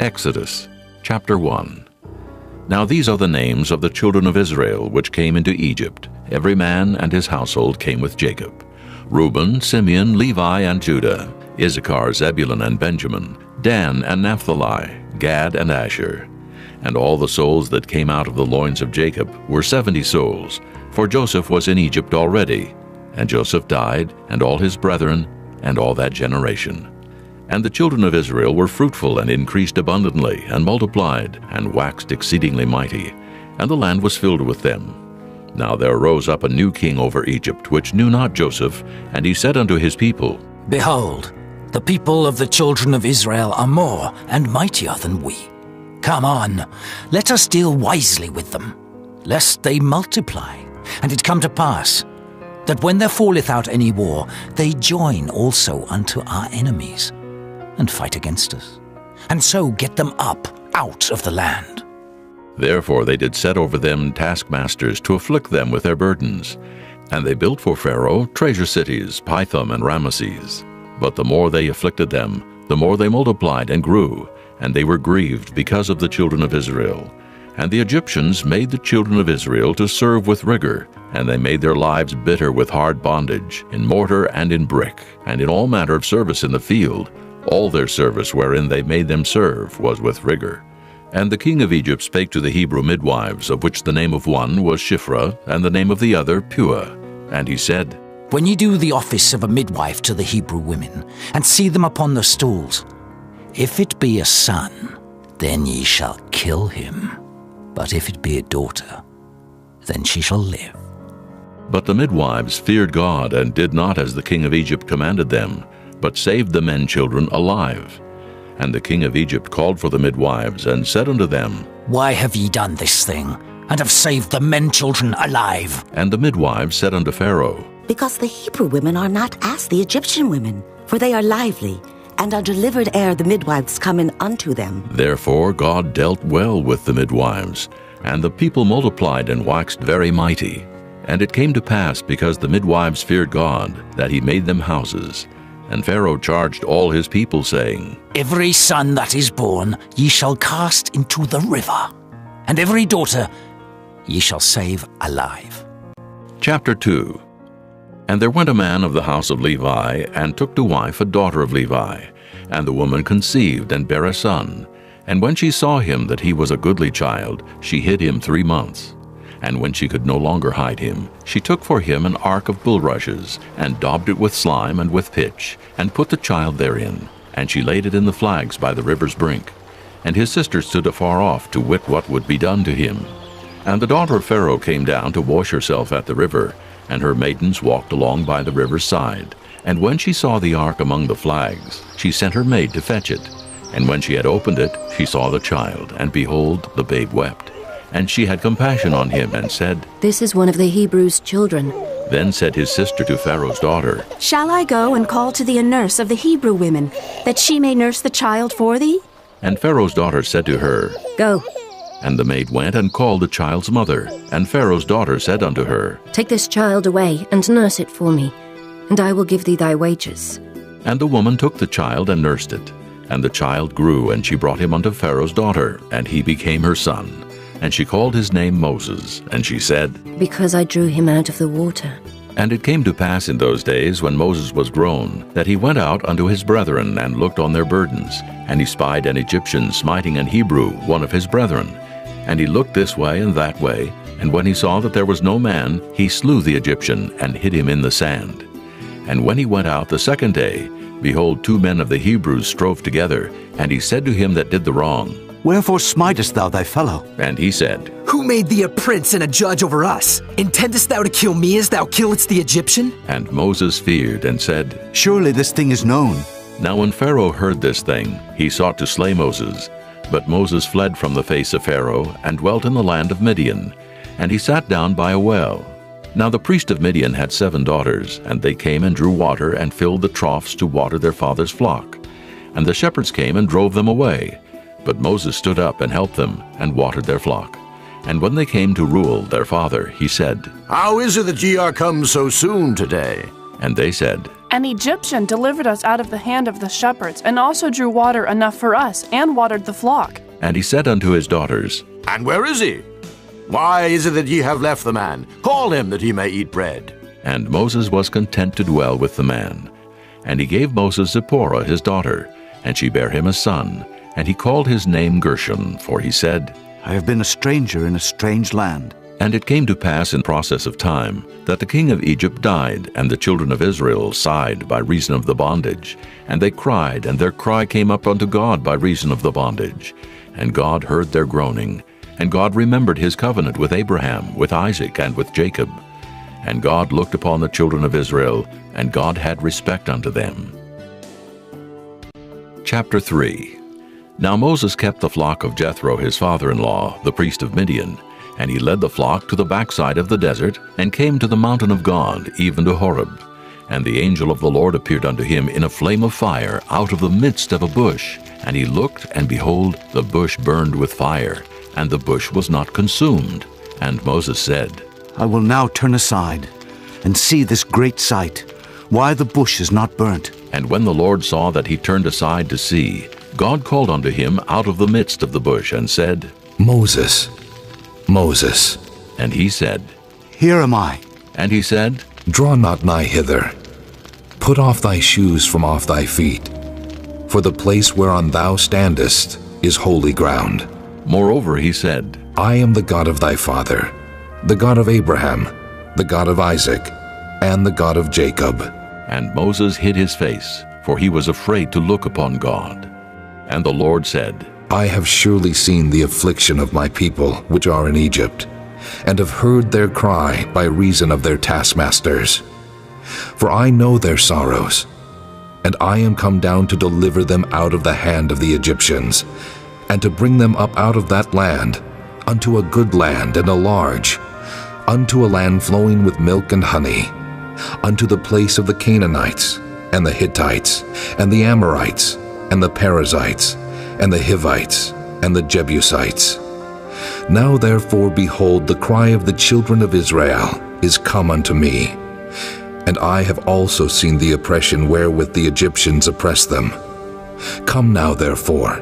Exodus chapter 1. Now these are the names of the children of Israel which came into Egypt. Every man and his household came with Jacob. Reuben, Simeon, Levi, and Judah, Issachar, Zebulun, and Benjamin, Dan and Naphtali, Gad and Asher. And all the souls that came out of the loins of Jacob were 70 souls, for Joseph was in Egypt already. And Joseph died, and all his brethren, and all that generation. And the children of Israel were fruitful and increased abundantly, and multiplied, and waxed exceedingly mighty, and the land was filled with them. Now there arose up a new king over Egypt, which knew not Joseph, and he said unto his people, Behold, the people of the children of Israel are more and mightier than we. Come on, let us deal wisely with them, lest they multiply. And it come to pass, that when there falleth out any war, they join also unto our enemies, and fight against us, and so get them up out of the land. Therefore they did set over them taskmasters to afflict them with their burdens. And they built for Pharaoh treasure cities, Pithom and Ramesses. But the more they afflicted them, the more they multiplied and grew, and they were grieved because of the children of Israel. And the Egyptians made the children of Israel to serve with rigor, and they made their lives bitter with hard bondage, in mortar and in brick, and in all manner of service in the field. All their service wherein they made them serve was with rigor. And the king of Egypt spake to the Hebrew midwives, of which the name of one was Shiphrah, and the name of the other Puah. And he said, When ye do the office of a midwife to the Hebrew women, and see them upon the stools, if it be a son, then ye shall kill him. But if it be a daughter, then she shall live. But the midwives feared God, and did not as the king of Egypt commanded them, but saved the men children alive. And the king of Egypt called for the midwives, and said unto them, Why have ye done this thing, and have saved the men children alive? And the midwives said unto Pharaoh, Because the Hebrew women are not as the Egyptian women, for they are lively, and are delivered ere the midwives come in unto them. Therefore God dealt well with the midwives, and the people multiplied and waxed very mighty. And it came to pass, because the midwives feared God, that he made them houses. And Pharaoh charged all his people, saying, Every son that is born ye shall cast into the river, and every daughter ye shall save alive. Chapter 2. And there went a man of the house of Levi, and took to wife a daughter of Levi. And the woman conceived, and bare a son. And when she saw him that he was a goodly child, she hid him 3 months. And when she could no longer hide him, she took for him an ark of bulrushes, and daubed it with slime and with pitch, and put the child therein. And she laid it in the flags by the river's brink. And his sister stood afar off to wit what would be done to him. And the daughter of Pharaoh came down to wash herself at the river, and her maidens walked along by the river's side. And when she saw the ark among the flags, she sent her maid to fetch it. And when she had opened it, she saw the child, and behold, the babe wept. And she had compassion on him, and said, This is one of the Hebrews' children. Then said his sister to Pharaoh's daughter, Shall I go and call to thee a nurse of the Hebrew women, that she may nurse the child for thee? And Pharaoh's daughter said to her, Go. And the maid went and called the child's mother. And Pharaoh's daughter said unto her, Take this child away, and nurse it for me, and I will give thee thy wages. And the woman took the child and nursed it. And the child grew, and she brought him unto Pharaoh's daughter, and he became her son. And she called his name Moses, and she said, Because I drew him out of the water. And it came to pass in those days, when Moses was grown, that he went out unto his brethren, and looked on their burdens. And he spied an Egyptian smiting an Hebrew, one of his brethren. And he looked this way and that way, and when he saw that there was no man, he slew the Egyptian, and hid him in the sand. And when he went out the second day, behold, 2 men of the Hebrews strove together. And he said to him that did the wrong, Wherefore smitest thou thy fellow? And he said, Who made thee a prince and a judge over us? Intendest thou to kill me as thou killedst the Egyptian? And Moses feared, and said, Surely this thing is known. Now when Pharaoh heard this thing, he sought to slay Moses. But Moses fled from the face of Pharaoh, and dwelt in the land of Midian. And he sat down by a well. Now the priest of Midian had 7 daughters, and they came and drew water, and filled the troughs to water their father's flock. And the shepherds came and drove them away. But Moses stood up and helped them, and watered their flock. And when they came to Reuel their father, he said, How is it that ye are come so soon today? And they said, An Egyptian delivered us out of the hand of the shepherds, and also drew water enough for us, and watered the flock. And he said unto his daughters, And where is he? Why is it that ye have left the man? Call him that he may eat bread. And Moses was content to dwell with the man. And he gave Moses Zipporah his daughter, and she bare him a son, and he called his name Gershom, for he said, I have been a stranger in a strange land. And it came to pass in process of time that the king of Egypt died, and the children of Israel sighed by reason of the bondage. And they cried, and their cry came up unto God by reason of the bondage. And God heard their groaning. And God remembered his covenant with Abraham, with Isaac, and with Jacob. And God looked upon the children of Israel, and God had respect unto them. Chapter 3. Now Moses kept the flock of Jethro his father-in-law, the priest of Midian. And he led the flock to the backside of the desert, and came to the mountain of God, even to Horeb. And the angel of the Lord appeared unto him in a flame of fire out of the midst of a bush. And he looked, and behold, the bush burned with fire, and the bush was not consumed. And Moses said, I will now turn aside and see this great sight, why the bush is not burnt. And when the Lord saw that he turned aside to see, God called unto him out of the midst of the bush, and said, Moses, Moses. And he said, Here am I. And he said, Draw not nigh hither. Put off thy shoes from off thy feet, for the place whereon thou standest is holy ground. Moreover he said, I am the God of thy father, the God of Abraham, the God of Isaac, and the God of Jacob. And Moses hid his face, for he was afraid to look upon God. And the Lord said, I have surely seen the affliction of my people which are in Egypt, and have heard their cry by reason of their taskmasters. For I know their sorrows, and I am come down to deliver them out of the hand of the Egyptians, and to bring them up out of that land, unto a good land and a large, unto a land flowing with milk and honey, unto the place of the Canaanites, and the Hittites, and the Amorites, and the Perizzites, and the Hivites, and the Jebusites. Now therefore, behold, the cry of the children of Israel is come unto me, and I have also seen the oppression wherewith the Egyptians oppress them. Come now therefore,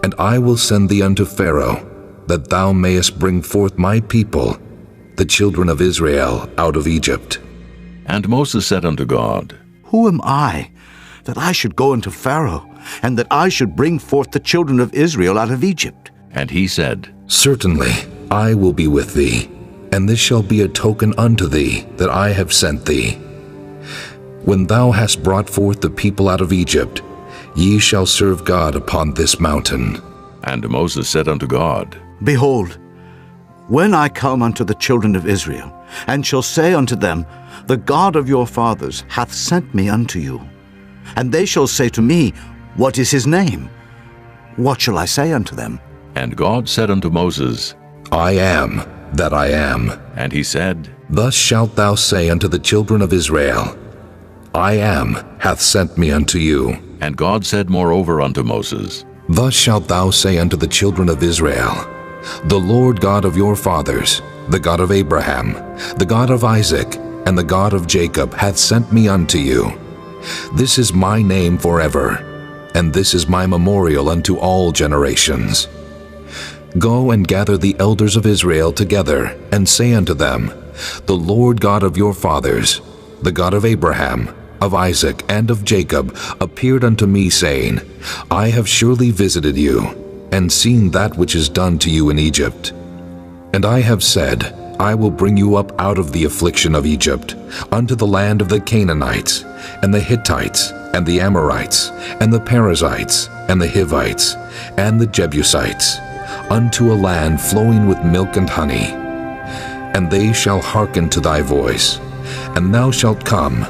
and I will send thee unto Pharaoh, that thou mayest bring forth my people, the children of Israel, out of Egypt. And Moses said unto God, Who am I, that I should go unto Pharaoh, and that I should bring forth the children of Israel out of Egypt? And he said, Certainly I will be with thee, and this shall be a token unto thee that I have sent thee. When thou hast brought forth the people out of Egypt, ye shall serve God upon this mountain. And Moses said unto God, Behold, when I come unto the children of Israel, and shall say unto them, The God of your fathers hath sent me unto you, and they shall say to me, What is his name? What shall I say unto them? And God said unto Moses, I am that I am. And he said, Thus shalt thou say unto the children of Israel, I am hath sent me unto you. And God said moreover unto Moses, Thus shalt thou say unto the children of Israel, The Lord God of your fathers, the God of Abraham, the God of Isaac, and the God of Jacob hath sent me unto you. This is my name forever, and this is my memorial unto all generations. Go and gather the elders of Israel together, and say unto them, The Lord God of your fathers, the God of Abraham, of Isaac, and of Jacob, appeared unto me, saying, I have surely visited you, and seen that which is done to you in Egypt. And I have said, I will bring you up out of the affliction of Egypt, unto the land of the Canaanites, and the Hittites, and the Amorites, and the Perizzites, and the Hivites, and the Jebusites, unto a land flowing with milk and honey. And they shall hearken to thy voice, and thou shalt come,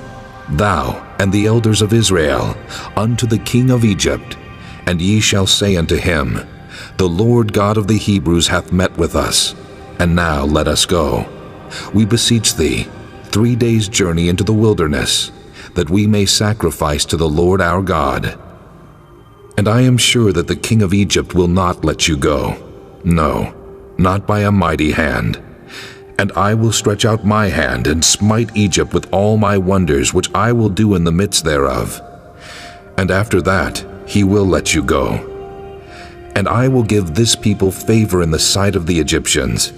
thou and the elders of Israel, unto the king of Egypt, and ye shall say unto him, The Lord God of the Hebrews hath met with us, and now let us go. We beseech thee, 3 days' journey into the wilderness, that we may sacrifice to the Lord our God. And I am sure that the king of Egypt will not let you go, no, not by a mighty hand. And I will stretch out my hand and smite Egypt with all my wonders which I will do in the midst thereof. And after that he will let you go. And I will give this people favor in the sight of the Egyptians.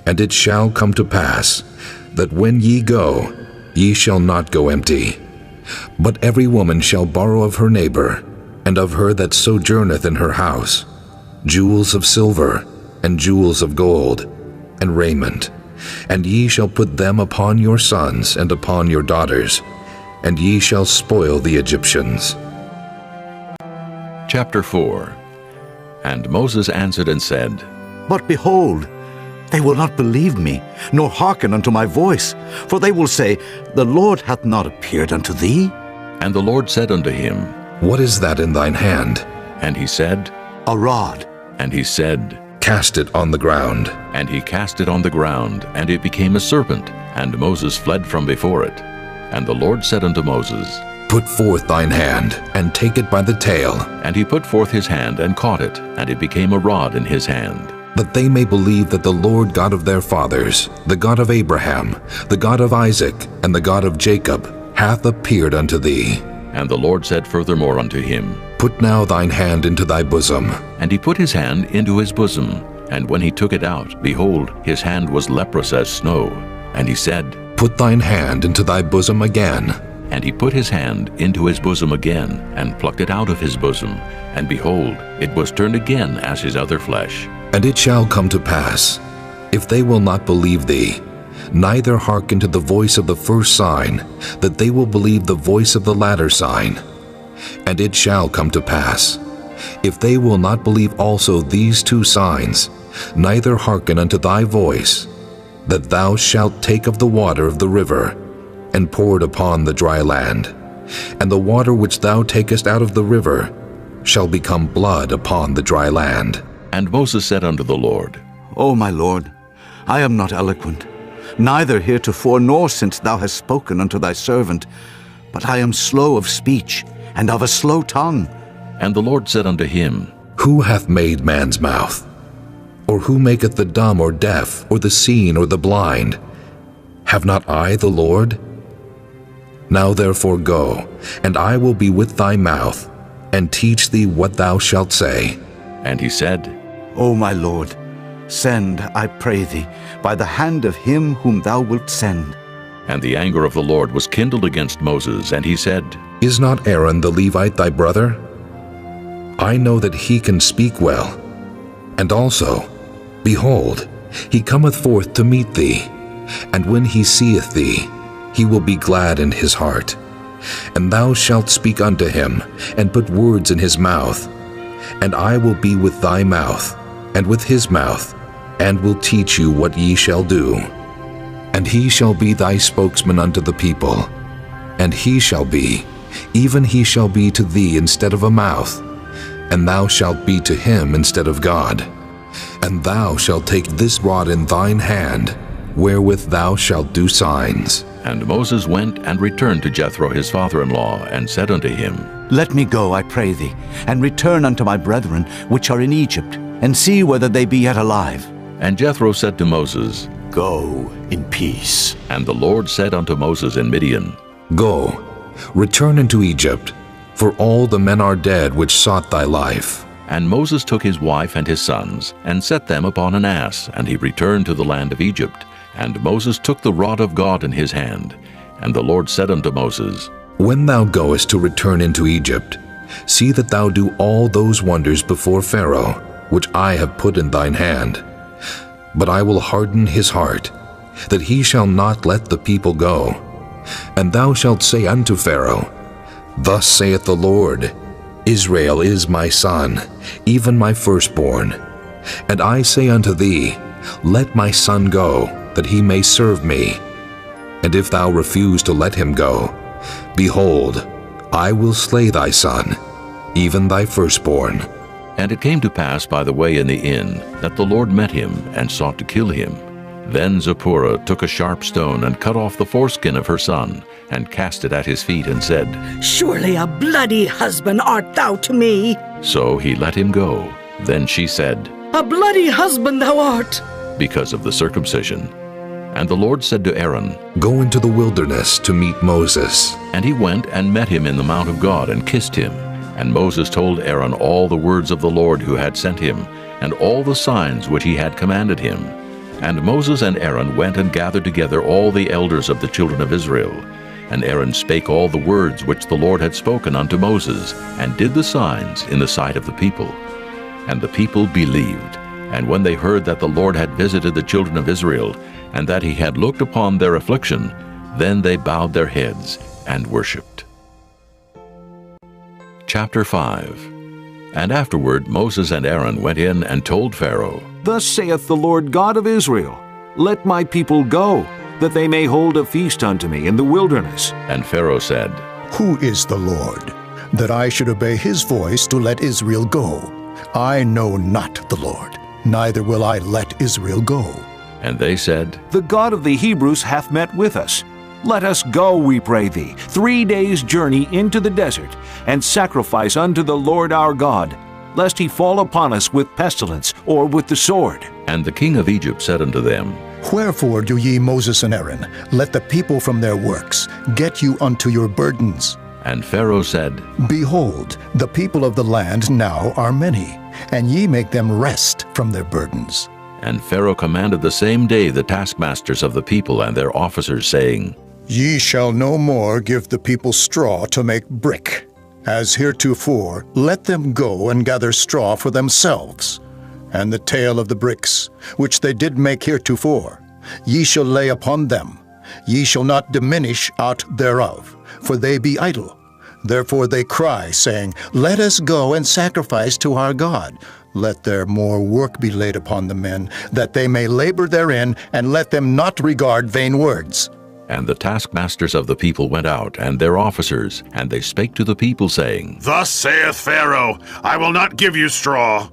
And it shall come to pass, that when ye go, ye shall not go empty. But every woman shall borrow of her neighbor, and of her that sojourneth in her house, jewels of silver, and jewels of gold, and raiment. And ye shall put them upon your sons and upon your daughters, and ye shall spoil the Egyptians. Chapter 4. And Moses answered and said, But behold, they will not believe me, nor hearken unto my voice. For they will say, The Lord hath not appeared unto thee. And the Lord said unto him, What is that in thine hand? And he said, A rod. And he said, Cast it on the ground. And he cast it on the ground, and it became a serpent, and Moses fled from before it. And the Lord said unto Moses, Put forth thine hand, and take it by the tail. And he put forth his hand, and caught it, and it became a rod in his hand. That they may believe that the Lord God of their fathers, the God of Abraham, the God of Isaac, and the God of Jacob, hath appeared unto thee. And the Lord said furthermore unto him, Put now thine hand into thy bosom. And he put his hand into his bosom, and when he took it out, behold, his hand was leprous as snow. And he said, Put thine hand into thy bosom again. And he put his hand into his bosom again, and plucked it out of his bosom, and behold, it was turned again as his other flesh. And it shall come to pass, if they will not believe thee, neither hearken to the voice of the first sign, that they will believe the voice of the latter sign. And it shall come to pass, if they will not believe also these two signs, neither hearken unto thy voice, that thou shalt take of the water of the river, and pour it upon the dry land. And the water which thou takest out of the river shall become blood upon the dry land. And Moses said unto the Lord, O my Lord, I am not eloquent, neither heretofore nor since thou hast spoken unto thy servant, but I am slow of speech, and of a slow tongue. And the Lord said unto him, Who hath made man's mouth? Or who maketh the dumb or deaf, or the seen or the blind? Have not I the Lord? Now therefore go, and I will be with thy mouth, and teach thee what thou shalt say. And he said, O my Lord, send, I pray thee, by the hand of him whom thou wilt send. And the anger of the Lord was kindled against Moses, and he said, Is not Aaron the Levite thy brother? I know that he can speak well. And also, behold, he cometh forth to meet thee, and when he seeth thee, he will be glad in his heart. And thou shalt speak unto him, and put words in his mouth. And I will be with thy mouth, and with his mouth, and will teach you what ye shall do. And he shall be thy spokesman unto the people. And he shall be, even he shall be to thee instead of a mouth, and thou shalt be to him instead of God. And thou shalt take this rod in thine hand, wherewith thou shalt do signs. And Moses went and returned to Jethro his father-in-law, and said unto him, Let me go, I pray thee, and return unto my brethren which are in Egypt, and see whether they be yet alive. And Jethro said to Moses, Go in peace. And the Lord said unto Moses in Midian, Go, return into Egypt, for all the men are dead which sought thy life. And Moses took his wife and his sons, and set them upon an ass, and he returned to the land of Egypt. And Moses took the rod of God in his hand. And the Lord said unto Moses, When thou goest to return into Egypt, see that thou do all those wonders before Pharaoh, which I have put in thine hand. But I will harden his heart, that he shall not let the people go. And thou shalt say unto Pharaoh, Thus saith the Lord, Israel is my son, even my firstborn. And I say unto thee, Let my son go, that he may serve me. And if thou refuse to let him go, behold, I will slay thy son, even thy firstborn. And it came to pass by the way in the inn, that the Lord met him, and sought to kill him. Then Zipporah took a sharp stone, and cut off the foreskin of her son, and cast it at his feet, and said, Surely a bloody husband art thou to me. So he let him go. Then she said, A bloody husband thou art. because of the circumcision. And the Lord said to Aaron, Go into the wilderness to meet Moses. And he went and met him in the mount of God and kissed him. And Moses told Aaron all the words of the Lord who had sent him, and all the signs which he had commanded him. And Moses and Aaron went and gathered together all the elders of the children of Israel. And Aaron spake all the words which the Lord had spoken unto Moses, and did the signs in the sight of the people. And the people believed. And when they heard that the Lord had visited the children of Israel, and that he had looked upon their affliction, then they bowed their heads and worshipped. Chapter 5. And afterward Moses and Aaron went in and told Pharaoh, Thus saith the Lord God of Israel, Let my people go, that they may hold a feast unto me in the wilderness. And Pharaoh said, Who is the Lord, that I should obey his voice to let Israel go? I know not the Lord, neither will I let Israel go. And they said, The God of the Hebrews hath met with us. Let us go, we pray thee, 3 days' journey into the desert, and sacrifice unto the Lord our God, lest he fall upon us with pestilence or with the sword. And the king of Egypt said unto them, Wherefore do ye, Moses and Aaron, let the people from their works get you unto your burdens? And Pharaoh said, Behold, the people of the land now are many, and ye make them rest from their burdens. And Pharaoh commanded the same day the taskmasters of the people and their officers, saying, Ye shall no more give the people straw to make brick. As heretofore, let them go and gather straw for themselves. And the tale of the bricks, which they did make heretofore, ye shall lay upon them. Ye shall not diminish aught thereof, for they be idle. Therefore they cry, saying, Let us go and sacrifice to our God. Let there more work be laid upon the men, that they may labor therein, and let them not regard vain words. And the taskmasters of the people went out, and their officers, and they spake to the people, saying, Thus saith Pharaoh, I will not give you straw.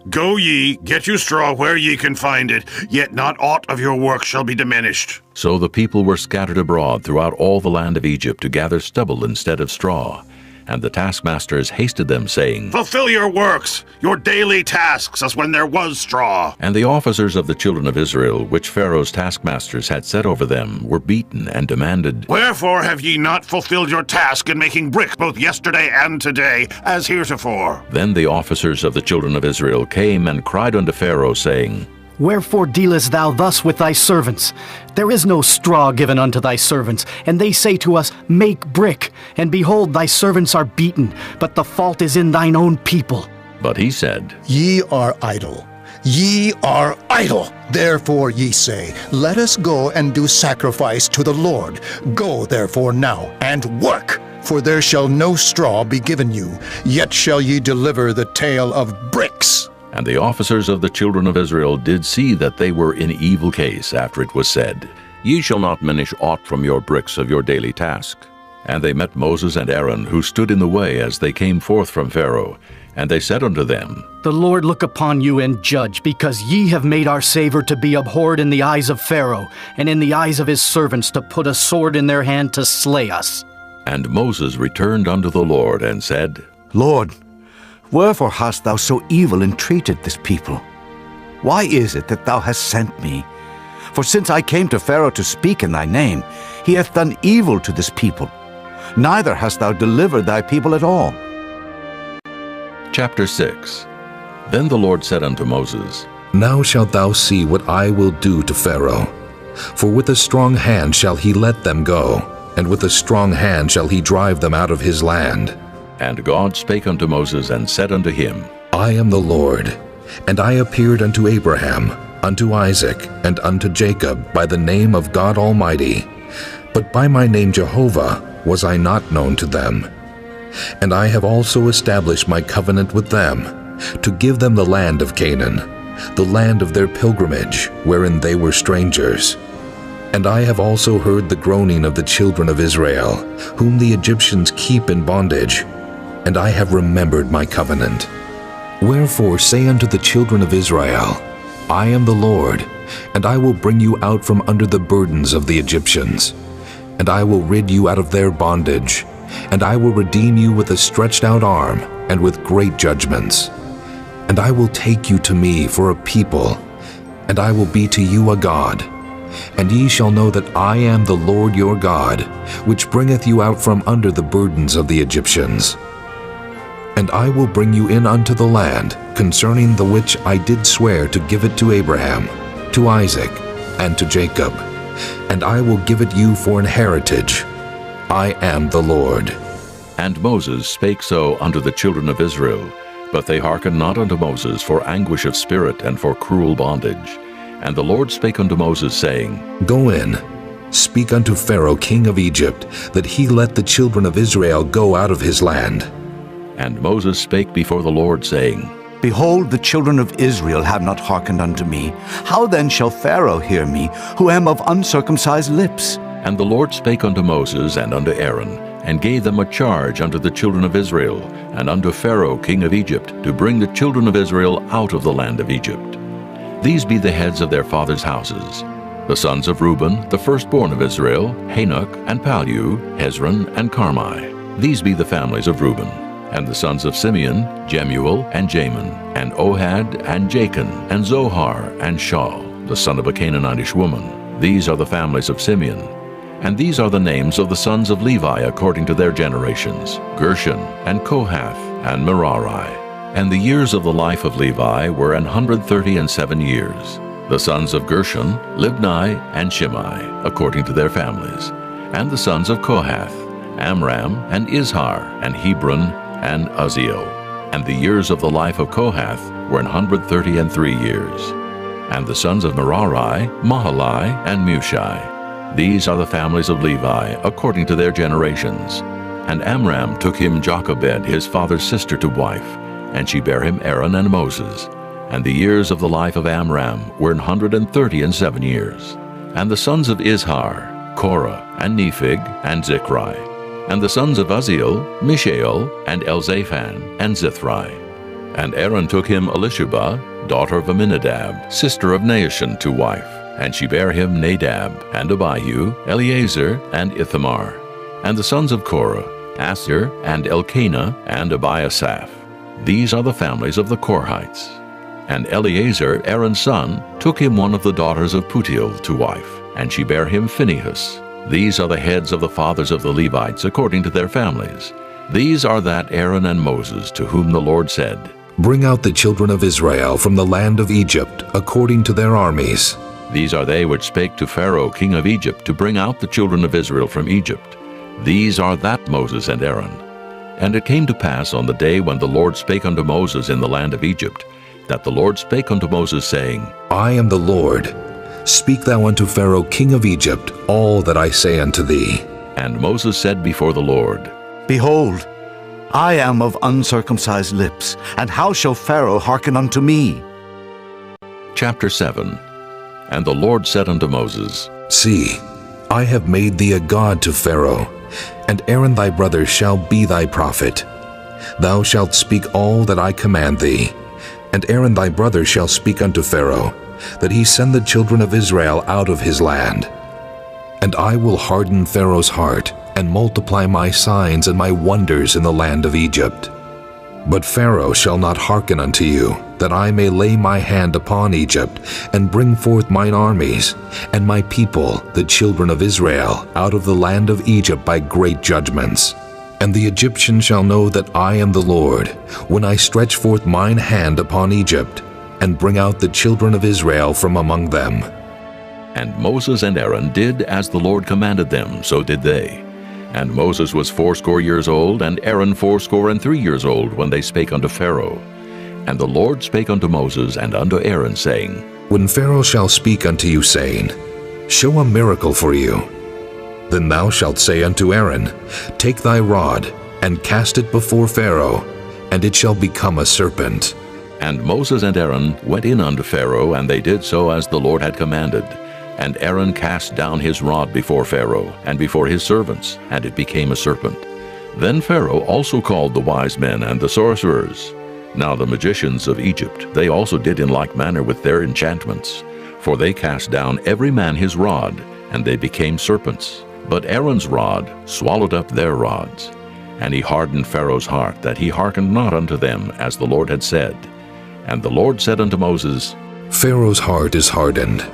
Go ye, get you straw where ye can find it, yet not aught of your work shall be diminished. So the people were scattered abroad throughout all the land of Egypt to gather stubble instead of straw. And the taskmasters hasted them, saying, Fulfill your works, your daily tasks, as when there was straw. And the officers of the children of Israel, which Pharaoh's taskmasters had set over them, were beaten and demanded, Wherefore have ye not fulfilled your task in making brick both yesterday and today, as heretofore? Then the officers of the children of Israel came and cried unto Pharaoh, saying, Wherefore dealest thou thus with thy servants? There is no straw given unto thy servants, and they say to us, Make brick. And behold, thy servants are beaten, but the fault is in thine own people. But he said, Ye are idle. Ye are idle. Therefore ye say, Let us go and do sacrifice to the Lord. Go therefore now, and work. For there shall no straw be given you, yet shall ye deliver the tale of bricks. And the officers of the children of Israel did see that they were in evil case after it was said, Ye shall not diminish aught from your bricks of your daily task. And they met Moses and Aaron, who stood in the way as they came forth from Pharaoh. And they said unto them, The Lord look upon you and judge, because ye have made our savor to be abhorred in the eyes of Pharaoh, and in the eyes of his servants to put a sword in their hand to slay us. And Moses returned unto the Lord and said, Lord, wherefore hast thou so evil entreated this people? Why is it that thou hast sent me? For since I came to Pharaoh to speak in thy name, he hath done evil to this people. Neither hast thou delivered thy people at all. Chapter 6. Then the Lord said unto Moses, Now shalt thou see what I will do to Pharaoh. For with a strong hand shall he let them go, and with a strong hand shall he drive them out of his land. And God spake unto Moses and said unto him, I am the Lord, and I appeared unto Abraham, unto Isaac, and unto Jacob by the name of God Almighty. But by my name Jehovah was I not known to them. And I have also established my covenant with them, to give them the land of Canaan, the land of their pilgrimage, wherein they were strangers. And I have also heard the groaning of the children of Israel, whom the Egyptians keep in bondage, and I have remembered my covenant. Wherefore say unto the children of Israel, I am the Lord, and I will bring you out from under the burdens of the Egyptians, and I will rid you out of their bondage, and I will redeem you with a stretched out arm, and with great judgments. And I will take you to me for a people, and I will be to you a God. And ye shall know that I am the Lord your God, which bringeth you out from under the burdens of the Egyptians. And I will bring you in unto the land, concerning the which I did swear to give it to Abraham, to Isaac, and to Jacob. And I will give it you for an heritage. I am the Lord. And Moses spake so unto the children of Israel, but they hearkened not unto Moses for anguish of spirit and for cruel bondage. And the Lord spake unto Moses, saying, Go in, speak unto Pharaoh king of Egypt, that he let the children of Israel go out of his land. And Moses spake before the Lord, saying, Behold, the children of Israel have not hearkened unto me. How then shall Pharaoh hear me, who am of uncircumcised lips? And the Lord spake unto Moses and unto Aaron, and gave them a charge unto the children of Israel, and unto Pharaoh king of Egypt, to bring the children of Israel out of the land of Egypt. These be the heads of their fathers' houses. The sons of Reuben, the firstborn of Israel, Hanok, and Palu, Hezron, and Carmi. These be the families of Reuben. And the sons of Simeon, Jemuel, and Jamin, and Ohad, and Jachin, and Zohar, and Shaul, the son of a Canaanitish woman. These are the families of Simeon. And these are the names of the sons of Levi according to their generations, Gershon, and Kohath, and Merari. And the years of the life of Levi were 137 years. The sons of Gershon, Libni, and Shimei, according to their families. And the sons of Kohath, Amram, and Izhar, and Hebron, and Uzziel. And the years of the life of Kohath were 133 years. And the sons of Merari, Mahali, and Mushi. These are the families of Levi, according to their generations. And Amram took him Jochebed, his father's sister, to wife, and she bare him Aaron and Moses. And the years of the life of Amram were 137 years. And the sons of Izhar, Korah, and Nephig, and Zichri. And the sons of Uzziel, Mishael, and Elzaphan, and Zithri. And Aaron took him Elishubah, daughter of Aminadab, sister of Naashon, to wife. And she bare him Nadab, and Abihu, Eleazar, and Ithamar. And the sons of Korah, Asher, and Elkanah, and Abiasaph. These are the families of the Korhites. And Eleazar, Aaron's son, took him one of the daughters of Putiel to wife, and she bare him Phinehas. These are the heads of the fathers of the Levites according to their families. These are that Aaron and Moses, to whom the Lord said, Bring out the children of Israel from the land of Egypt according to their armies. These are they which spake to Pharaoh king of Egypt to bring out the children of Israel from Egypt. These are that Moses and Aaron. And it came to pass on the day when the Lord spake unto Moses in the land of Egypt, that the Lord spake unto Moses, saying, I am the Lord. Speak thou unto Pharaoh king of Egypt all that I say unto thee. And Moses said before the Lord, Behold, I am of uncircumcised lips, and how shall Pharaoh hearken unto me? Chapter 7. And the Lord said unto Moses, See, I have made thee a god to Pharaoh, and Aaron thy brother shall be thy prophet. Thou shalt speak all that I command thee, and Aaron thy brother shall speak unto Pharaoh, that he send the children of Israel out of his land. And I will harden Pharaoh's heart, and multiply my signs and my wonders in the land of Egypt. But Pharaoh shall not hearken unto you, that I may lay my hand upon Egypt, and bring forth mine armies, and my people, the children of Israel, out of the land of Egypt by great judgments. And the Egyptians shall know that I am the Lord, when I stretch forth mine hand upon Egypt, and bring out the children of Israel from among them. And Moses and Aaron did as the Lord commanded them, so did they. And Moses was 80 years old, and Aaron 83 years old, when they spake unto Pharaoh. And the Lord spake unto Moses and unto Aaron, saying, When Pharaoh shall speak unto you, saying, Show a miracle for you, then thou shalt say unto Aaron, Take thy rod, and cast it before Pharaoh, and it shall become a serpent. And Moses and Aaron went in unto Pharaoh, and they did so as the Lord had commanded. And Aaron cast down his rod before Pharaoh, and before his servants, and it became a serpent. Then Pharaoh also called the wise men and the sorcerers. Now the magicians of Egypt, they also did in like manner with their enchantments. For they cast down every man his rod, and they became serpents. But Aaron's rod swallowed up their rods. And he hardened Pharaoh's heart, that he hearkened not unto them, as the Lord had said. And the Lord said unto Moses, Pharaoh's heart is hardened.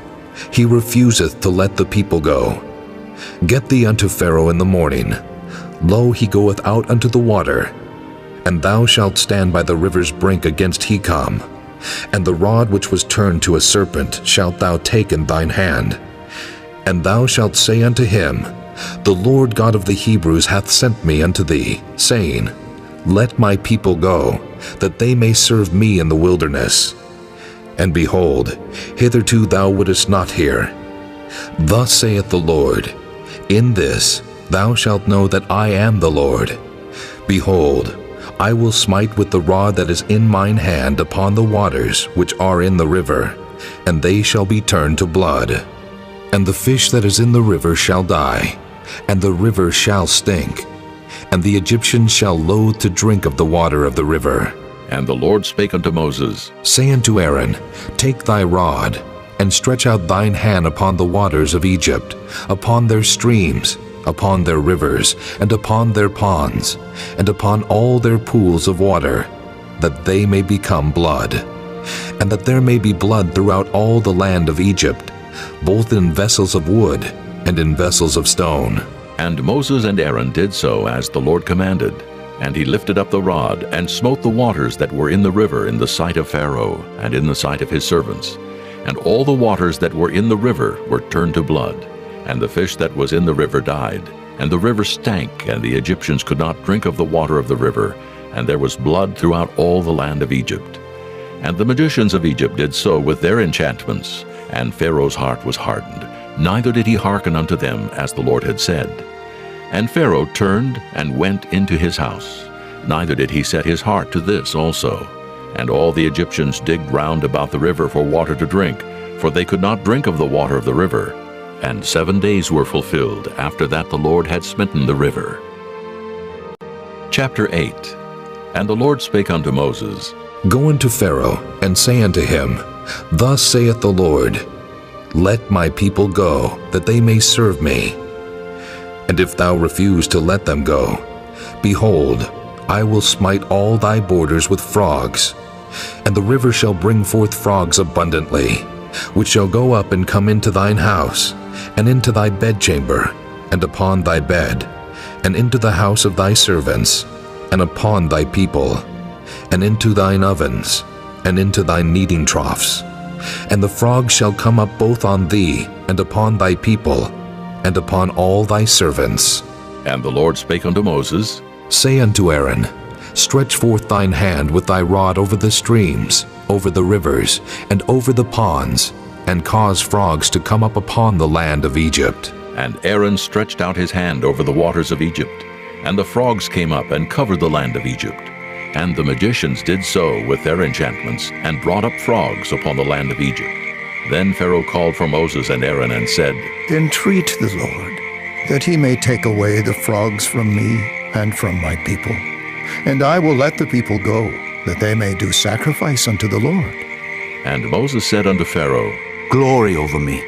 He refuseth to let the people go. Get thee unto Pharaoh in the morning. Lo, he goeth out unto the water. And thou shalt stand by the river's brink against Hecom. And the rod which was turned to a serpent shalt thou take in thine hand. And thou shalt say unto him, The Lord God of the Hebrews hath sent me unto thee, saying, Let my people go, that they may serve me in the wilderness. And behold, hitherto thou wouldest not hear. Thus saith the Lord, In this thou shalt know that I am the Lord. Behold, I will smite with the rod that is in mine hand upon the waters which are in the river, and they shall be turned to blood. And the fish that is in the river shall die, and the river shall stink, and the Egyptians shall loathe to drink of the water of the river. And the Lord spake unto Moses, Say unto Aaron, Take thy rod, and stretch out thine hand upon the waters of Egypt, upon their streams, upon their rivers, and upon their ponds, and upon all their pools of water, that they may become blood. And that there may be blood throughout all the land of Egypt, both in vessels of wood and in vessels of stone. And Moses and Aaron did so as the Lord commanded. And he lifted up the rod, and smote the waters that were in the river in the sight of Pharaoh, and in the sight of his servants. And all the waters that were in the river were turned to blood, and the fish that was in the river died. And the river stank, and the Egyptians could not drink of the water of the river, and there was blood throughout all the land of Egypt. And the magicians of Egypt did so with their enchantments, and Pharaoh's heart was hardened, neither did he hearken unto them as the Lord had said. And Pharaoh turned and went into his house, neither did he set his heart to this also. And all the Egyptians digged round about the river for water to drink, for they could not drink of the water of the river. And 7 days were fulfilled after that the Lord had smitten the river. Chapter 8. And the Lord spake unto Moses, Go unto Pharaoh, and say unto him, Thus saith the Lord, Let my people go, that they may serve me. And if thou refuse to let them go, behold, I will smite all thy borders with frogs, and the river shall bring forth frogs abundantly, which shall go up and come into thine house, and into thy bedchamber, and upon thy bed, and into the house of thy servants, and upon thy people, and into thine ovens, and into thy kneading troughs. And the frogs shall come up both on thee, and upon thy people, and upon all thy servants. And the Lord spake unto Moses, Say unto Aaron, Stretch forth thine hand with thy rod over the streams, over the rivers, and over the ponds, and cause frogs to come up upon the land of Egypt. And Aaron stretched out his hand over the waters of Egypt, and the frogs came up and covered the land of Egypt. And the magicians did so with their enchantments, and brought up frogs upon the land of Egypt. Then Pharaoh called for Moses and Aaron, and said, Entreat the Lord, that he may take away the frogs from me and from my people, and I will let the people go, that they may do sacrifice unto the Lord. And Moses said unto Pharaoh, Glory over me.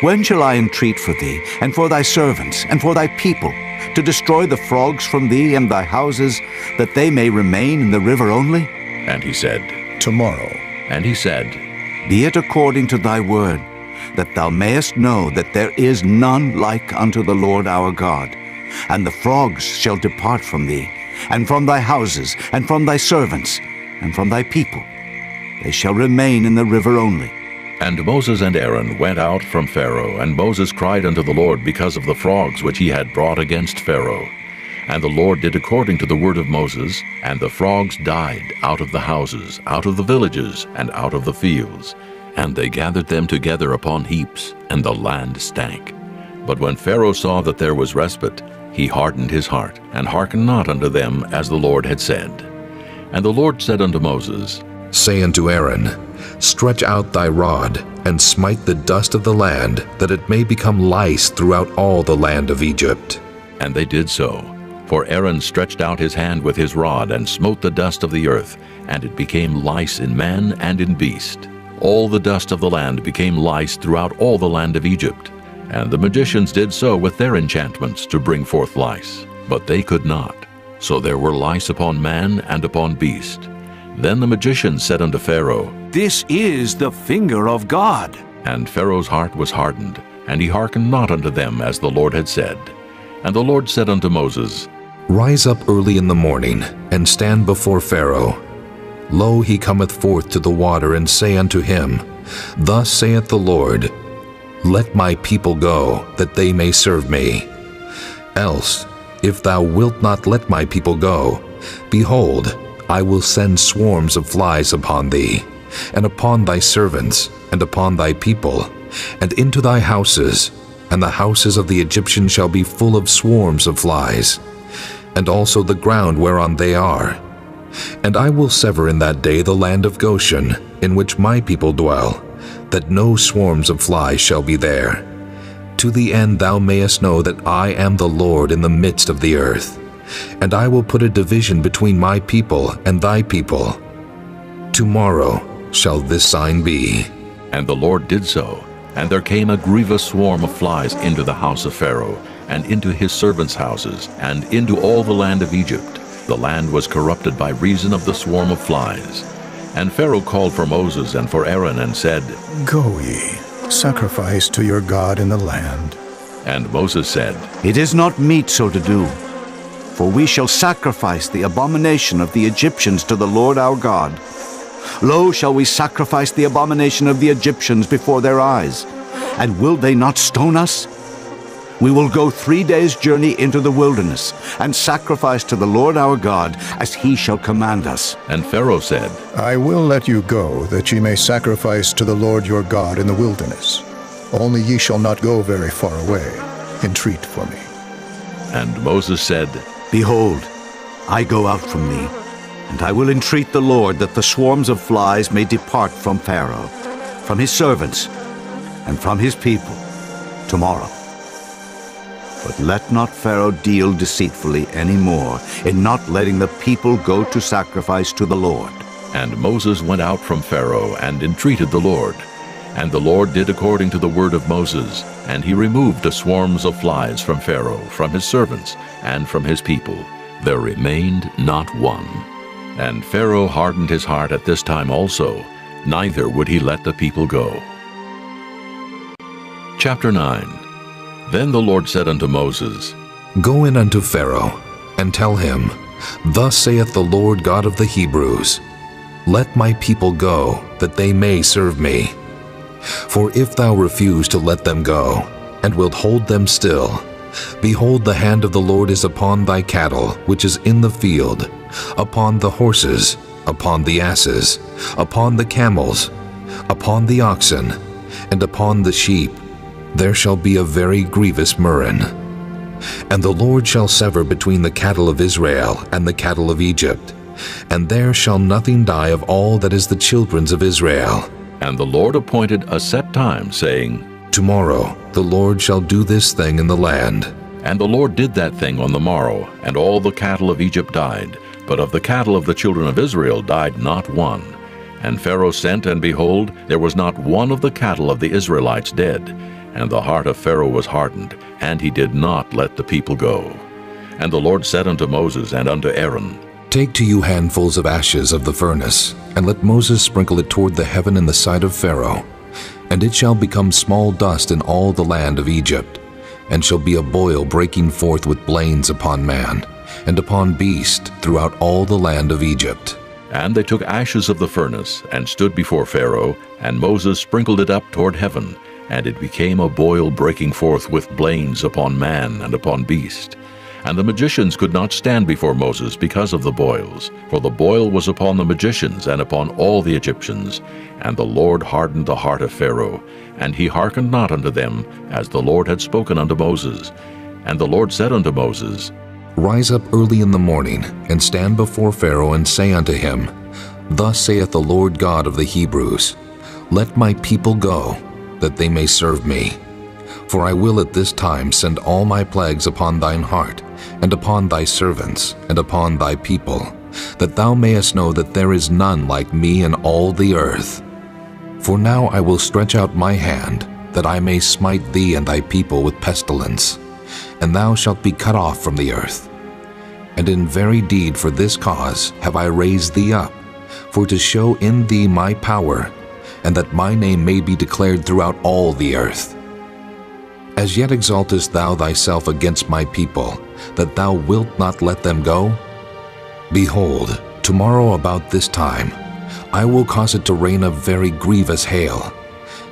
When shall I entreat for thee, and for thy servants, and for thy people, to destroy the frogs from thee and thy houses, that they may remain in the river only? And he said, Tomorrow. And he said, Be it according to thy word, that thou mayest know that there is none like unto the Lord our God. And the frogs shall depart from thee, and from thy houses, and from thy servants, and from thy people. They shall remain in the river only. And Moses and Aaron went out from Pharaoh, and Moses cried unto the Lord because of the frogs which he had brought against Pharaoh. And the Lord did according to the word of Moses, and the frogs died out of the houses, out of the villages, and out of the fields. And they gathered them together upon heaps, and the land stank. But when Pharaoh saw that there was respite, he hardened his heart, and hearkened not unto them as the Lord had said. And the Lord said unto Moses, Say unto Aaron, Stretch out thy rod, and smite the dust of the land, that it may become lice throughout all the land of Egypt. And they did so. For Aaron stretched out his hand with his rod, and smote the dust of the earth, and it became lice in man and in beast. All the dust of the land became lice throughout all the land of Egypt. And the magicians did so with their enchantments to bring forth lice, but they could not. So there were lice upon man and upon beast. Then the magicians said unto Pharaoh, This is the finger of God. And Pharaoh's heart was hardened, and he hearkened not unto them as the Lord had said. And the Lord said unto Moses, Rise up early in the morning, and stand before Pharaoh. Lo, he cometh forth to the water, and say unto him, Thus saith the Lord, Let my people go, that they may serve me. Else, if thou wilt not let my people go, behold, I will send swarms of flies upon thee, and upon thy servants, and upon thy people, and into thy houses, and the houses of the Egyptians shall be full of swarms of flies, and also the ground whereon they are. And I will sever in that day the land of Goshen, in which my people dwell, that no swarms of flies shall be there, to the end thou mayest know that I am the Lord in the midst of the earth. And I will put a division between my people and thy people. Tomorrow shall this sign be. And the Lord did so. And there came a grievous swarm of flies into the house of Pharaoh, and into his servants' houses, and into all the land of Egypt. The land was corrupted by reason of the swarm of flies. And Pharaoh called for Moses and for Aaron, and said, Go ye, sacrifice to your God in the land. And Moses said, It is not meet so to do, for we shall sacrifice the abomination of the Egyptians to the Lord our God. Lo, shall we sacrifice the abomination of the Egyptians before their eyes? And will they not stone us? We will go 3 days' journey into the wilderness, and sacrifice to the Lord our God, as he shall command us. And Pharaoh said, I will let you go, that ye may sacrifice to the Lord your God in the wilderness. Only ye shall not go very far away. Entreat for me. And Moses said, Behold, I go out from thee, and I will entreat the Lord that the swarms of flies may depart from Pharaoh, from his servants, and from his people, tomorrow. But let not Pharaoh deal deceitfully any more, in not letting the people go to sacrifice to the Lord. And Moses went out from Pharaoh, and entreated the Lord. And the Lord did according to the word of Moses, and he removed the swarms of flies from Pharaoh, from his servants, and from his people. There remained not one. And Pharaoh hardened his heart at this time also, neither would he let the people go. Chapter 9. Then the Lord said unto Moses, Go in unto Pharaoh, and tell him, Thus saith the Lord God of the Hebrews, Let my people go, that they may serve me. For if thou refuse to let them go, and wilt hold them still, behold, the hand of the Lord is upon thy cattle, which is in the field, upon the horses, upon the asses, upon the camels, upon the oxen, and upon the sheep. There shall be a very grievous murrain. And the Lord shall sever between the cattle of Israel and the cattle of Egypt, and there shall nothing die of all that is the children's of Israel. And the Lord appointed a set time, saying, Tomorrow the Lord shall do this thing in the land. And the Lord did that thing on the morrow, and all the cattle of Egypt died, but of the cattle of the children of Israel died not one. And Pharaoh sent, and behold, there was not one of the cattle of the Israelites dead. And the heart of Pharaoh was hardened, and he did not let the people go. And the Lord said unto Moses and unto Aaron, Take to you handfuls of ashes of the furnace, and let Moses sprinkle it toward the heaven in the sight of Pharaoh. And it shall become small dust in all the land of Egypt, and shall be a boil breaking forth with blains upon man, and upon beast throughout all the land of Egypt. And they took ashes of the furnace, and stood before Pharaoh, and Moses sprinkled it up toward heaven, and it became a boil breaking forth with blains upon man and upon beast. And the magicians could not stand before Moses because of the boils, for the boil was upon the magicians and upon all the Egyptians. And the Lord hardened the heart of Pharaoh, and he hearkened not unto them, as the Lord had spoken unto Moses. And the Lord said unto Moses, Rise up early in the morning, and stand before Pharaoh, and say unto him, Thus saith the Lord God of the Hebrews, Let my people go, that they may serve me. For I will at this time send all my plagues upon thine heart, and upon thy servants, and upon thy people, that thou mayest know that there is none like me in all the earth. For now I will stretch out my hand, that I may smite thee and thy people with pestilence, and thou shalt be cut off from the earth. And in very deed for this cause have I raised thee up, for to show in thee my power, and that my name may be declared throughout all the earth. As yet exaltest thou thyself against my people, that thou wilt not let them go? Behold, tomorrow about this time I will cause it to rain a very grievous hail,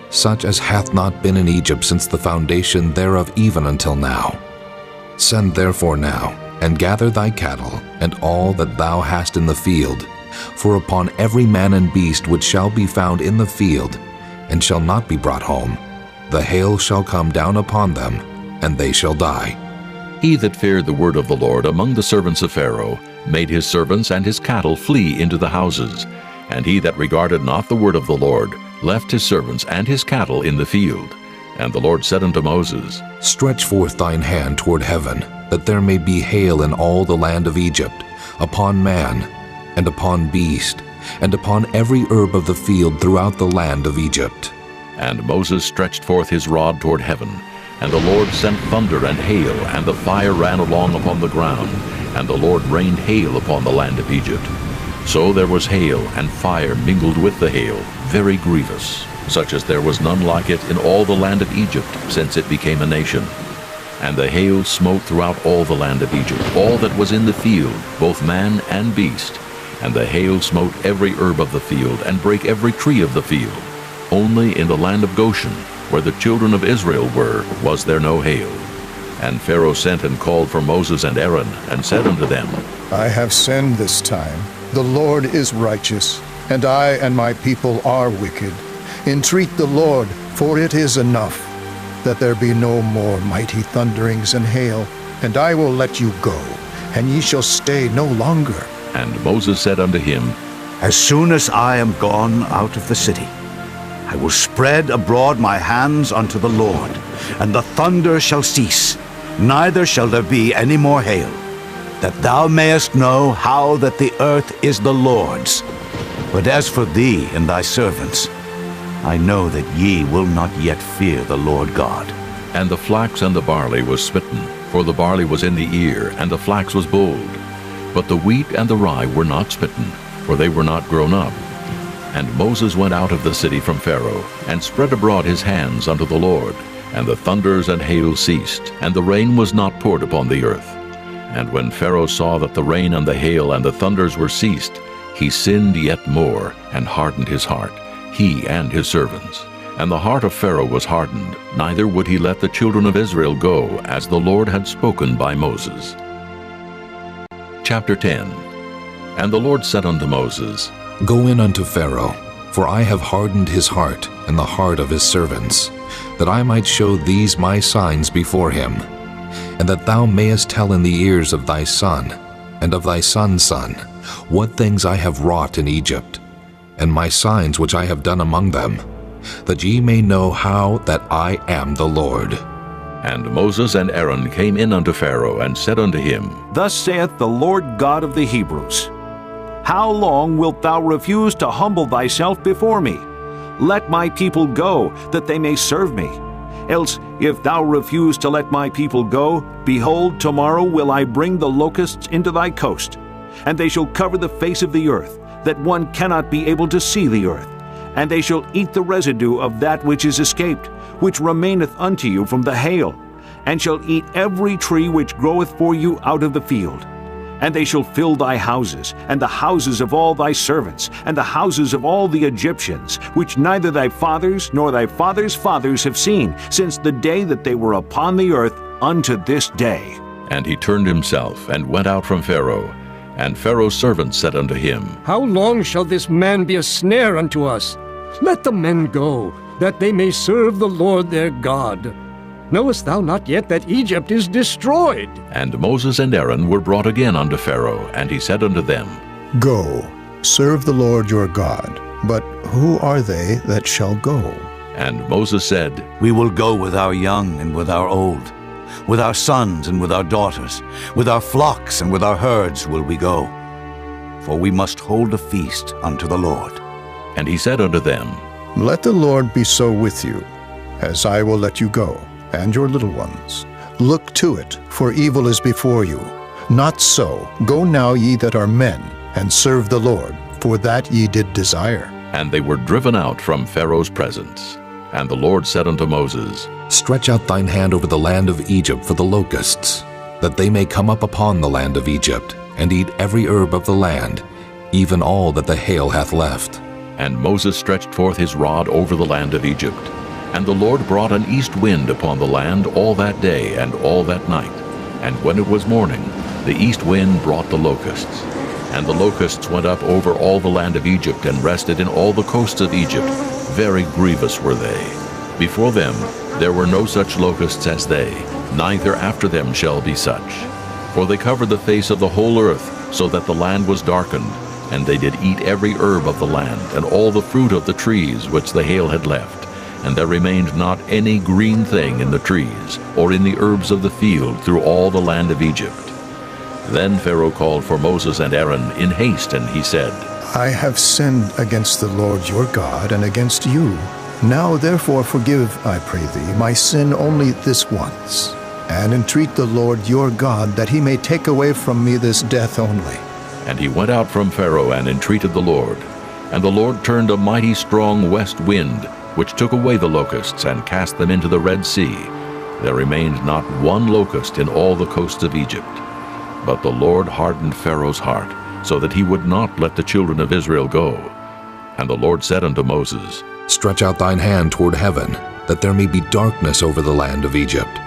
such as hath not been in Egypt since the foundation thereof even until now. Send therefore now, and gather thy cattle, and all that thou hast in the field, for upon every man and beast which shall be found in the field, and shall not be brought home, the hail shall come down upon them, and they shall die. He that feared the word of the Lord among the servants of Pharaoh made his servants and his cattle flee into the houses, and he that regarded not the word of the Lord left his servants and his cattle in the field. And the Lord said unto Moses, Stretch forth thine hand toward heaven, that there may be hail in all the land of Egypt, upon man, and upon beast, and upon every herb of the field throughout the land of Egypt. And Moses stretched forth his rod toward heaven, and the Lord sent thunder and hail, and the fire ran along upon the ground, and the Lord rained hail upon the land of Egypt. So there was hail and fire mingled with the hail, very grievous, such as there was none like it in all the land of Egypt, since it became a nation. And the hail smote throughout all the land of Egypt, all that was in the field, both man and beast. And the hail smote every herb of the field, and brake every tree of the field. Only in the land of Goshen, where the children of Israel were, was there no hail. And Pharaoh sent and called for Moses and Aaron, and said unto them, I have sinned this time. The Lord is righteous, and I and my people are wicked. Entreat the Lord, for it is enough, that there be no more mighty thunderings and hail, and I will let you go, and ye shall stay no longer. And Moses said unto him, As soon as I am gone out of the city, I will spread abroad my hands unto the Lord, and the thunder shall cease, neither shall there be any more hail, that thou mayest know how that the earth is the Lord's. But as for thee and thy servants, I know that ye will not yet fear the Lord God. And the flax and the barley was smitten, for the barley was in the ear, and the flax was bold. But the wheat and the rye were not smitten, for they were not grown up. And Moses went out of the city from Pharaoh, and spread abroad his hands unto the Lord. And the thunders and hail ceased, and the rain was not poured upon the earth. And when Pharaoh saw that the rain and the hail and the thunders were ceased, he sinned yet more, and hardened his heart, he and his servants. And the heart of Pharaoh was hardened, neither would he let the children of Israel go, as the Lord had spoken by Moses. Chapter 10. And the Lord said unto Moses, Go in unto Pharaoh, for I have hardened his heart and the heart of his servants, that I might show these my signs before him, and that thou mayest tell in the ears of thy son, and of thy son's son, what things I have wrought in Egypt, and my signs which I have done among them, that ye may know how that I am the Lord. And Moses and Aaron came in unto Pharaoh, and said unto him, Thus saith the Lord God of the Hebrews, How long wilt thou refuse to humble thyself before me? Let my people go, that they may serve me. Else, if thou refuse to let my people go, behold, tomorrow will I bring the locusts into thy coast, and they shall cover the face of the earth, that one cannot be able to see the earth. And they shall eat the residue of that which is escaped, which remaineth unto you from the hail, and shall eat every tree which groweth for you out of the field. And they shall fill thy houses, and the houses of all thy servants, and the houses of all the Egyptians, which neither thy fathers nor thy fathers' fathers have seen, since the day that they were upon the earth unto this day. And he turned himself, and went out from Pharaoh. And Pharaoh's servants said unto him, How long shall this man be a snare unto us? Let the men go, that they may serve the Lord their God. Knowest thou not yet that Egypt is destroyed? And Moses and Aaron were brought again unto Pharaoh, and he said unto them, Go, serve the Lord your God. But who are they that shall go? And Moses said, We will go with our young and with our old, with our sons and with our daughters, with our flocks and with our herds will we go. For we must hold a feast unto the Lord. And he said unto them, Let the Lord be so with you, as I will let you go, and your little ones. Look to it, for evil is before you. Not so. Go now, ye that are men, and serve the Lord, for that ye did desire. And they were driven out from Pharaoh's presence. And the Lord said unto Moses, Stretch out thine hand over the land of Egypt for the locusts, that they may come up upon the land of Egypt, and eat every herb of the land, even all that the hail hath left. And Moses stretched forth his rod over the land of Egypt. And the Lord brought an east wind upon the land all that day and all that night. And when it was morning, the east wind brought the locusts. And the locusts went up over all the land of Egypt, and rested in all the coasts of Egypt. Very grievous were they. Before them there were no such locusts as they, neither after them shall be such. For they covered the face of the whole earth, so that the land was darkened. And they did eat every herb of the land, and all the fruit of the trees which the hail had left. And there remained not any green thing in the trees, or in the herbs of the field through all the land of Egypt. Then Pharaoh called for Moses and Aaron in haste, and he said, I have sinned against the Lord your God and against you. Now therefore forgive, I pray thee, my sin only this once, and entreat the Lord your God that he may take away from me this death only. And he went out from Pharaoh and entreated the Lord. And the Lord turned a mighty strong west wind, which took away the locusts and cast them into the Red Sea. There remained not one locust in all the coasts of Egypt. But the Lord hardened Pharaoh's heart, so that he would not let the children of Israel go. And the Lord said unto Moses, Stretch out thine hand toward heaven, that there may be darkness over the land of Egypt,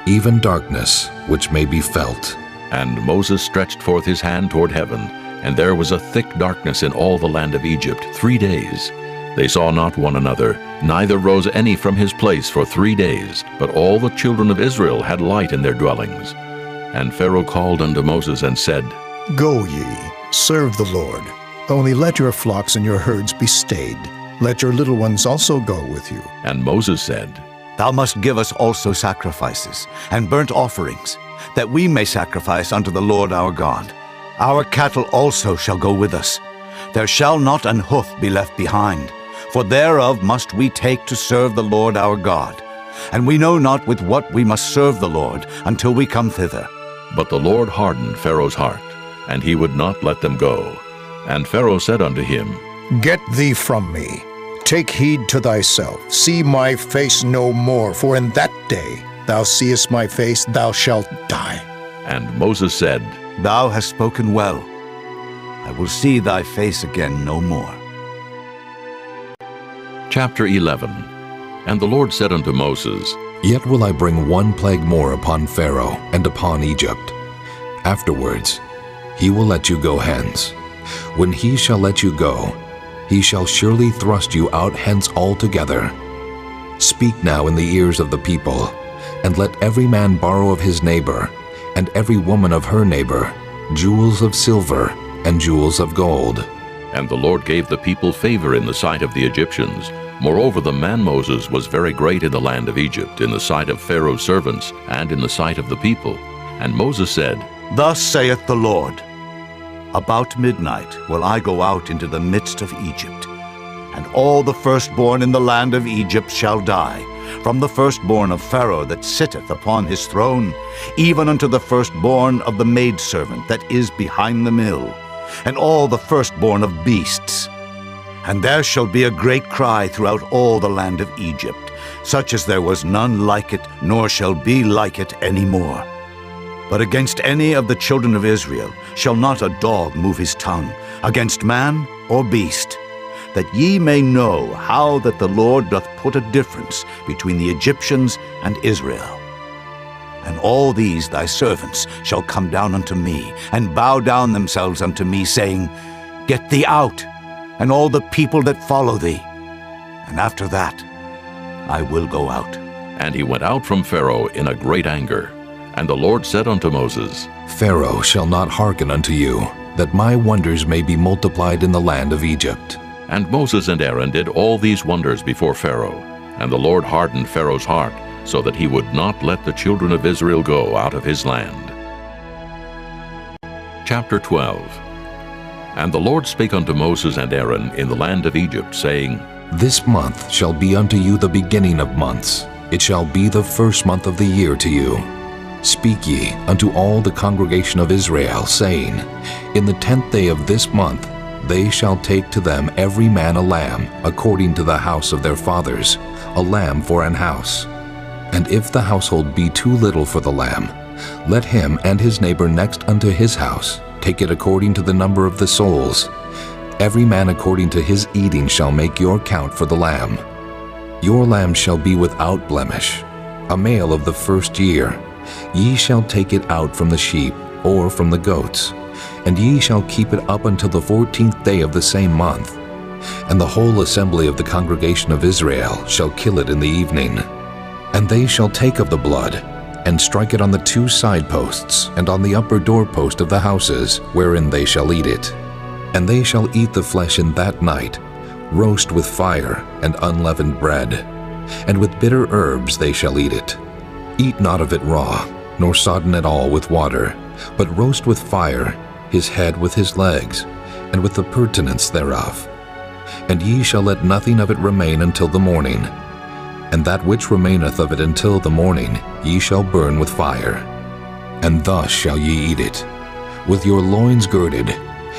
even darkness which may be felt. And Moses stretched forth his hand toward heaven, and there was a thick darkness in all the land of Egypt 3 days. They saw not one another, neither rose any from his place for 3 days, but all the children of Israel had light in their dwellings. And Pharaoh called unto Moses and said, Go ye, serve the Lord. Only let your flocks and your herds be stayed. Let your little ones also go with you. And Moses said, Thou must give us also sacrifices and burnt offerings, that we may sacrifice unto the Lord our God. Our cattle also shall go with us. There shall not an hoof be left behind, for thereof must we take to serve the Lord our God. And we know not with what we must serve the Lord until we come thither. But the Lord hardened Pharaoh's heart, and he would not let them go. And Pharaoh said unto him, Get thee from me. Take heed to thyself. See my face no more, for in that day thou seest my face, thou shalt die. And Moses said, Thou hast spoken well. I will see thy face again no more. Chapter 11. And the Lord said unto Moses, Yet will I bring one plague more upon Pharaoh and upon Egypt. Afterwards he will let you go hence. When he shall let you go, he shall surely thrust you out hence altogether. Speak now in the ears of the people, and let every man borrow of his neighbor, and every woman of her neighbor, jewels of silver and jewels of gold. And the Lord gave the people favor in the sight of the Egyptians. Moreover, the man Moses was very great in the land of Egypt, in the sight of Pharaoh's servants, and in the sight of the people. And Moses said, Thus saith the Lord, About midnight will I go out into the midst of Egypt, and all the firstborn in the land of Egypt shall die, from the firstborn of Pharaoh that sitteth upon his throne, even unto the firstborn of the maidservant that is behind the mill, and all the firstborn of beasts. And there shall be a great cry throughout all the land of Egypt, such as there was none like it, nor shall be like it any more. But against any of the children of Israel shall not a dog move his tongue, against man or beast, that ye may know how that the Lord doth put a difference between the Egyptians and Israel. And all these thy servants shall come down unto me, and bow down themselves unto me, saying, Get thee out, and all the people that follow thee. And after that I will go out. And he went out from Pharaoh in a great anger. And the Lord said unto Moses, Pharaoh shall not hearken unto you, that my wonders may be multiplied in the land of Egypt. And Moses and Aaron did all these wonders before Pharaoh. And the Lord hardened Pharaoh's heart, so that he would not let the children of Israel go out of his land. Chapter 12. And the Lord spake unto Moses and Aaron in the land of Egypt, saying, This month shall be unto you the beginning of months. It shall be the first month of the year to you. Speak ye unto all the congregation of Israel, saying, In the 10th day of this month they shall take to them every man a lamb, according to the house of their fathers, a lamb for an house. And if the household be too little for the lamb, let him and his neighbor next unto his house take it according to the number of the souls. Every man according to his eating shall make your count for the lamb. Your lamb shall be without blemish, a male of the first year. Ye shall take it out from the sheep or from the goats, and ye shall keep it up until the 14th day of the same month. And the whole assembly of the congregation of Israel shall kill it in the evening. And they shall take of the blood, and strike it on the 2 side posts, and on the upper doorpost of the houses, wherein they shall eat it. And they shall eat the flesh in that night, roast with fire and unleavened bread, and with bitter herbs they shall eat it. Eat not of it raw, nor sodden at all with water, but roast with fire his head with his legs, and with the purtenance thereof. And ye shall let nothing of it remain until the morning. And that which remaineth of it until the morning ye shall burn with fire. And thus shall ye eat it, with your loins girded,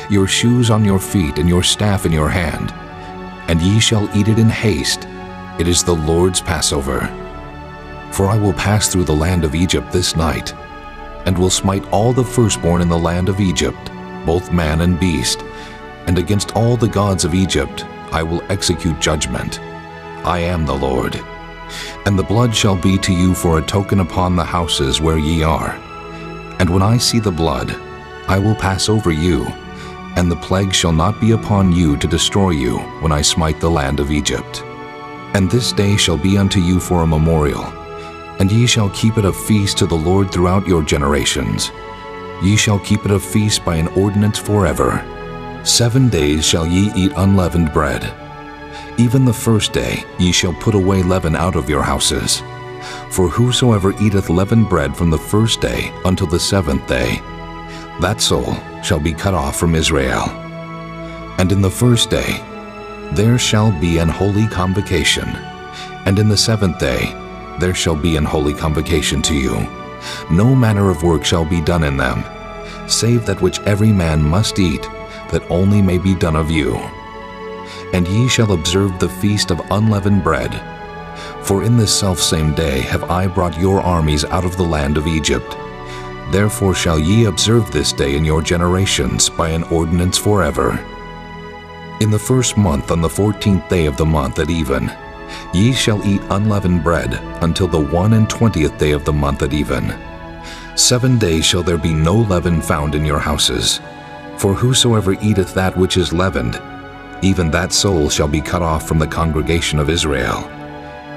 your shoes on your feet, and your staff in your hand. And ye shall eat it in haste. It is the Lord's Passover. For I will pass through the land of Egypt this night, and will smite all the firstborn in the land of Egypt, both man and beast, and against all the gods of Egypt I will execute judgment. I am the Lord. And the blood shall be to you for a token upon the houses where ye are. And when I see the blood, I will pass over you, and the plague shall not be upon you to destroy you when I smite the land of Egypt. And this day shall be unto you for a memorial, and ye shall keep it a feast to the Lord throughout your generations. Ye shall keep it a feast by an ordinance forever. 7 days shall ye eat unleavened bread. Even the first day ye shall put away leaven out of your houses. For whosoever eateth leavened bread from the first day until the 7th day, that soul shall be cut off from Israel. And in the first day there shall be an holy convocation, and in the 7th day there shall be an holy convocation to you. No manner of work shall be done in them, save that which every man must eat, that only may be done of you. And ye shall observe the feast of unleavened bread. For in this selfsame day have I brought your armies out of the land of Egypt. Therefore shall ye observe this day in your generations by an ordinance forever. In the first month, on the 14th day of the month at even, ye shall eat unleavened bread until the 21st day of the month at even. 7 days shall there be no leaven found in your houses. For whosoever eateth that which is leavened, even that soul shall be cut off from the congregation of Israel,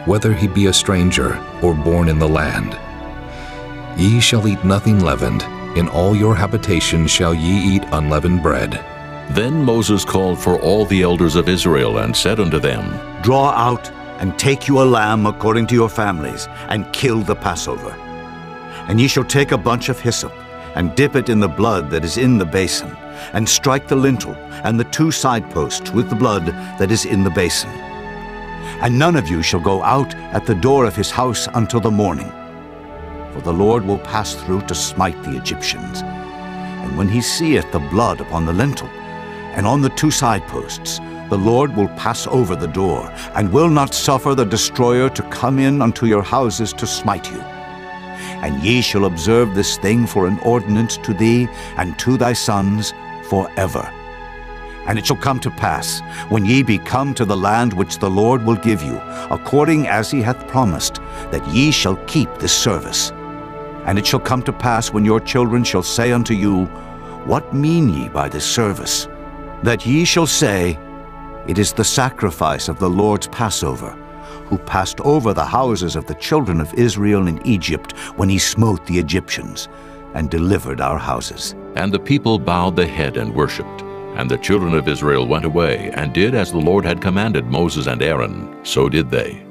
whether he be a stranger or born in the land. Ye shall eat nothing leavened. In all your habitations shall ye eat unleavened bread. Then Moses called for all the elders of Israel and said unto them, Draw out and take you a lamb according to your families, and kill the Passover. And ye shall take a bunch of hyssop, and dip it in the blood that is in the basin, and strike the lintel and the 2 side posts with the blood that is in the basin. And none of you shall go out at the door of his house until the morning. For the Lord will pass through to smite the Egyptians. And when he seeth the blood upon the lintel and on the 2 side posts, the Lord will pass over the door, and will not suffer the destroyer to come in unto your houses to smite you. And ye shall observe this thing for an ordinance to thee and to thy sons forever. And it shall come to pass, when ye be come to the land which the Lord will give you, according as he hath promised, that ye shall keep this service. And it shall come to pass, when your children shall say unto you, What mean ye by this service? That ye shall say, It is the sacrifice of the Lord's Passover, who passed over the houses of the children of Israel in Egypt when he smote the Egyptians, and delivered our houses. And the people bowed the head and worshipped. And the children of Israel went away, and did as the Lord had commanded Moses and Aaron, so did they.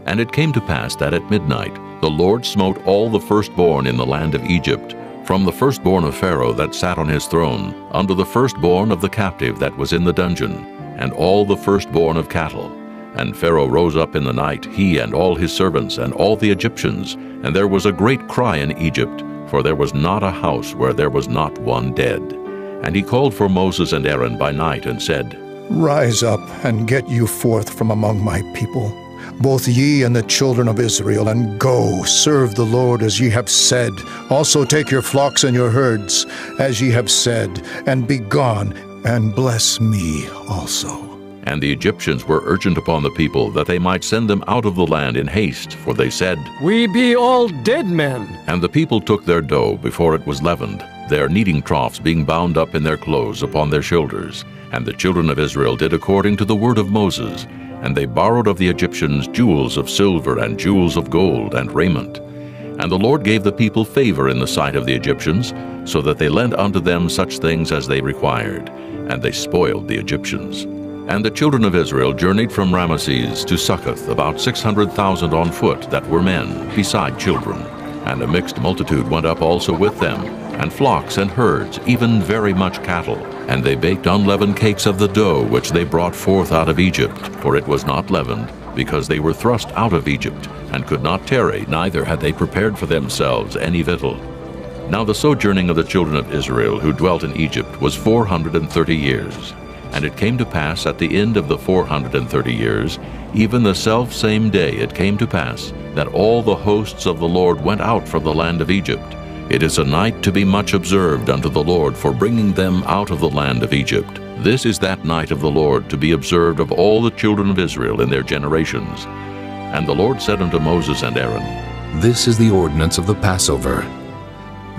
And it came to pass that at midnight the Lord smote all the firstborn in the land of Egypt, from the firstborn of Pharaoh that sat on his throne, unto the firstborn of the captive that was in the dungeon, and all the firstborn of cattle. And Pharaoh rose up in the night, he and all his servants, and all the Egyptians, and there was a great cry in Egypt, for there was not a house where there was not one dead. And he called for Moses and Aaron by night and said, Rise up and get you forth from among my people, both ye and the children of Israel, and go, serve the Lord as ye have said. Also take your flocks and your herds, as ye have said, and be gone, and bless me also. And the Egyptians were urgent upon the people that they might send them out of the land in haste, for they said, We be all dead men. And the people took their dough before it was leavened, their kneading troughs being bound up in their clothes upon their shoulders. And the children of Israel did according to the word of Moses, and they borrowed of the Egyptians jewels of silver and jewels of gold and raiment. And the Lord gave the people favor in the sight of the Egyptians, so that they lent unto them such things as they required, and they spoiled the Egyptians. And the children of Israel journeyed from Ramesses to Succoth, about 600,000 on foot that were men, beside children. And a mixed multitude went up also with them, and flocks and herds, even very much cattle. And they baked unleavened cakes of the dough which they brought forth out of Egypt, for it was not leavened, because they were thrust out of Egypt, and could not tarry, neither had they prepared for themselves any victual. Now the sojourning of the children of Israel who dwelt in Egypt was 430 years. And it came to pass at the end of the 430 years, even the selfsame day it came to pass, that all the hosts of the Lord went out from the land of Egypt. It is a night to be much observed unto the Lord for bringing them out of the land of Egypt. This is that night of the Lord to be observed of all the children of Israel in their generations. And the Lord said unto Moses and Aaron, This is the ordinance of the Passover.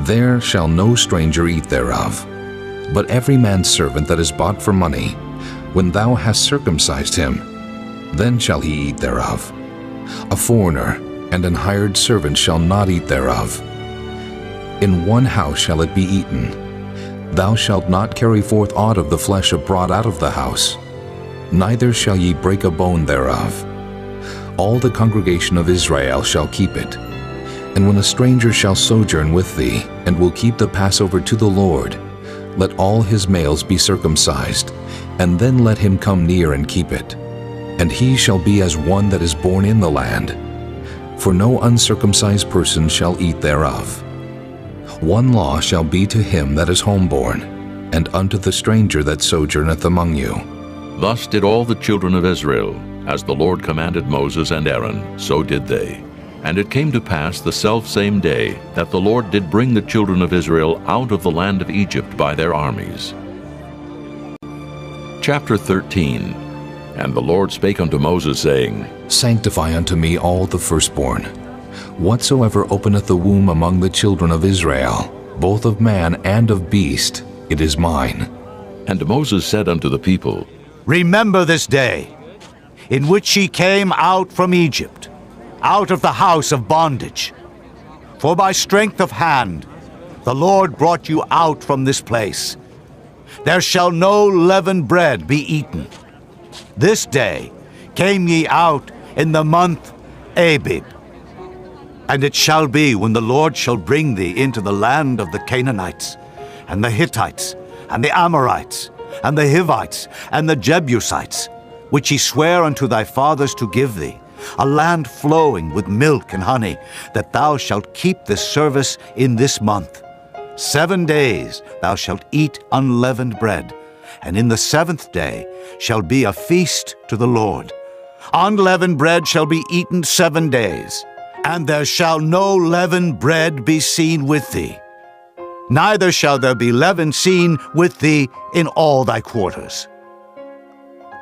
There shall no stranger eat thereof. But every man's servant that is bought for money, when thou hast circumcised him, then shall he eat thereof. A foreigner and an hired servant shall not eat thereof. In one house shall it be eaten. Thou shalt not carry forth aught of the flesh abroad out of the house, neither shall ye break a bone thereof. All the congregation of Israel shall keep it. And when a stranger shall sojourn with thee, and will keep the Passover to the Lord, let all his males be circumcised, and then let him come near and keep it. And he shall be as one that is born in the land. For no uncircumcised person shall eat thereof. One law shall be to him that is homeborn, and unto the stranger that sojourneth among you. Thus did all the children of Israel, as the Lord commanded Moses and Aaron, so did they. And it came to pass the selfsame day that the Lord did bring the children of Israel out of the land of Egypt by their armies. Chapter 13. And the Lord spake unto Moses, saying, Sanctify unto me all the firstborn. Whatsoever openeth the womb among the children of Israel, both of man and of beast, it is mine. And Moses said unto the people, Remember this day, in which ye came out from Egypt, out of the house of bondage. For by strength of hand the Lord brought you out from this place. There shall no leavened bread be eaten. This day came ye out in the month Abib. And it shall be, when the Lord shall bring thee into the land of the Canaanites, and the Hittites, and the Amorites, and the Hivites, and the Jebusites, which he sware unto thy fathers to give thee, a land flowing with milk and honey, that thou shalt keep this service in this month. 7 days thou shalt eat unleavened bread, and in the 7th day shall be a feast to the Lord. Unleavened bread shall be eaten 7 days, and there shall no leavened bread be seen with thee. Neither shall there be leaven seen with thee in all thy quarters.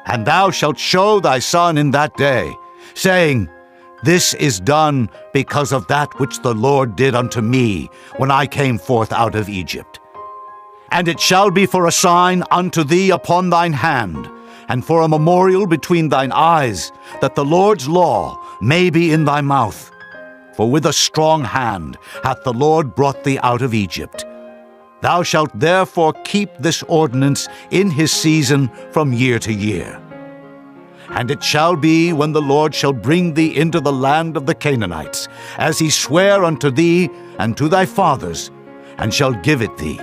And thou shalt show thy son in that day, saying, This is done because of that which the Lord did unto me when I came forth out of Egypt. And it shall be for a sign unto thee upon thine hand, and for a memorial between thine eyes, that the Lord's law may be in thy mouth. For with a strong hand hath the Lord brought thee out of Egypt. Thou shalt therefore keep this ordinance in his season from year to year. And it shall be, when the Lord shall bring thee into the land of the Canaanites, as he sware unto thee and to thy fathers, and shall give it thee,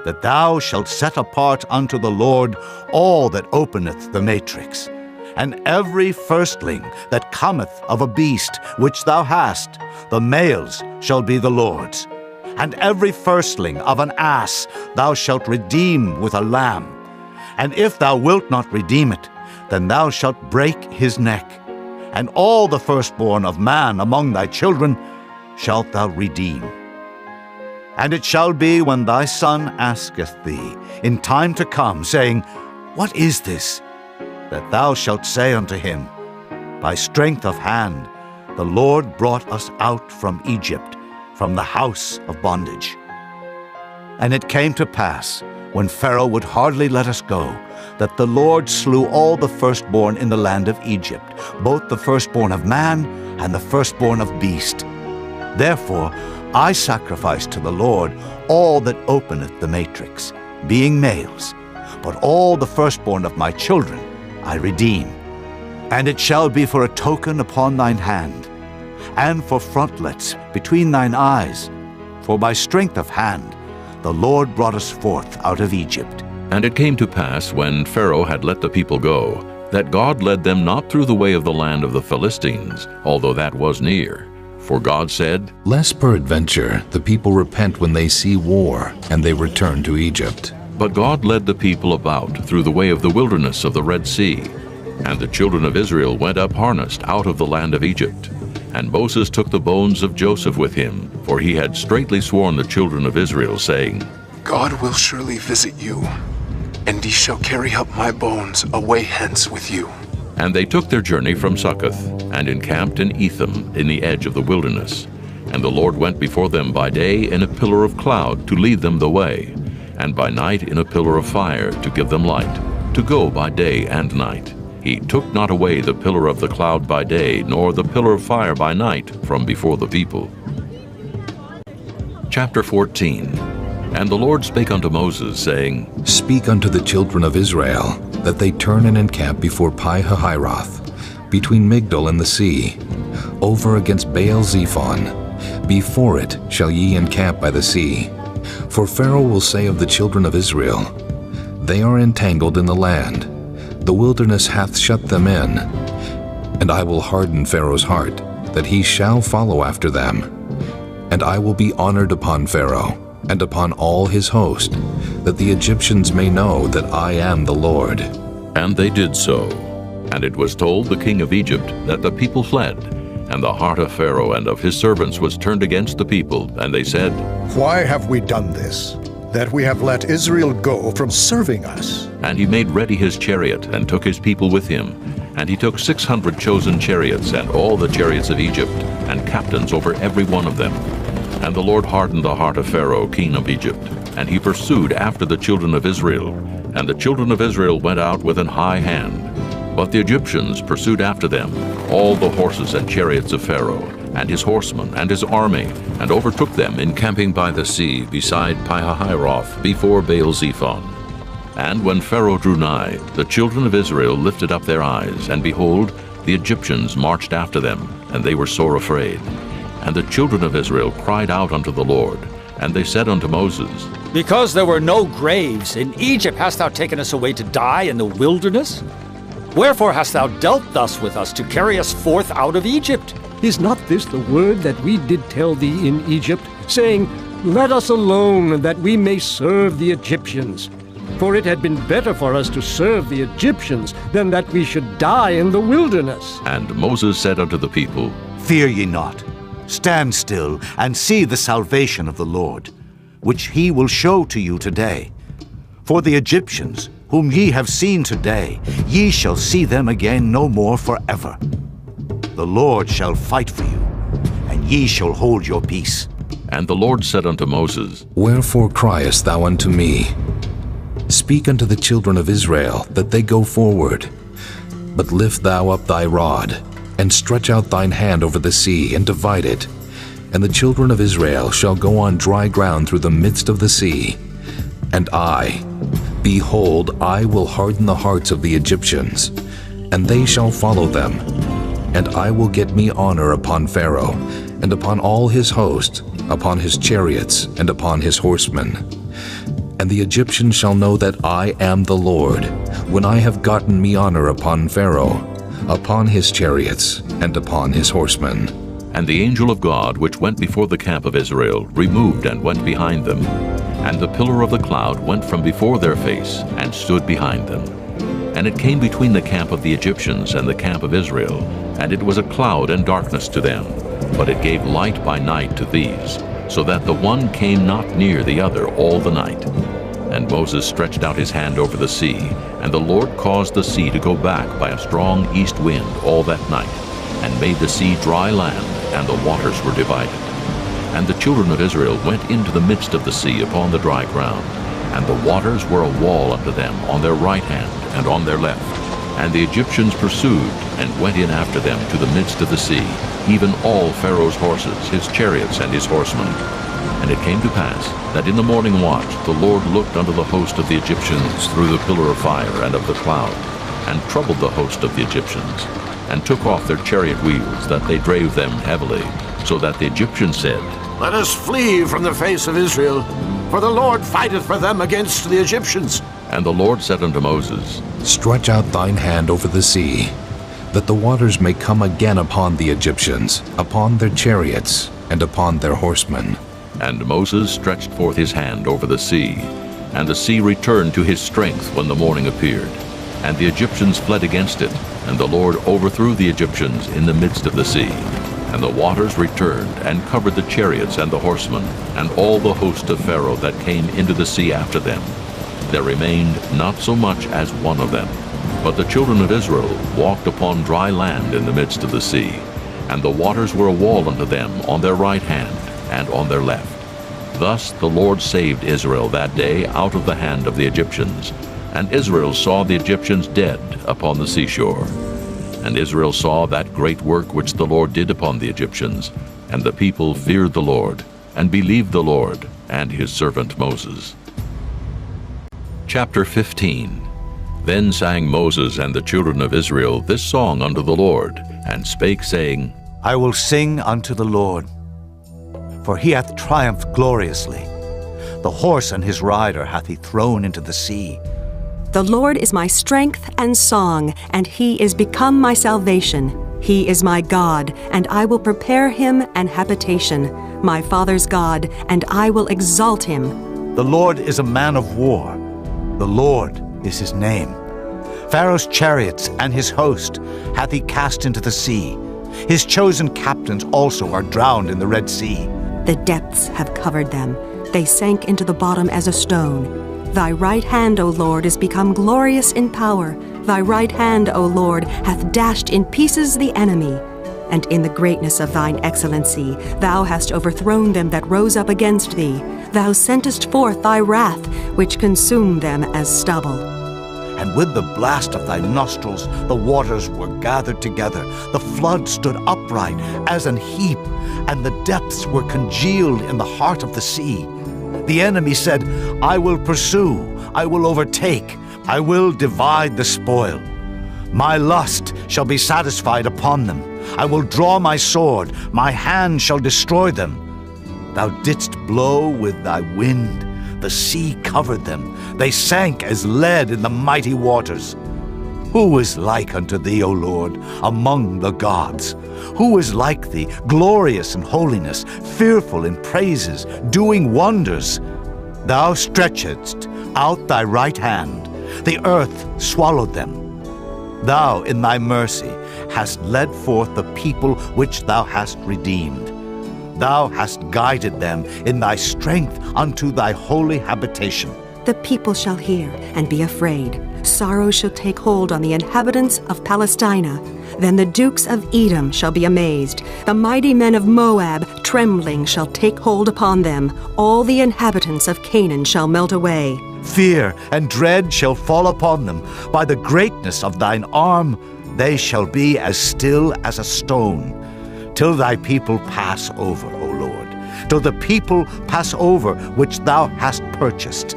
that thou shalt set apart unto the Lord all that openeth the matrix, and every firstling that cometh of a beast which thou hast, the males shall be the Lord's. And every firstling of an ass thou shalt redeem with a lamb. And if thou wilt not redeem it, then thou shalt break his neck. And all the firstborn of man among thy children shalt thou redeem. And it shall be when thy son asketh thee in time to come, saying, What is this? That thou shalt say unto him, By strength of hand the Lord brought us out from Egypt, from the house of bondage. And it came to pass, when Pharaoh would hardly let us go, that the Lord slew all the firstborn in the land of Egypt, both the firstborn of man and the firstborn of beast. Therefore I sacrifice to the Lord all that openeth the matrix, being males, but all the firstborn of my children I redeem. And it shall be for a token upon thine hand, and for frontlets between thine eyes, for by strength of hand the Lord brought us forth out of Egypt. And it came to pass, when Pharaoh had let the people go, that God led them not through the way of the land of the Philistines, although that was near. For God said, Lest peradventure the people repent when they see war, and they return to Egypt. But God led the people about through the way of the wilderness of the Red Sea. And the children of Israel went up harnessed out of the land of Egypt. And Moses took the bones of Joseph with him, for he had straitly sworn the children of Israel, saying, God will surely visit you, and ye shall carry up my bones away hence with you. And they took their journey from Succoth, and encamped in Etham in the edge of the wilderness. And the Lord went before them by day in a pillar of cloud to lead them the way, and by night in a pillar of fire to give them light, to go by day and night. He took not away the pillar of the cloud by day, nor the pillar of fire by night from before the people. Chapter 14. And the Lord spake unto Moses, saying, Speak unto the children of Israel, that they turn and encamp before Pi-hahiroth, between Migdol and the sea, over against Baal-zephon. Before it shall ye encamp by the sea. For Pharaoh will say of the children of Israel, They are entangled in the land, the wilderness hath shut them in. And I will harden Pharaoh's heart, that he shall follow after them. And I will be honored upon Pharaoh, and upon all his host, that the Egyptians may know that I am the Lord. And they did so. And it was told the king of Egypt that the people fled, and the heart of Pharaoh and of his servants was turned against the people, and they said, Why have we done this, that we have let Israel go from serving us? And he made ready his chariot, and took his people with him. And he took 600 chosen chariots, and all the chariots of Egypt, and captains over every one of them. And the Lord hardened the heart of Pharaoh, king of Egypt, and he pursued after the children of Israel. And the children of Israel went out with an high hand. But the Egyptians pursued after them, all the horses and chariots of Pharaoh, and his horsemen, and his army, and overtook them encamping by the sea beside Pi-hahiroth, before Baal-zephon. And when Pharaoh drew nigh, the children of Israel lifted up their eyes, and behold, the Egyptians marched after them, and they were sore afraid. And the children of Israel cried out unto the Lord, and they said unto Moses, Because there were no graves, in Egypt hast thou taken us away to die in the wilderness? Wherefore hast thou dealt thus with us, to carry us forth out of Egypt? Is not this the word that we did tell thee in Egypt, saying, Let us alone, that we may serve the Egyptians? For it had been better for us to serve the Egyptians than that we should die in the wilderness. And Moses said unto the people, Fear ye not. Stand still, and see the salvation of the Lord, which he will show to you today. For the Egyptians, whom ye have seen today, ye shall see them again no more forever. The Lord shall fight for you, and ye shall hold your peace. And the Lord said unto Moses, Wherefore criest thou unto me? Speak unto the children of Israel, that they go forward. But lift thou up thy rod, and stretch out thine hand over the sea, and divide it. And the children of Israel shall go on dry ground through the midst of the sea. And I, behold, I will harden the hearts of the Egyptians, and they shall follow them. And I will get me honor upon Pharaoh, and upon all his host, upon his chariots, and upon his horsemen. And the Egyptians shall know that I am the Lord, when I have gotten me honor upon Pharaoh, upon his chariots, and upon his horsemen. And the angel of God, which went before the camp of Israel, removed and went behind them. And the pillar of the cloud went from before their face, and stood behind them. And it came between the camp of the Egyptians and the camp of Israel, and it was a cloud and darkness to them, but it gave light by night to these, so that the one came not near the other all the night. And Moses stretched out his hand over the sea, and the Lord caused the sea to go back by a strong east wind all that night, and made the sea dry land, and the waters were divided. And the children of Israel went into the midst of the sea upon the dry ground, and the waters were a wall unto them on their right hand and on their left. And the Egyptians pursued, and went in after them to the midst of the sea, even all Pharaoh's horses, his chariots, and his horsemen. And it came to pass that in the morning watch the Lord looked unto the host of the Egyptians through the pillar of fire and of the cloud, and troubled the host of the Egyptians, and took off their chariot wheels, that they drave them heavily, so that the Egyptians said, Let us flee from the face of Israel, for the Lord fighteth for them against the Egyptians. And the Lord said unto Moses, Stretch out thine hand over the sea, that the waters may come again upon the Egyptians, upon their chariots, and upon their horsemen. And Moses stretched forth his hand over the sea, and the sea returned to his strength when the morning appeared. And the Egyptians fled against it, and the Lord overthrew the Egyptians in the midst of the sea. And the waters returned, and covered the chariots and the horsemen, and all the host of Pharaoh that came into the sea after them. There remained not so much as one of them. But the children of Israel walked upon dry land in the midst of the sea, and the waters were a wall unto them on their right hand and on their left. Thus the Lord saved Israel that day out of the hand of the Egyptians. And Israel saw the Egyptians dead upon the seashore. And Israel saw that great work which the Lord did upon the Egyptians. And the people feared the Lord, and believed the Lord and his servant Moses. Chapter 15. Then sang Moses and the children of Israel this song unto the Lord, and spake, saying, I will sing unto the Lord, for he hath triumphed gloriously. The horse and his rider hath he thrown into the sea. The Lord is my strength and song, and he is become my salvation. He is my God, and I will prepare him an habitation, my father's God, and I will exalt him. The Lord is a man of war. The Lord is his name. Pharaoh's chariots and his host hath he cast into the sea. His chosen captains also are drowned in the Red Sea. The depths have covered them. They sank into the bottom as a stone. Thy right hand, O Lord, is become glorious in power. Thy right hand, O Lord, hath dashed in pieces the enemy. And in the greatness of thine excellency, thou hast overthrown them that rose up against thee. Thou sentest forth thy wrath, which consumed them as stubble. And with the blast of thy nostrils the waters were gathered together. The flood stood upright as an heap, and the depths were congealed in the heart of the sea. The enemy said, I will pursue, I will overtake, I will divide the spoil. My lust shall be satisfied upon them. I will draw my sword, my hand shall destroy them. Thou didst blow with thy wind, the sea covered them. They sank as lead in the mighty waters. Who is like unto thee, O Lord, among the gods? Who is like thee, glorious in holiness, fearful in praises, doing wonders? Thou stretchedst out thy right hand, the earth swallowed them. Thou in thy mercy hast led forth the people which thou hast redeemed. Thou hast guided them in thy strength unto thy holy habitation. The people shall hear and be afraid. Sorrow shall take hold on the inhabitants of Palestina. Then the dukes of Edom shall be amazed. The mighty men of Moab, trembling, shall take hold upon them. All the inhabitants of Canaan shall melt away. Fear and dread shall fall upon them. By the greatness of thine arm they shall be as still as a stone, till thy people pass over, O Lord, till the people pass over which thou hast purchased.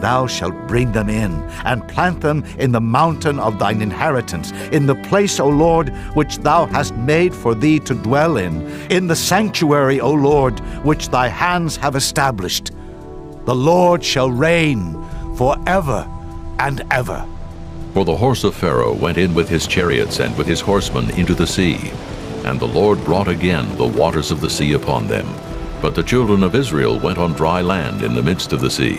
Thou shalt bring them in, and plant them in the mountain of thine inheritance, in the place, O Lord, which thou hast made for thee to dwell in the sanctuary, O Lord, which thy hands have established. The Lord shall reign forever and ever. For the horse of Pharaoh went in with his chariots and with his horsemen into the sea. And the Lord brought again the waters of the sea upon them. But the children of Israel went on dry land in the midst of the sea.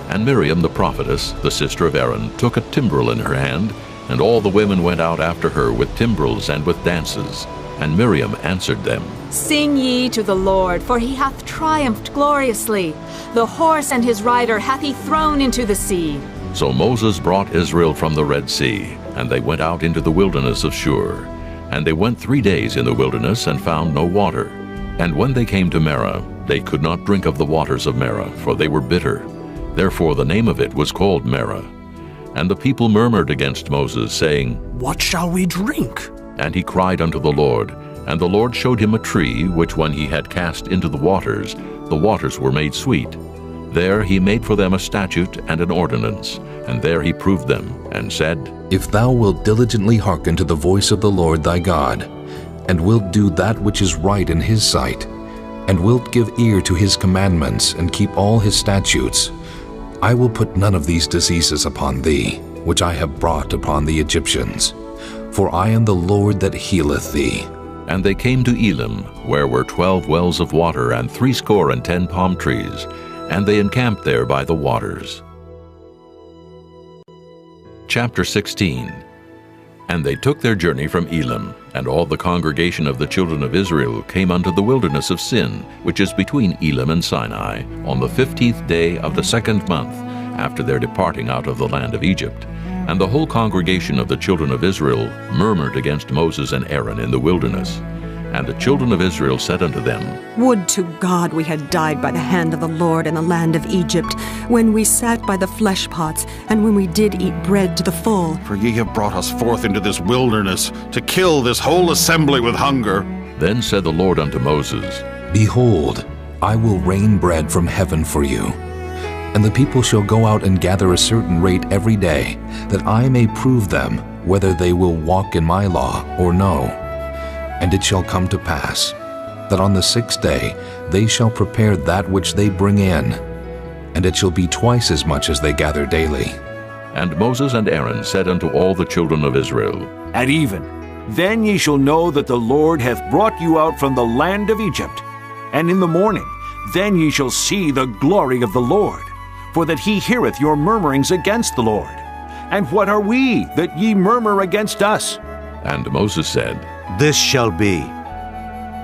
And Miriam the prophetess, the sister of Aaron, took a timbrel in her hand, and all the women went out after her with timbrels and with dances. And Miriam answered them, Sing ye to the Lord, for he hath triumphed gloriously. The horse and his rider hath he thrown into the sea. So Moses brought Israel from the Red Sea, and they went out into the wilderness of Shur. And they went 3 days in the wilderness and found no water. And when they came to Marah, they could not drink of the waters of Marah, for they were bitter. Therefore the name of it was called Marah. And the people murmured against Moses, saying, What shall we drink? And he cried unto the Lord. And the Lord showed him a tree, which when he had cast into the waters were made sweet. There he made for them a statute and an ordinance, and there he proved them, and said, If thou wilt diligently hearken to the voice of the Lord thy God, and wilt do that which is right in his sight, and wilt give ear to his commandments, and keep all his statutes, I will put none of these diseases upon thee, which I have brought upon the Egyptians. For I am the Lord that healeth thee. And they came to Elim, where were 12 wells of water, and 70 palm trees, and they encamped there by the waters. Chapter 16. And they took their journey from Elim, and all the congregation of the children of Israel came unto the wilderness of Sin, which is between Elim and Sinai, on the 15th day of the 2nd month, after their departing out of the land of Egypt. And the whole congregation of the children of Israel murmured against Moses and Aaron in the wilderness. And the children of Israel said unto them, Would to God we had died by the hand of the Lord in the land of Egypt, when we sat by the flesh pots, and when we did eat bread to the full. For ye have brought us forth into this wilderness, to kill this whole assembly with hunger. Then said the Lord unto Moses, Behold, I will rain bread from heaven for you. And the people shall go out and gather a certain rate every day, that I may prove them whether they will walk in my law or no. And it shall come to pass, that on the 6th day they shall prepare that which they bring in, and it shall be twice as much as they gather daily. And Moses and Aaron said unto all the children of Israel, At even, then ye shall know that the Lord hath brought you out from the land of Egypt. And in the morning, then ye shall see the glory of the Lord, for that he heareth your murmurings against the Lord. And what are we, that ye murmur against us? And Moses said, This shall be,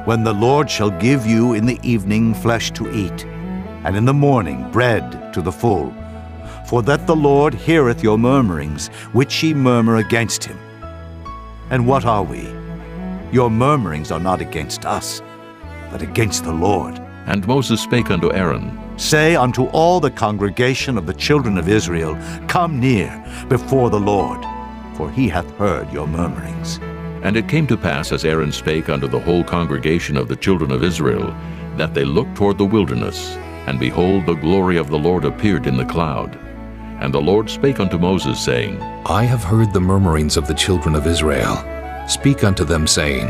when the Lord shall give you in the evening flesh to eat, and in the morning bread to the full. For that the Lord heareth your murmurings, which ye murmur against him. And what are we? Your murmurings are not against us, but against the Lord. And Moses spake unto Aaron, Say unto all the congregation of the children of Israel, Come near before the Lord, for he hath heard your murmurings. And it came to pass, as Aaron spake unto the whole congregation of the children of Israel, that they looked toward the wilderness, and behold, the glory of the Lord appeared in the cloud. And the Lord spake unto Moses, saying, I have heard the murmurings of the children of Israel. Speak unto them, saying,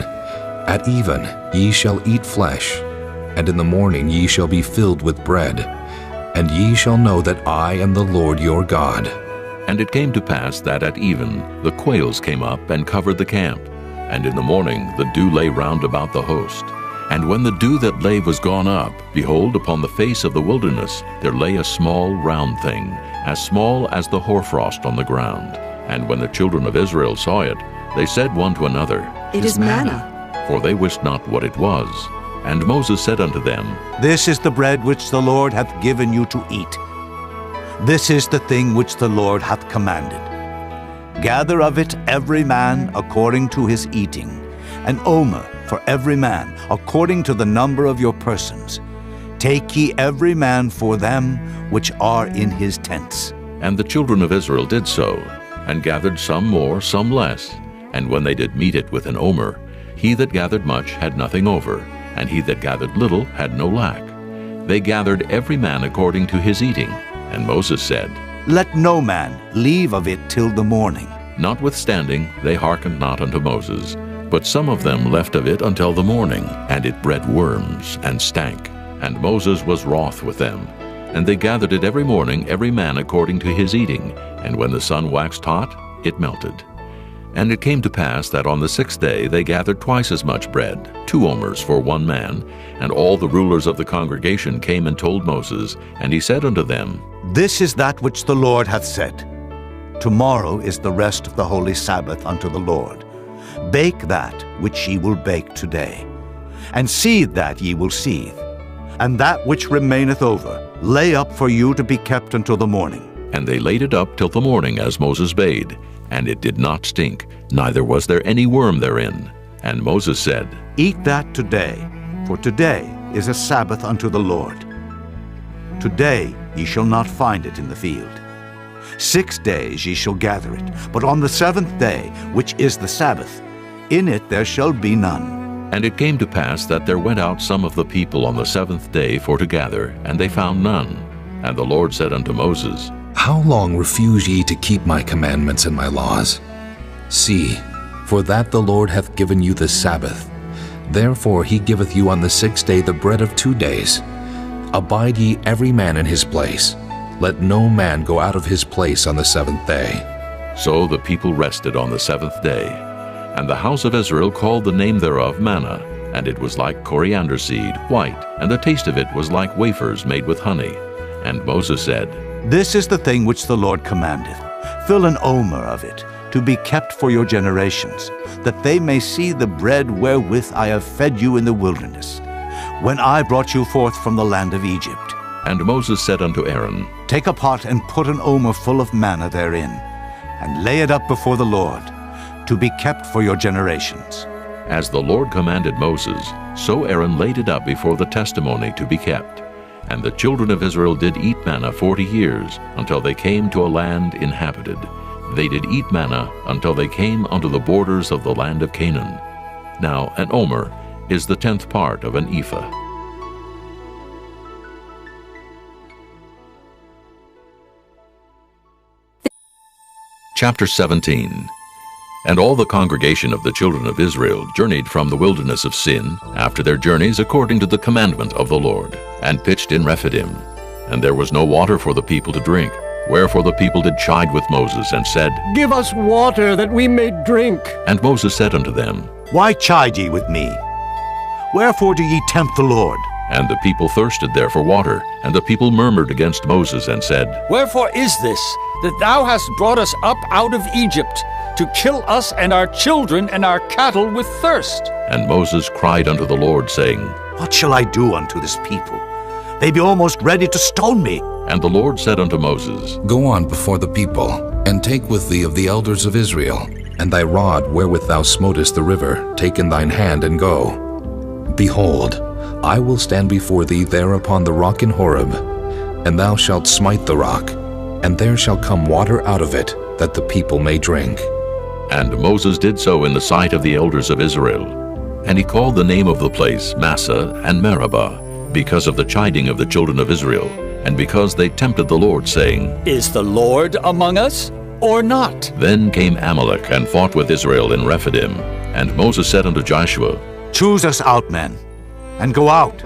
At even ye shall eat flesh, and in the morning ye shall be filled with bread, and ye shall know that I am the Lord your God. And it came to pass that at even the quails came up and covered the camp, and in the morning the dew lay round about the host. And when the dew that lay was gone up, behold, upon the face of the wilderness there lay a small round thing, as small as the hoarfrost on the ground. And when the children of Israel saw it, they said one to another, It is manna. For they wist not what it was. And Moses said unto them, This is the bread which the Lord hath given you to eat. This is the thing which the Lord hath commanded. Gather of it every man according to his eating, an omer for every man according to the number of your persons. Take ye every man for them which are in his tents. And the children of Israel did so, and gathered some more, some less. And when they did meet it with an omer, he that gathered much had nothing over, and he that gathered little had no lack. They gathered every man according to his eating. And Moses said, Let no man leave of it till the morning. Notwithstanding, they hearkened not unto Moses. But some of them left of it until the morning, and it bred worms, and stank. And Moses was wroth with them. And they gathered it every morning, every man according to his eating. And when the sun waxed hot, it melted. And it came to pass that on the 6th day they gathered twice as much bread, 2 omers for 1 man. And all the rulers of the congregation came and told Moses, and he said unto them, This is that which the Lord hath said. Tomorrow is the rest of the holy Sabbath unto the Lord. Bake that which ye will bake today, and seethe that ye will seethe, and that which remaineth over lay up for you to be kept until the morning. And they laid it up till the morning, as Moses bade. And it did not stink, neither was there any worm therein. And Moses said, Eat that today, for today is a Sabbath unto the Lord. Today ye shall not find it in the field. 6 days ye shall gather it, but on the 7th day, which is the Sabbath, in it there shall be none. And it came to pass that there went out some of the people on the 7th day for to gather, and they found none. And the Lord said unto Moses, How long refuse ye to keep my commandments and my laws? See, for that the Lord hath given you the Sabbath. Therefore he giveth you on the 6th day the bread of 2 days. Abide ye every man in his place. Let no man go out of his place on the 7th day. So the people rested on the 7th day. And the house of Israel called the name thereof manna, and it was like coriander seed, white, and the taste of it was like wafers made with honey. And Moses said, This is the thing which the Lord commandeth. Fill an omer of it, to be kept for your generations, that they may see the bread wherewith I have fed you in the wilderness, when I brought you forth from the land of Egypt. And Moses said unto Aaron, Take a pot and put an omer full of manna therein, and lay it up before the Lord, to be kept for your generations. As the Lord commanded Moses, so Aaron laid it up before the testimony to be kept. And the children of Israel did eat manna 40 years, until they came to a land inhabited. They did eat manna until they came unto the borders of the land of Canaan. Now an omer is the 10th part of an ephah. Chapter 17. And all the congregation of the children of Israel journeyed from the wilderness of Sin, after their journeys according to the commandment of the Lord, and pitched in Rephidim. And there was no water for the people to drink. Wherefore the people did chide with Moses, and said, Give us water, that we may drink. And Moses said unto them, Why chide ye with me? Wherefore do ye tempt the Lord? And the people thirsted there for water, and the people murmured against Moses, and said, Wherefore is this, that thou hast brought us up out of Egypt, to kill us and our children and our cattle with thirst? And Moses cried unto the Lord, saying, What shall I do unto this people? They be almost ready to stone me. And the Lord said unto Moses, Go on before the people, and take with thee of the elders of Israel, and thy rod wherewith thou smotest the river, take in thine hand, and go. Behold, I will stand before thee there upon the rock in Horeb, and thou shalt smite the rock, and there shall come water out of it, that the people may drink. And Moses did so in the sight of the elders of Israel. And he called the name of the place Massah and Meribah, because of the chiding of the children of Israel, and because they tempted the Lord, saying, Is the Lord among us, or not? Then came Amalek and fought with Israel in Rephidim. And Moses said unto Joshua, Choose us out men, and go out,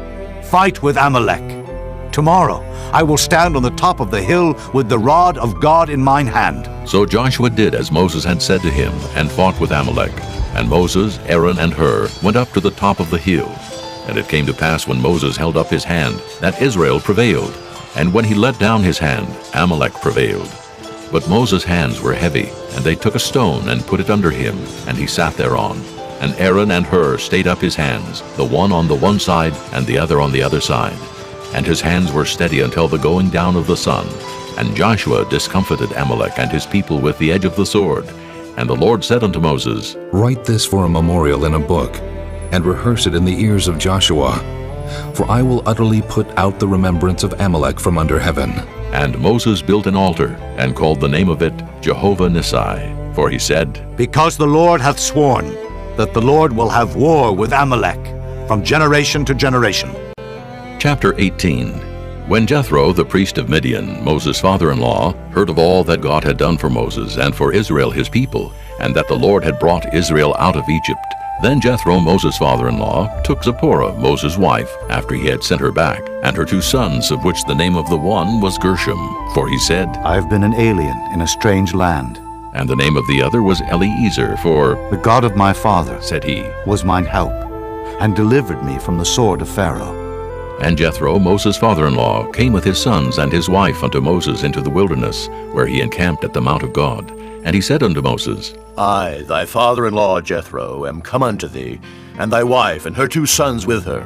fight with Amalek. Tomorrow I will stand on the top of the hill with the rod of God in mine hand. So Joshua did as Moses had said to him, and fought with Amalek. And Moses, Aaron, and Hur went up to the top of the hill. And it came to pass when Moses held up his hand, that Israel prevailed. And when he let down his hand, Amalek prevailed. But Moses' hands were heavy, and they took a stone and put it under him, and he sat thereon. And Aaron and Hur stayed up his hands, the one on the one side, and the other on the other side. And his hands were steady until the going down of the sun. And Joshua discomfited Amalek and his people with the edge of the sword. And the Lord said unto Moses, Write this for a memorial in a book, and rehearse it in the ears of Joshua. For I will utterly put out the remembrance of Amalek from under heaven. And Moses built an altar, and called the name of it Jehovah Nissi. For he said, Because the Lord hath sworn that the Lord will have war with Amalek from generation to generation. Chapter 18. When Jethro, the priest of Midian, Moses' father-in-law, heard of all that God had done for Moses and for Israel his people, and that the Lord had brought Israel out of Egypt, then Jethro, Moses' father-in-law, took Zipporah, Moses' wife, after he had sent her back, and her 2 sons, of which the name of the one was Gershom. For he said, I have been an alien in a strange land, And the name of the other was Eliezer, for "The God of my father," said he, "was mine help, and delivered me from the sword of Pharaoh." And Jethro, Moses' father-in-law, came with his sons and his wife unto Moses into the wilderness, where he encamped at the mount of God. And he said unto Moses, I, thy father-in-law Jethro, am come unto thee, and thy wife and her 2 sons with her.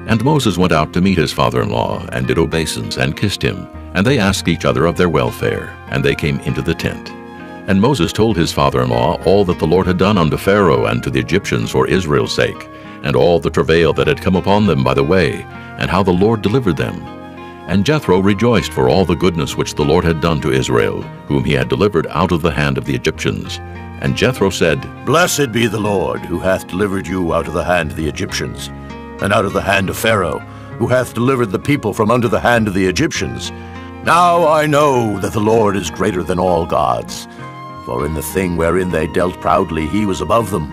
And Moses went out to meet his father-in-law, and did obeisance, and kissed him. And they asked each other of their welfare, and they came into the tent. And Moses told his father-in-law all that the Lord had done unto Pharaoh and to the Egyptians for Israel's sake, and all the travail that had come upon them by the way, and how the Lord delivered them. And Jethro rejoiced for all the goodness which the Lord had done to Israel, whom he had delivered out of the hand of the Egyptians. And Jethro said, Blessed be the Lord, who hath delivered you out of the hand of the Egyptians, and out of the hand of Pharaoh, who hath delivered the people from under the hand of the Egyptians. Now I know that the Lord is greater than all gods, for in the thing wherein they dealt proudly he was above them.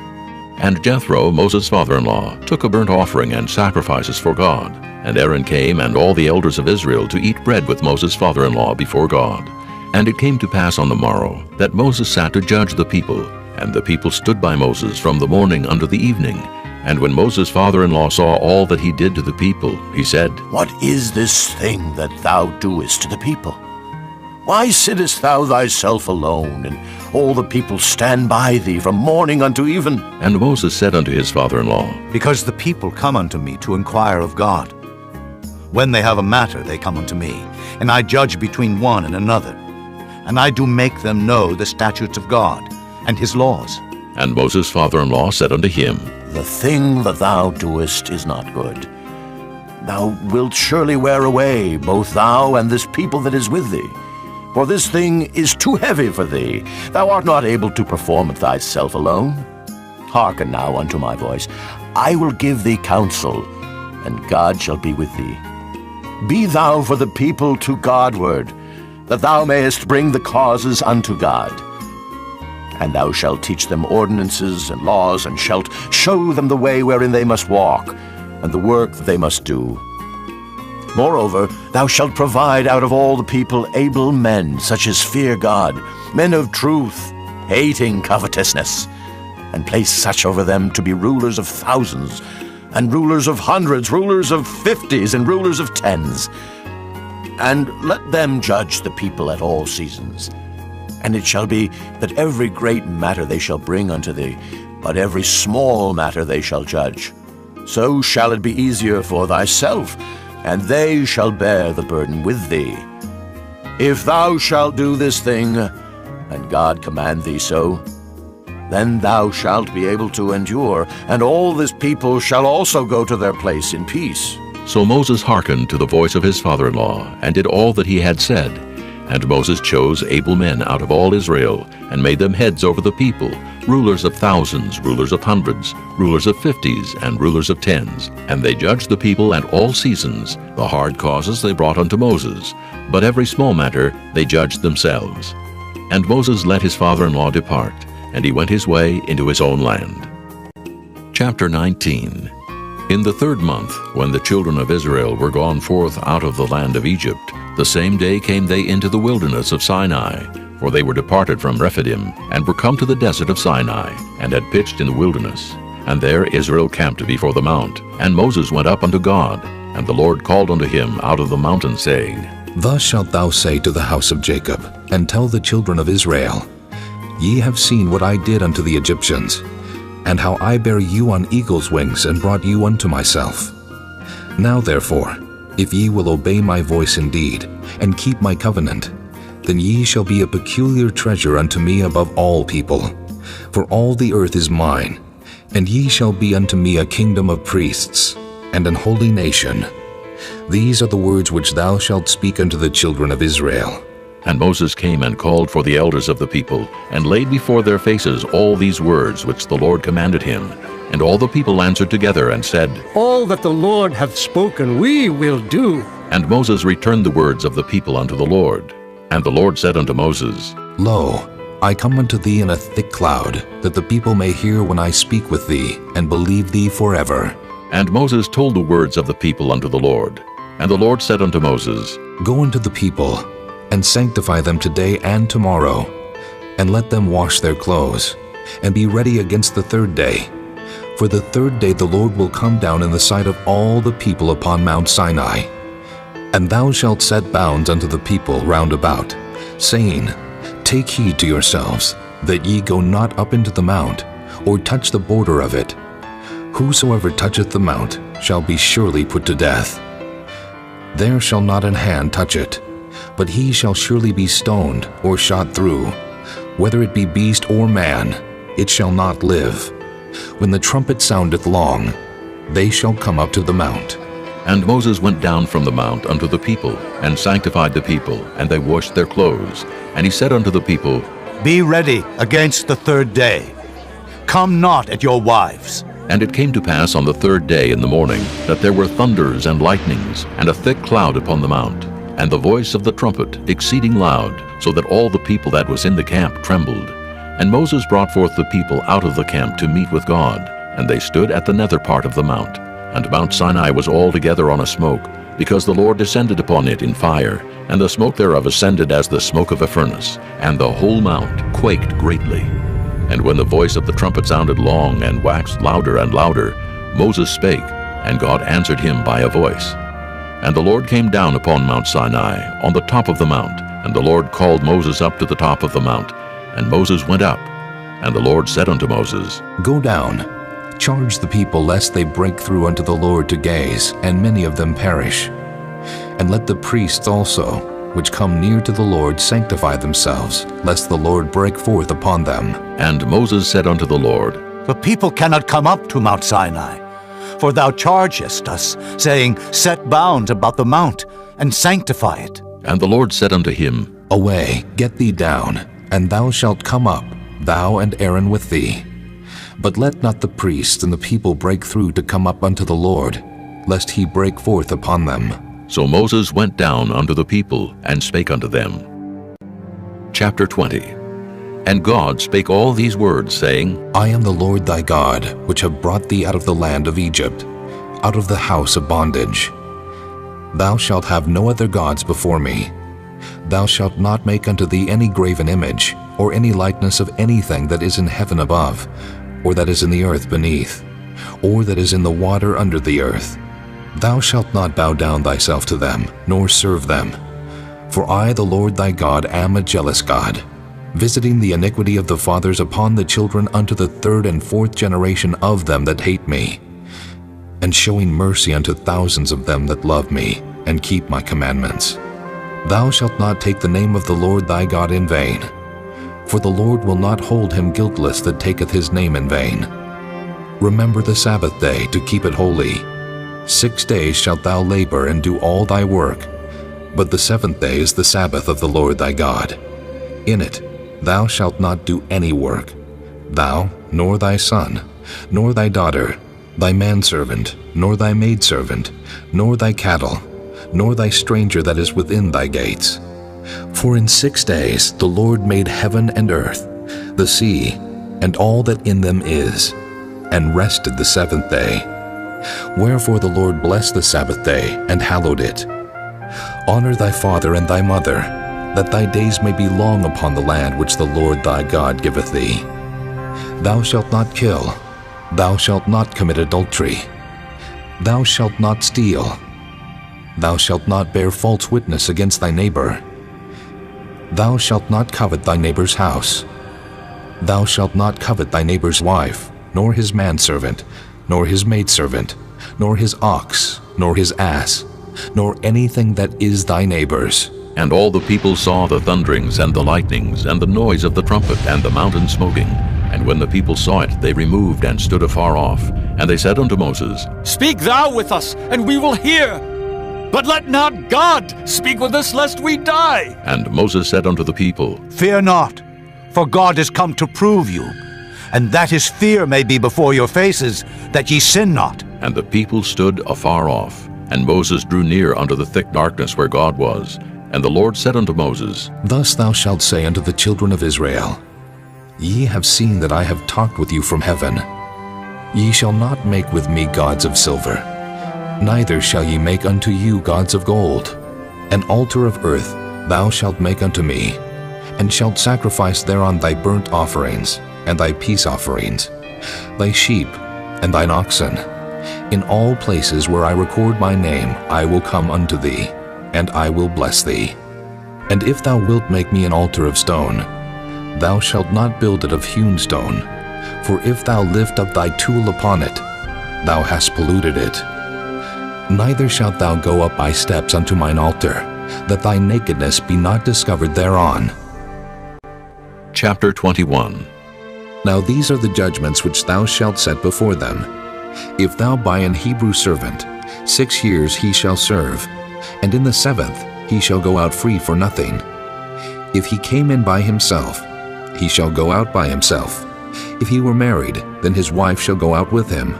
And Jethro, Moses' father-in-law, took a burnt offering and sacrifices for God. And Aaron came and all the elders of Israel to eat bread with Moses' father-in-law before God. And it came to pass on the morrow that Moses sat to judge the people, and the people stood by Moses from the morning unto the evening. And when Moses' father-in-law saw all that he did to the people, he said, What is this thing that thou doest to the people? Why sittest thou thyself alone, and all the people stand by thee from morning unto even? And Moses said unto his father-in-law, Because the people come unto me to inquire of God. When they have a matter, they come unto me, and I judge between one and another. And I do make them know the statutes of God, and his laws. And Moses' father-in-law said unto him, The thing that thou doest is not good. Thou wilt surely wear away, both thou and this people that is with thee. For this thing is too heavy for thee. Thou art not able to perform it thyself alone. Hearken now unto my voice. I will give thee counsel, and God shall be with thee. Be thou for the people to Godward, that thou mayest bring the causes unto God. And thou shalt teach them ordinances and laws, and shalt show them the way wherein they must walk, and the work that they must do. Moreover, thou shalt provide out of all the people able men, such as fear God, men of truth, hating covetousness, and place such over them to be rulers of thousands, and rulers of hundreds, rulers of 50s, and rulers of 10s. And let them judge the people at all seasons. And it shall be that every great matter they shall bring unto thee, but every small matter they shall judge. So shall it be easier for thyself, and they shall bear the burden with thee. If thou shalt do this thing, and God command thee so, then thou shalt be able to endure, and all this people shall also go to their place in peace. So Moses hearkened to the voice of his father-in-law, and did all that he had said. And Moses chose able men out of all Israel, and made them heads over the people, rulers of thousands, rulers of hundreds, rulers of 50s, and rulers of 10s. And they judged the people at all seasons. The hard causes they brought unto Moses, but every small matter they judged themselves. And Moses let his father-in-law depart, and he went his way into his own land. Chapter 19. In the 3rd month, when the children of Israel were gone forth out of the land of Egypt, the same day came they into the wilderness of Sinai, for they were departed from Rephidim, and were come to the desert of Sinai, and had pitched in the wilderness. And there Israel camped before the mount. And Moses went up unto God, and the Lord called unto him out of the mountain, saying, Thus shalt thou say to the house of Jacob, and tell the children of Israel, Ye have seen what I did unto the Egyptians, and how I bare you on eagle's wings, and brought you unto myself. Now therefore, if ye will obey my voice indeed, and keep my covenant, then ye shall be a peculiar treasure unto me above all people. For all the earth is mine, and ye shall be unto me a kingdom of priests, and an holy nation. These are the words which thou shalt speak unto the children of Israel. And Moses came and called for the elders of the people, and laid before their faces all these words which the Lord commanded him. And all the people answered together and said, All that the Lord hath spoken we will do. And Moses returned the words of the people unto the Lord. And the Lord said unto Moses, Lo, I come unto thee in a thick cloud, that the people may hear when I speak with thee, and believe thee forever. And Moses told the words of the people unto the Lord. And the Lord said unto Moses, Go unto the people, and sanctify them today and tomorrow, and let them wash their clothes, and be ready against the third day. For the third day the Lord will come down in the sight of all the people upon Mount Sinai. And thou shalt set bounds unto the people round about, saying, Take heed to yourselves, that ye go not up into the mount, or touch the border of it. Whosoever toucheth the mount shall be surely put to death. There shall not an hand touch it, but he shall surely be stoned or shot through. Whether it be beast or man, it shall not live. When the trumpet soundeth long, they shall come up to the mount. And Moses went down from the mount unto the people, and sanctified the people, and they washed their clothes. And he said unto the people, Be ready against the third day. Come not at your wives. And it came to pass on the third day in the morning, that there were thunders and lightnings, and a thick cloud upon the mount, and the voice of the trumpet exceeding loud, so that all the people that was in the camp trembled. And Moses brought forth the people out of the camp to meet with God, and they stood at the nether part of the mount. And Mount Sinai was altogether on a smoke, because the Lord descended upon it in fire, and the smoke thereof ascended as the smoke of a furnace, and the whole mount quaked greatly. And when the voice of the trumpet sounded long and waxed louder and louder, Moses spake, and God answered him by a voice. And the Lord came down upon Mount Sinai, on the top of the mount, and the Lord called Moses up to the top of the mount. And Moses went up, and the Lord said unto Moses, Go down, charge the people lest they break through unto the Lord to gaze, and many of them perish. And let the priests also, which come near to the Lord, sanctify themselves, lest the Lord break forth upon them. And Moses said unto the Lord, The people cannot come up to Mount Sinai, for thou chargest us, saying, Set bounds about the mount, and sanctify it. And the Lord said unto him, Away, get thee down, and thou shalt come up, thou and Aaron with thee. But let not the priests and the people break through to come up unto the Lord, lest he break forth upon them. So Moses went down unto the people, and spake unto them. Chapter 20. And God spake all these words, saying, I am the Lord thy God, which have brought thee out of the land of Egypt, out of the house of bondage. Thou shalt have no other gods before me. Thou shalt not make unto thee any graven image, or any likeness of anything that is in heaven above, or that is in the earth beneath, or that is in the water under the earth. Thou shalt not bow down thyself to them, nor serve them. For I, the Lord thy God, am a jealous God, visiting the iniquity of the fathers upon the children unto the third and fourth generation of them that hate me, and showing mercy unto thousands of them that love me, and keep my commandments. Thou shalt not take the name of the Lord thy God in vain, for the Lord will not hold him guiltless that taketh his name in vain. Remember the Sabbath day to keep it holy. 6 days shalt thou labor and do all thy work, but the seventh day is the Sabbath of the Lord thy God. In it thou shalt not do any work, thou, nor thy son, nor thy daughter, thy manservant, nor thy maidservant, nor thy cattle, nor thy stranger that is within thy gates. For in 6 days the Lord made heaven and earth, the sea, and all that in them is, and rested the seventh day. Wherefore the Lord blessed the Sabbath day, and hallowed it. Honor thy father and thy mother, that thy days may be long upon the land which the Lord thy God giveth thee. Thou shalt not kill. Thou shalt not commit adultery. Thou shalt not steal. Thou shalt not bear false witness against thy neighbor. Thou shalt not covet thy neighbor's house. Thou shalt not covet thy neighbor's wife, nor his manservant, nor his maidservant, nor his ox, nor his ass, nor anything that is thy neighbor's. And all the people saw the thunderings and the lightnings, and the noise of the trumpet, and the mountain smoking. And when the people saw it, they removed and stood afar off. And they said unto Moses, Speak thou with us, and we will hear. But let not God speak with us, lest we die. And Moses said unto the people, Fear not, for God is come to prove you, and that his fear may be before your faces, that ye sin not. And the people stood afar off. And Moses drew near unto the thick darkness where God was. And the Lord said unto Moses, Thus thou shalt say unto the children of Israel, Ye have seen that I have talked with you from heaven. Ye shall not make with me gods of silver, neither shall ye make unto you gods of gold. An altar of earth thou shalt make unto me, and shalt sacrifice thereon thy burnt offerings, and thy peace offerings, thy sheep, and thine oxen. In all places where I record my name I will come unto thee, and I will bless thee. And if thou wilt make me an altar of stone, thou shalt not build it of hewn stone, for if thou lift up thy tool upon it, thou hast polluted it. Neither shalt thou go up by steps unto mine altar, that thy nakedness be not discovered thereon. Chapter 21. Now these are the judgments which thou shalt set before them. If thou buy an Hebrew servant, 6 years he shall serve, and in the 7th he shall go out free for nothing. If he came in by himself, he shall go out by himself. If he were married, then his wife shall go out with him.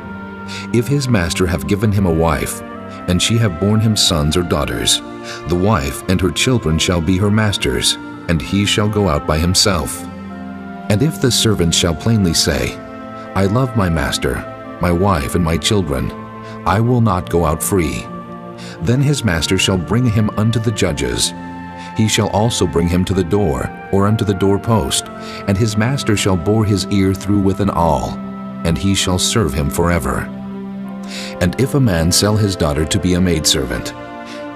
If his master have given him a wife, and she have borne him sons or daughters, the wife and her children shall be her master's, and he shall go out by himself. And if the servant shall plainly say, I love my master, my wife, and my children, I will not go out free, then his master shall bring him unto the judges. He shall also bring him to the door, or unto the doorpost, and his master shall bore his ear through with an awl, and he shall serve him forever. And if a man sell his daughter to be a maidservant,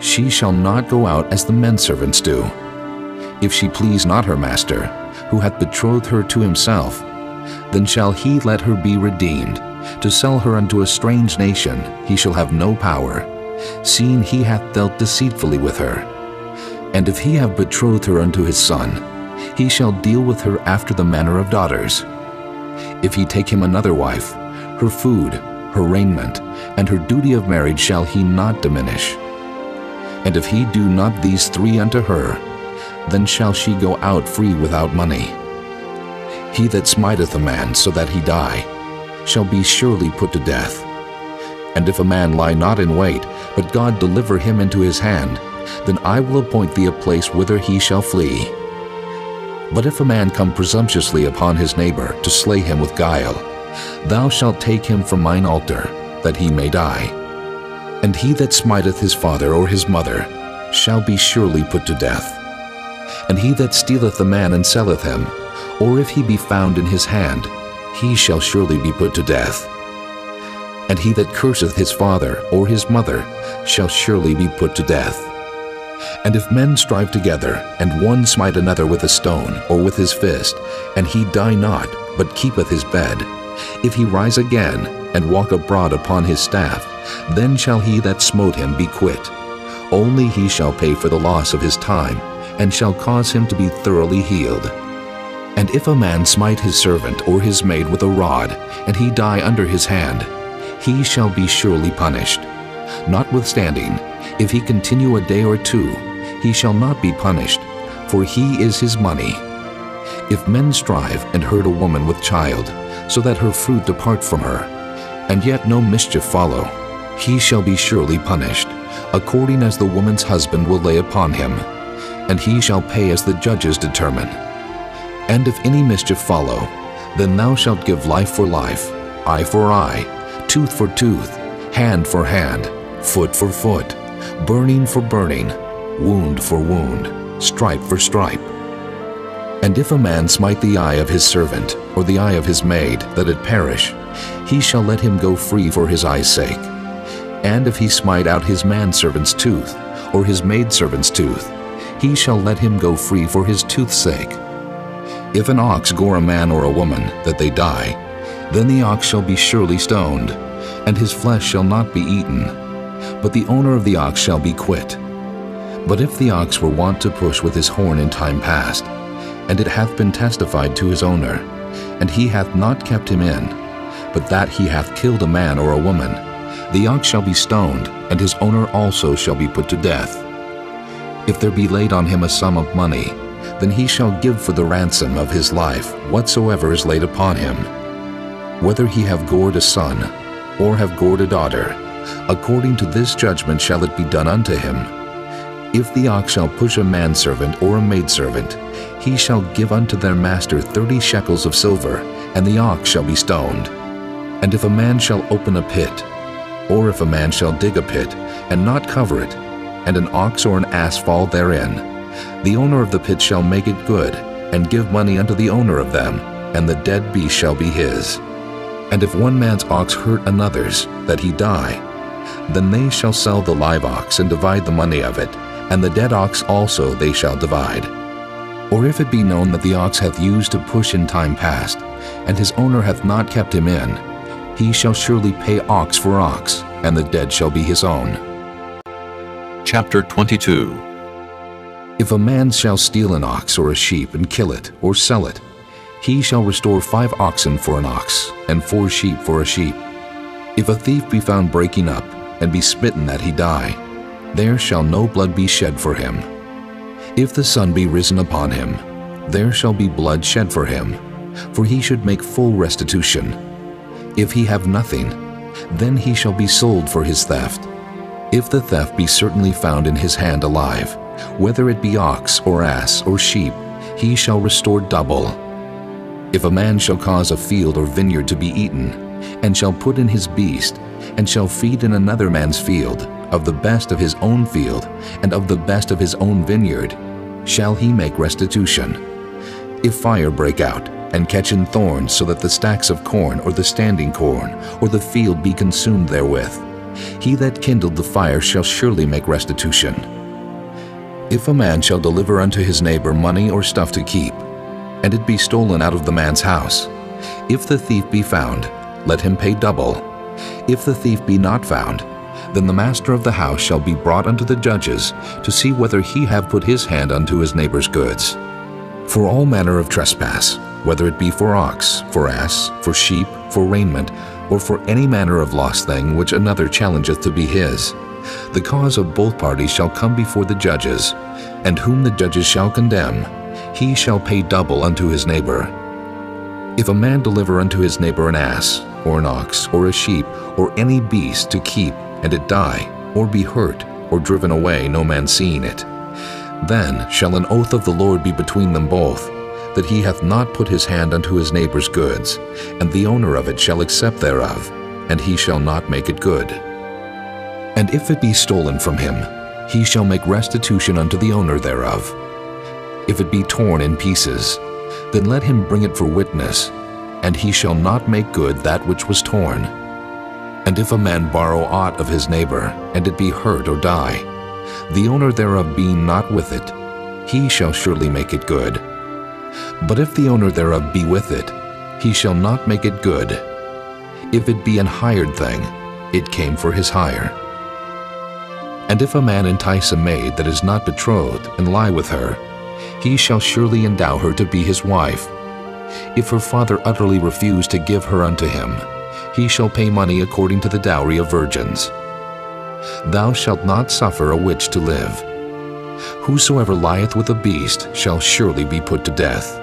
she shall not go out as the men servants do. If she please not her master, who hath betrothed her to himself, then shall he let her be redeemed. To sell her unto a strange nation he shall have no power, seeing he hath dealt deceitfully with her. And if he have betrothed her unto his son, he shall deal with her after the manner of daughters. If he take him another wife, her food, her raiment, and her duty of marriage shall he not diminish. And if he do not these 3 unto her, then shall she go out free without money. He that smiteth a man so that he die, shall be surely put to death. And if a man lie not in wait, but God deliver him into his hand, then I will appoint thee a place whither he shall flee. But if a man come presumptuously upon his neighbor to slay him with guile, thou shalt take him from mine altar, that he may die. And he that smiteth his father or his mother shall be surely put to death. And he that stealeth a man and selleth him, or if he be found in his hand, he shall surely be put to death. And he that curseth his father or his mother shall surely be put to death. And if men strive together, and one smite another with a stone or with his fist, and he die not, but keepeth his bed, if he rise again, and walk abroad upon his staff, then shall he that smote him be quit. Only he shall pay for the loss of his time, and shall cause him to be thoroughly healed. And if a man smite his servant or his maid with a rod, and he die under his hand, he shall be surely punished. Notwithstanding, if he continue a day or 2, he shall not be punished, for he is his money. If men strive and hurt a woman with child, so that her fruit depart from her, and yet no mischief follow, he shall be surely punished, according as the woman's husband will lay upon him, and he shall pay as the judges determine. And if any mischief follow, then thou shalt give life for life, eye for eye, tooth for tooth, hand for hand, foot for foot, burning for burning, wound for wound, stripe for stripe. And if a man smite the eye of his servant, or the eye of his maid, that it perish, he shall let him go free for his eye's sake. And if he smite out his manservant's tooth, or his maidservant's tooth, he shall let him go free for his tooth's sake. If an ox gore a man or a woman, that they die, then the ox shall be surely stoned, and his flesh shall not be eaten, but the owner of the ox shall be quit. But if the ox were wont to push with his horn in time past, and it hath been testified to his owner, and he hath not kept him in, but that he hath killed a man or a woman, the ox shall be stoned, and his owner also shall be put to death. If there be laid on him a sum of money, then he shall give for the ransom of his life whatsoever is laid upon him. Whether he have gored a son, or have gored a daughter, according to this judgment shall it be done unto him. If the ox shall push a manservant or a maidservant, he shall give unto their master 30 shekels of silver, and the ox shall be stoned. And if a man shall open a pit, or if a man shall dig a pit, and not cover it, and an ox or an ass fall therein, the owner of the pit shall make it good, and give money unto the owner of them, and the dead beast shall be his. And if one man's ox hurt another's, that he die, then they shall sell the live ox and divide the money of it, and the dead ox also they shall divide. Or if it be known that the ox hath used to push in time past, and his owner hath not kept him in, he shall surely pay ox for ox, and the dead shall be his own. Chapter 22. If a man shall steal an ox or a sheep and kill it or sell it, he shall restore 5 oxen for an ox, and 4 sheep for a sheep. If a thief be found breaking up, and be smitten that he die, there shall no blood be shed for him. If the sun be risen upon him, there shall be blood shed for him, for he should make full restitution. If he have nothing, then he shall be sold for his theft. If the theft be certainly found in his hand alive, whether it be ox or ass or sheep, he shall restore double. If a man shall cause a field or vineyard to be eaten, and shall put in his beast, and shall feed in another man's field, of the best of his own field, and of the best of his own vineyard, shall he make restitution. If fire break out, and catch in thorns, so that the stacks of corn, or the standing corn, or the field be consumed therewith, he that kindled the fire shall surely make restitution. If a man shall deliver unto his neighbor money or stuff to keep, and it be stolen out of the man's house, if the thief be found, let him pay double. If the thief be not found, then the master of the house shall be brought unto the judges, to see whether he have put his hand unto his neighbor's goods. For all manner of trespass, whether it be for ox, for ass, for sheep, for raiment, or for any manner of lost thing which another challengeth to be his, the cause of both parties shall come before the judges, and whom the judges shall condemn, he shall pay double unto his neighbor. If a man deliver unto his neighbor an ass, or an ox, or a sheep, or any beast to keep, and it die, or be hurt, or driven away, no man seeing it, then shall an oath of the Lord be between them both, that he hath not put his hand unto his neighbor's goods, and the owner of it shall accept thereof, and he shall not make it good. And if it be stolen from him, he shall make restitution unto the owner thereof. If it be torn in pieces, then let him bring it for witness, and he shall not make good that which was torn. And if a man borrow aught of his neighbor, and it be hurt or die, the owner thereof being not with it, he shall surely make it good. But if the owner thereof be with it, he shall not make it good. If it be an hired thing, it came for his hire. And if a man entice a maid that is not betrothed, and lie with her, he shall surely endow her to be his wife. If her father utterly refuse to give her unto him, he shall pay money according to the dowry of virgins. Thou shalt not suffer a witch to live. Whosoever lieth with a beast shall surely be put to death.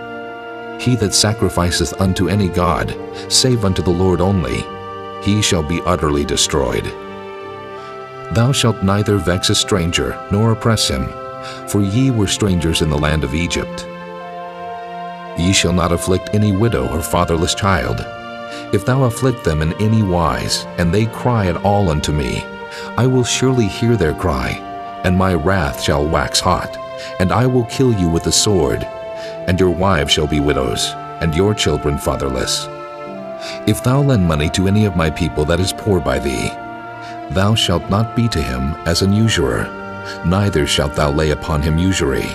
He that sacrificeth unto any god, save unto the Lord only, he shall be utterly destroyed. Thou shalt neither vex a stranger, nor oppress him, for ye were strangers in the land of Egypt. Ye shall not afflict any widow or fatherless child. If thou afflict them in any wise, and they cry at all unto me, I will surely hear their cry, and my wrath shall wax hot, and I will kill you with the sword, and your wives shall be widows, and your children fatherless. If thou lend money to any of my people that is poor by thee, thou shalt not be to him as an usurer, neither shalt thou lay upon him usury.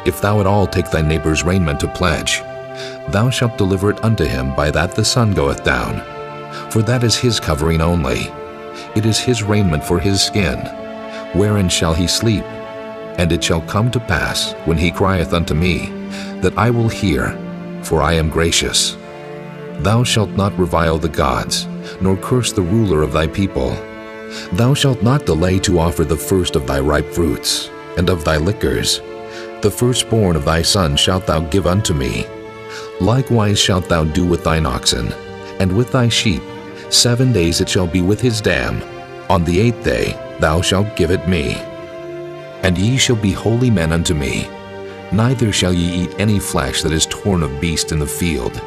If thou at all take thy neighbor's raiment to pledge, thou shalt deliver it unto him by that the sun goeth down, for that is his covering only. It is his raiment for his skin. Wherein shall he sleep? And it shall come to pass, when he crieth unto me, that I will hear, for I am gracious. Thou shalt not revile the gods, nor curse the ruler of thy people. Thou shalt not delay to offer the first of thy ripe fruits, and of thy liquors. The firstborn of thy son shalt thou give unto me. Likewise shalt thou do with thine oxen, and with thy sheep. 7 days it shall be with his dam. On the 8th day thou shalt give it me. And ye shall be holy men unto me. Neither shall ye eat any flesh that is torn of beast in the field.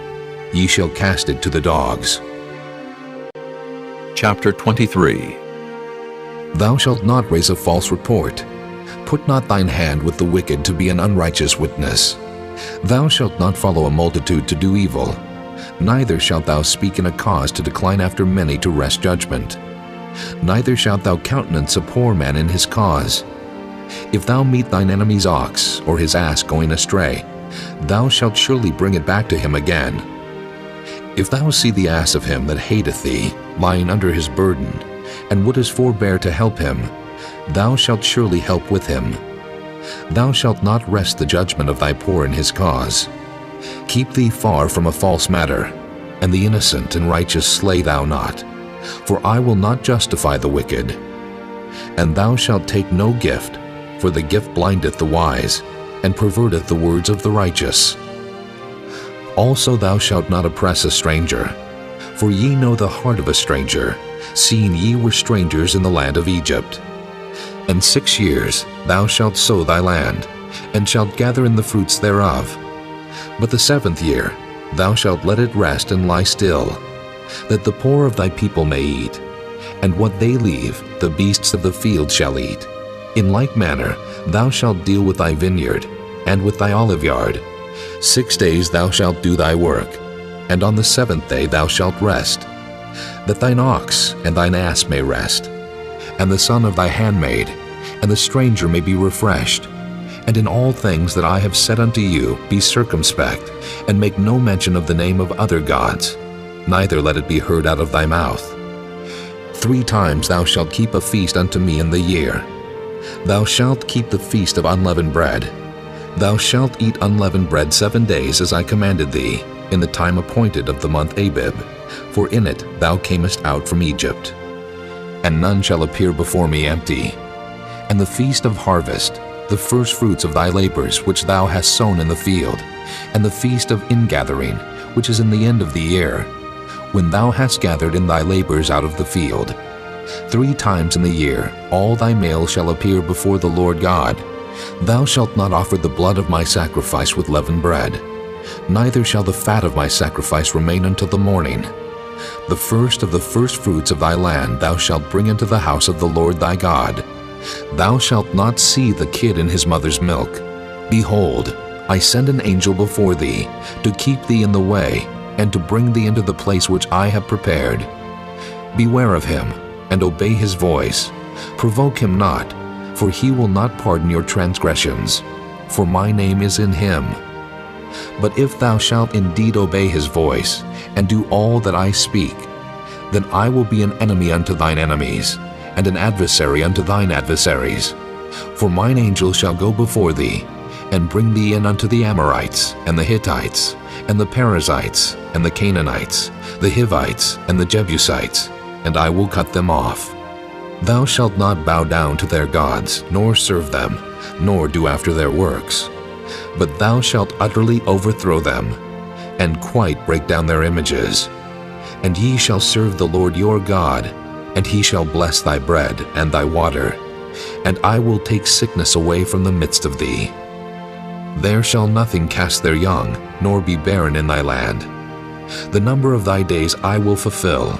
Ye shall cast it to the dogs. Chapter 23. Thou shalt not raise a false report. Put not thine hand with the wicked to be an unrighteous witness. Thou shalt not follow a multitude to do evil, neither shalt thou speak in a cause to decline after many to wrest judgment. Neither shalt thou countenance a poor man in his cause. If thou meet thine enemy's ox or his ass going astray, thou shalt surely bring it back to him again. If thou see the ass of him that hateth thee lying under his burden, and wouldest forbear to help him, thou shalt surely help with him. Thou shalt not wrest the judgment of thy poor in his cause. Keep thee far from a false matter, and the innocent and righteous slay thou not, for I will not justify the wicked. And thou shalt take no gift, for the gift blindeth the wise, and perverteth the words of the righteous. Also thou shalt not oppress a stranger, for ye know the heart of a stranger, seeing ye were strangers in the land of Egypt. And 6 years thou shalt sow thy land, and shalt gather in the fruits thereof. But the 7th year thou shalt let it rest and lie still, that the poor of thy people may eat, and what they leave the beasts of the field shall eat. In like manner thou shalt deal with thy vineyard, and with thy oliveyard. 6 days thou shalt do thy work, and on the 7th day thou shalt rest, that thine ox and thine ass may rest, and the son of thy handmaid, and the stranger may be refreshed. And in all things that I have said unto you be circumspect, and make no mention of the name of other gods, neither let it be heard out of thy mouth. 3 times thou shalt keep a feast unto me in the year. Thou shalt keep the feast of unleavened bread. Thou shalt eat unleavened bread 7 days, as I commanded thee, in the time appointed of the month Abib, for in it thou camest out from Egypt. And none shall appear before me empty. And the feast of harvest, the first fruits of thy labors which thou hast sown in the field, and the feast of ingathering, which is in the end of the year, when thou hast gathered in thy labors out of the field. 3 times in the year all thy males shall appear before the Lord God. Thou shalt not offer the blood of my sacrifice with leavened bread, neither shall the fat of my sacrifice remain until the morning. The first of the first fruits of thy land thou shalt bring into the house of the Lord thy God. Thou shalt not see the kid in his mother's milk. Behold, I send an angel before thee, to keep thee in the way, and to bring thee into the place which I have prepared. Beware of him, and obey his voice. Provoke him not, for he will not pardon your transgressions, for my name is in him. But if thou shalt indeed obey his voice, and do all that I speak, then I will be an enemy unto thine enemies, and an adversary unto thine adversaries. For mine angel shall go before thee, and bring thee in unto the Amorites, and the Hittites, and the Perizzites, and the Canaanites, the Hivites, and the Jebusites, and I will cut them off. Thou shalt not bow down to their gods, nor serve them, nor do after their works. But thou shalt utterly overthrow them, and quite break down their images. And ye shall serve the Lord your God, and he shall bless thy bread and thy water, and I will take sickness away from the midst of thee. There shall nothing cast their young, nor be barren in thy land. The number of thy days I will fulfill.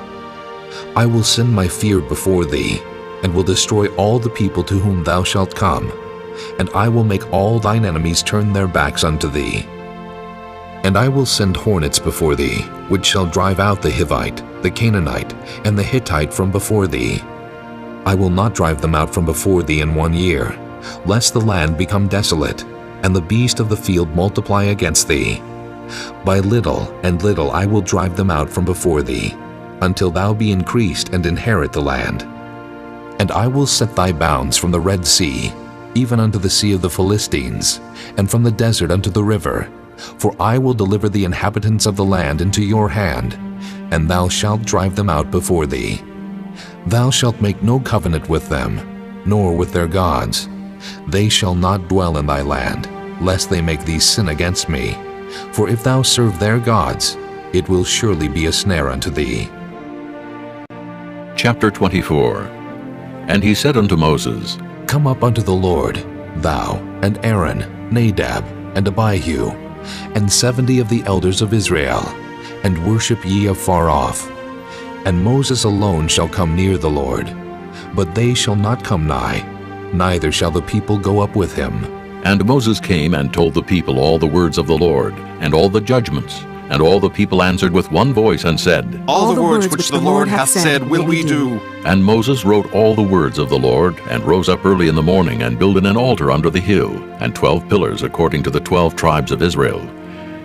I will send my fear before thee, and will destroy all the people to whom thou shalt come, and I will make all thine enemies turn their backs unto thee. And I will send hornets before thee, which shall drive out the Hivite, the Canaanite, and the Hittite from before thee. I will not drive them out from before thee in 1 year, lest the land become desolate, and the beast of the field multiply against thee. By little and little I will drive them out from before thee, until thou be increased and inherit the land. And I will set thy bounds from the Red Sea, even unto the sea of the Philistines, and from the desert unto the river. For I will deliver the inhabitants of the land into your hand, and thou shalt drive them out before thee. Thou shalt make no covenant with them, nor with their gods. They shall not dwell in thy land, lest they make thee sin against me. For if thou serve their gods, it will surely be a snare unto thee. Chapter 24. And he said unto Moses, Come up unto the Lord, thou, and Aaron, Nadab, and Abihu, and 70 of the elders of Israel, and worship ye afar off. And Moses alone shall come near the Lord, but they shall not come nigh, neither shall the people go up with him. And Moses came and told the people all the words of the Lord, and all the judgments. And all the people answered with one voice and said, All the words which the Lord hath said will we do. And Moses wrote all the words of the Lord, and rose up early in the morning, and builded an altar under the hill, and 12 pillars according to the 12 tribes of Israel.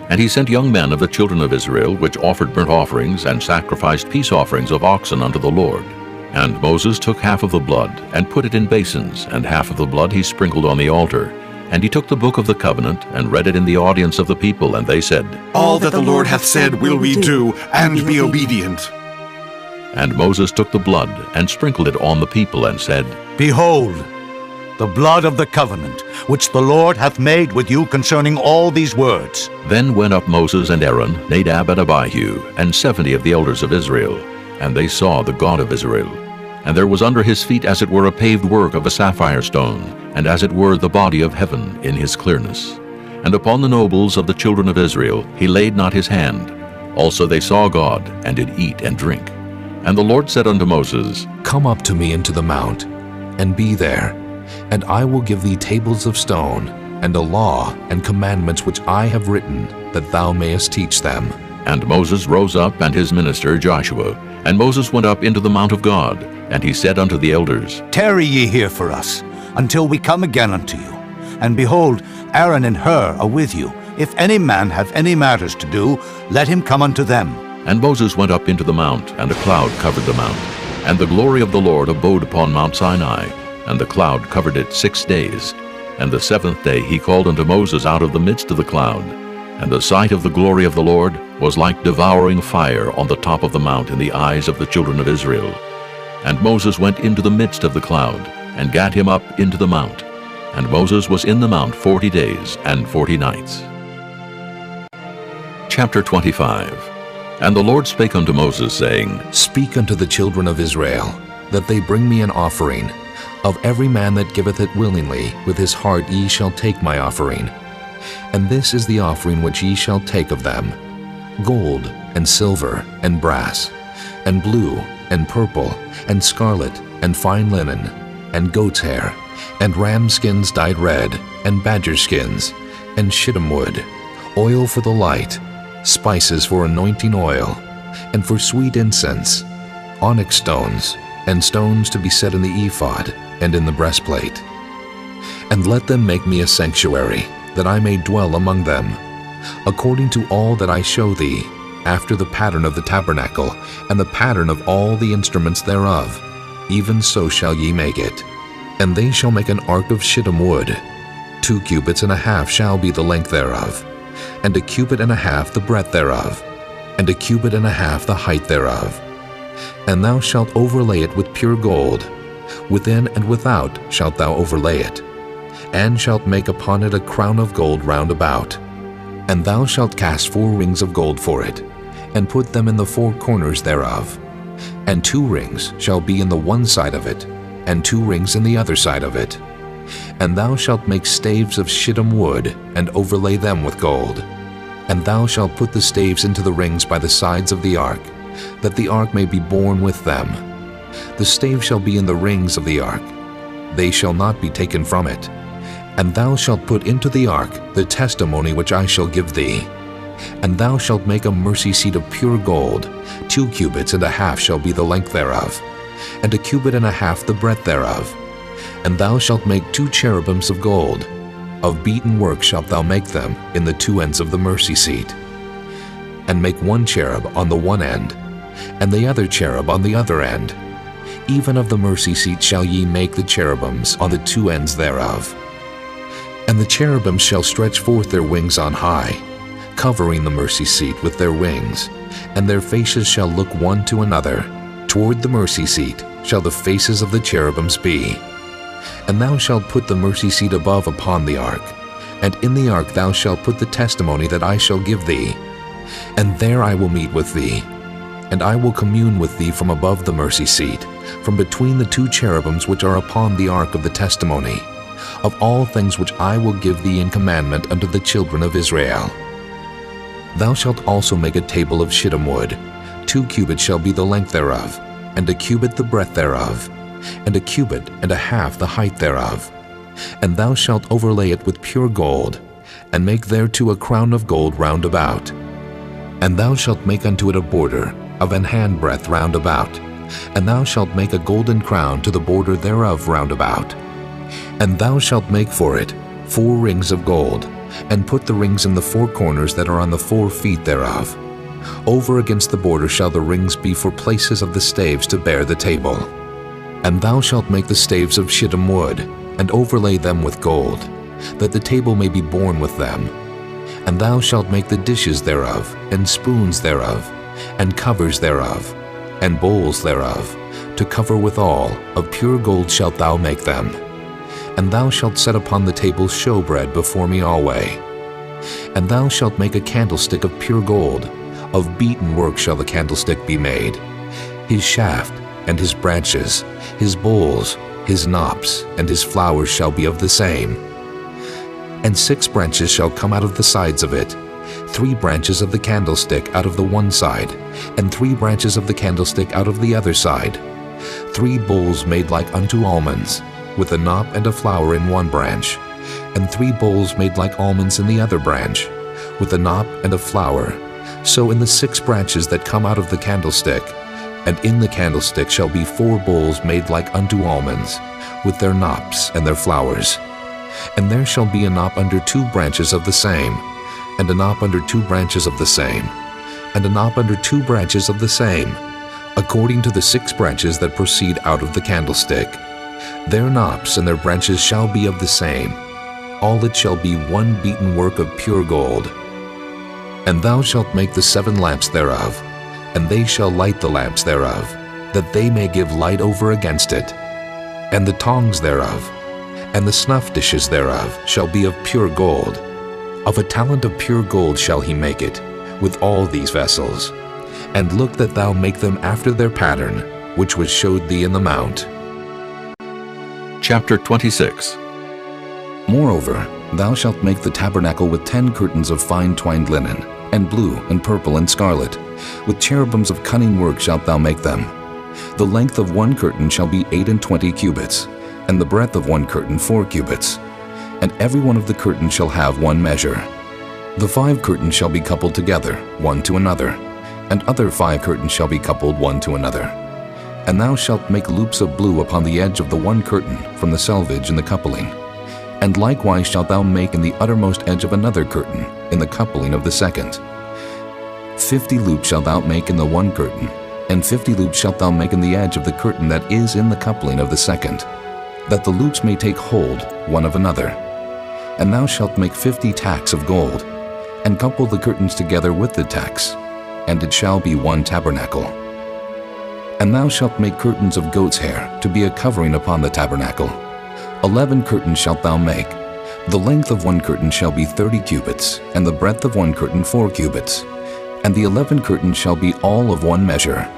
And he sent young men of the children of Israel, which offered burnt offerings, and sacrificed peace offerings of oxen unto the Lord. And Moses took half of the blood, and put it in basins, and half of the blood he sprinkled on the altar. And he took the book of the covenant, and read it in the audience of the people, and they said, All that the Lord hath said will we do, and be obedient. And Moses took the blood, and sprinkled it on the people, and said, Behold, the blood of the covenant, which the Lord hath made with you concerning all these words. Then went up Moses and Aaron, Nadab and Abihu, and 70 of the elders of Israel, and they saw the God of Israel. And there was under his feet as it were a paved work of a sapphire stone, and as it were the body of heaven in his clearness. And upon the nobles of the children of Israel he laid not his hand. Also they saw God, and did eat and drink. And the Lord said unto Moses, Come up to me into the mount, and be there, and I will give thee tables of stone, and a law and commandments which I have written, that thou mayest teach them. And Moses rose up, and his minister Joshua. And Moses went up into the mount of God, and he said unto the elders, Tarry ye here for us, until we come again unto you. And behold, Aaron and Hur are with you. If any man have any matters to do, let him come unto them. And Moses went up into the mount, and a cloud covered the mount. And the glory of the Lord abode upon Mount Sinai, and the cloud covered it 6 days. And the 7th day he called unto Moses out of the midst of the cloud. And the sight of the glory of the Lord was like devouring fire on the top of the mount in the eyes of the children of Israel. And Moses went into the midst of the cloud, and gat him up into the mount. And Moses was in the mount 40 days and 40 nights. Chapter 25. And the Lord spake unto Moses, saying, Speak unto the children of Israel, that they bring me an offering. Of every man that giveth it willingly, with his heart ye shall take my offering. And this is the offering which ye shall take of them: gold, and silver, and brass, and blue, and purple, and scarlet, and fine linen, and goat's hair, and ram skins dyed red, and badger skins, and shittim wood, oil for the light, spices for anointing oil, and for sweet incense, onyx stones, and stones to be set in the ephod, and in the breastplate. And let them make me a sanctuary, that I may dwell among them, according to all that I show thee, after the pattern of the tabernacle, and the pattern of all the instruments thereof, even so shall ye make it. And they shall make an ark of shittim wood. 2 cubits and a half shall be the length thereof, and 1 cubit and a half the breadth thereof, and 1 cubit and a half the height thereof. And thou shalt overlay it with pure gold. Within and without shalt thou overlay it, and shalt make upon it a crown of gold round about. And thou shalt cast 4 rings of gold for it, and put them in the 4 corners thereof. And 2 rings shall be in the one side of it, and 2 rings in the other side of it. And thou shalt make staves of shittim wood, and overlay them with gold. And thou shalt put the staves into the rings by the sides of the ark, that the ark may be borne with them. The stave shall be in the rings of the ark. They shall not be taken from it. And thou shalt put into the ark the testimony which I shall give thee. And thou shalt make a mercy seat of pure gold. 2 cubits and a half shall be the length thereof, and 1 cubit and a half the breadth thereof. And thou shalt make 2 cherubims of gold. Of beaten work shalt thou make them in the 2 ends of the mercy seat. And make 1 cherub on the one end, and the other cherub on the other end. Even of the mercy seat shall ye make the cherubims on the 2 ends thereof. And the cherubims shall stretch forth their wings on high, covering the mercy seat with their wings, and their faces shall look one to another. Toward the mercy seat shall the faces of the cherubims be. And thou shalt put the mercy seat above upon the ark, and in the ark thou shalt put the testimony that I shall give thee. And there I will meet with thee, and I will commune with thee from above the mercy seat, from between the 2 cherubims which are upon the ark of the testimony, of all things which I will give thee in commandment unto the children of Israel. Thou shalt also make a table of shittim wood. 2 cubits shall be the length thereof, and 1 cubit the breadth thereof, and 1 cubit and a half the height thereof. And thou shalt overlay it with pure gold, and make thereto a crown of gold round about. And thou shalt make unto it a border of an handbreadth round about, and thou shalt make a golden crown to the border thereof round about. And thou shalt make for it 4 rings of gold, and put the rings in the 4 corners that are on the 4 feet thereof. Over against the border shall the rings be for places of the staves to bear the table. And thou shalt make the staves of shittim wood, and overlay them with gold, that the table may be borne with them. And thou shalt make the dishes thereof, and spoons thereof, and covers thereof, and bowls thereof, to cover withal, of pure gold shalt thou make them. And thou shalt set upon the table showbread before me alway. And thou shalt make a candlestick of pure gold, of beaten work shall the candlestick be made. His shaft, and his branches, his bowls, his knops, and his flowers shall be of the same. And 6 branches shall come out of the sides of it, 3 branches of the candlestick out of the one side, and 3 branches of the candlestick out of the other side. 3 bowls made like unto almonds, with a knop and a flower in one branch, and 3 bowls made like almonds in the other branch, with a knop and a flower. So in the 6 branches that come out of the candlestick, and in the candlestick shall be 4 bowls made like unto almonds, with their knops and their flowers. And there shall be a knop under 2 branches of the same, and a knop under 2 branches of the same, and a knop under 2 branches of the same, according to the 6 branches that proceed out of the candlestick. Their knops and their branches shall be of the same. All it shall be one beaten work of pure gold. And thou shalt make the 7 lamps thereof, and they shall light the lamps thereof, that they may give light over against it. And the tongs thereof, and the snuff dishes thereof, shall be of pure gold. Of a talent of pure gold shall he make it, with all these vessels. And look that thou make them after their pattern, which was showed thee in the mount. Chapter 26. Moreover, thou shalt make the tabernacle with 10 curtains of fine twined linen, and blue, and purple, and scarlet. With cherubims of cunning work shalt thou make them. The length of one curtain shall be 28 cubits, and the breadth of one curtain 4 cubits. And every one of the curtains shall have one measure. The 5 curtains shall be coupled together, one to another, and other 5 curtains shall be coupled one to another. And thou shalt make loops of blue upon the edge of the one curtain from the selvage in the coupling. And likewise shalt thou make in the uttermost edge of another curtain, in the coupling of the second. 50 loops shalt thou make in the one curtain, and 50 loops shalt thou make in the edge of the curtain that is in the coupling of the second, that the loops may take hold one of another. And thou shalt make 50 tacks of gold, and couple the curtains together with the tacks, and it shall be one tabernacle. And thou shalt make curtains of goat's hair to be a covering upon the tabernacle. 11 curtains shalt thou make. The length of one curtain shall be 30 cubits, and the breadth of one curtain 4 cubits. And the 11 curtains shall be all of one measure.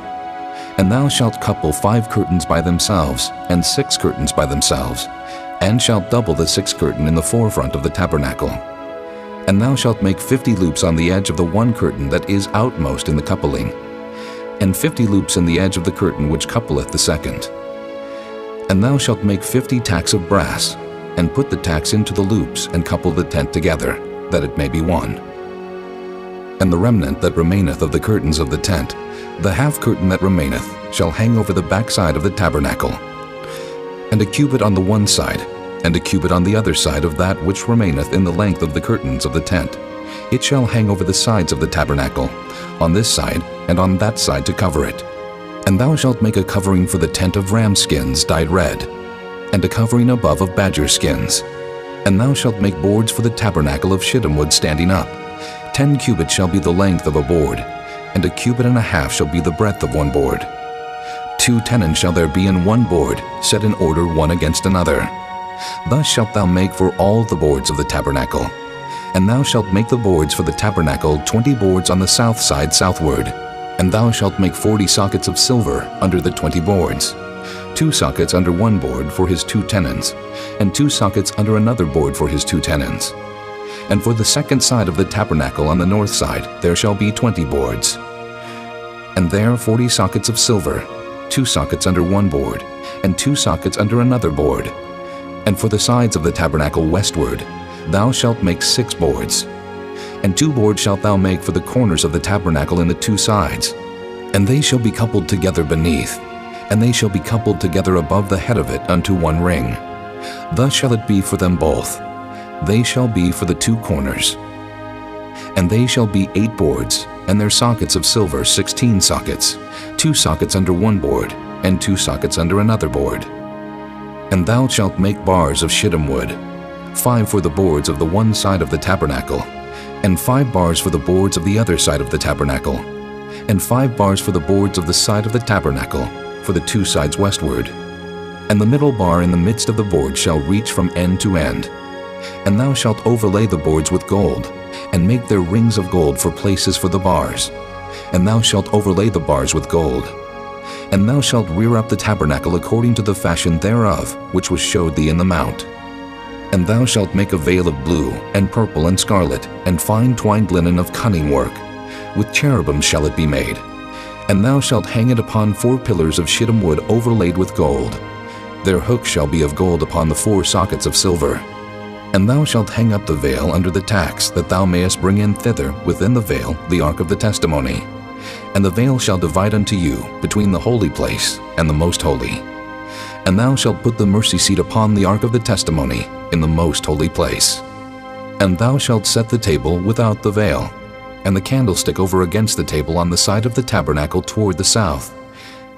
And thou shalt couple 5 curtains by themselves, and 6 curtains by themselves, and shalt double the 6th curtain in the forefront of the tabernacle. And thou shalt make 50 loops on the edge of the one curtain that is outmost in the coupling, and 50 loops in the edge of the curtain which coupleth the second. And thou shalt make 50 tacks of brass, and put the tacks into the loops, and couple the tent together, that it may be one. And the remnant that remaineth of the curtains of the tent, the half curtain that remaineth, shall hang over the backside of the tabernacle. And a cubit on the one side, and a cubit on the other side of that which remaineth in the length of the curtains of the tent. It shall hang over the sides of the tabernacle, on this side and on that side to cover it. And thou shalt make a covering for the tent of ram skins dyed red, and a covering above of badger skins. And thou shalt make boards for the tabernacle of shittim wood standing up. 10 cubits shall be the length of a board, and a cubit and a half shall be the breadth of one board. 2 tenons shall there be in one board, set in order one against another. Thus shalt thou make for all the boards of the tabernacle. And thou shalt make the boards for the tabernacle 20 boards on the south side southward. And thou shalt make 40 sockets of silver under the 20 boards, 2 sockets under one board for his 2 tenons, and 2 sockets under another board for his 2 tenons. And for the second side of the tabernacle on the north side there shall be 20 boards. And there 40 sockets of silver, 2 sockets under one board, and 2 sockets under another board. And for the sides of the tabernacle westward, thou shalt make 6 boards. And 2 boards shalt thou make for the corners of the tabernacle in the 2 sides. And they shall be coupled together beneath, and they shall be coupled together above the head of it unto 1 ring. Thus shall it be for them both. They shall be for the 2 corners. And they shall be 8 boards, and their sockets of silver 16 sockets, 2 sockets under 1 board, and 2 sockets under another board. And thou shalt make bars of shittim wood, 5 for the boards of the one side of the tabernacle, and 5 bars for the boards of the other side of the tabernacle, and 5 bars for the boards of the side of the tabernacle, for the 2 sides westward. And the middle bar in the midst of the board shall reach from end to end. And thou shalt overlay the boards with gold, and make their rings of gold for places for the bars. And thou shalt overlay the bars with gold. And thou shalt rear up the tabernacle according to the fashion thereof, which was showed thee in the mount. And thou shalt make a veil of blue, and purple, and scarlet, and fine twined linen of cunning work. With cherubims shall it be made. And thou shalt hang it upon 4 pillars of shittim wood overlaid with gold. Their hooks shall be of gold upon the 4 sockets of silver. And thou shalt hang up the veil under the tacks, that thou mayest bring in thither within the veil the ark of the testimony. And the veil shall divide unto you between the holy place and the most holy. And thou shalt put the mercy seat upon the ark of the testimony in the most holy place. And thou shalt set the table without the veil, and the candlestick over against the table on the side of the tabernacle toward the south.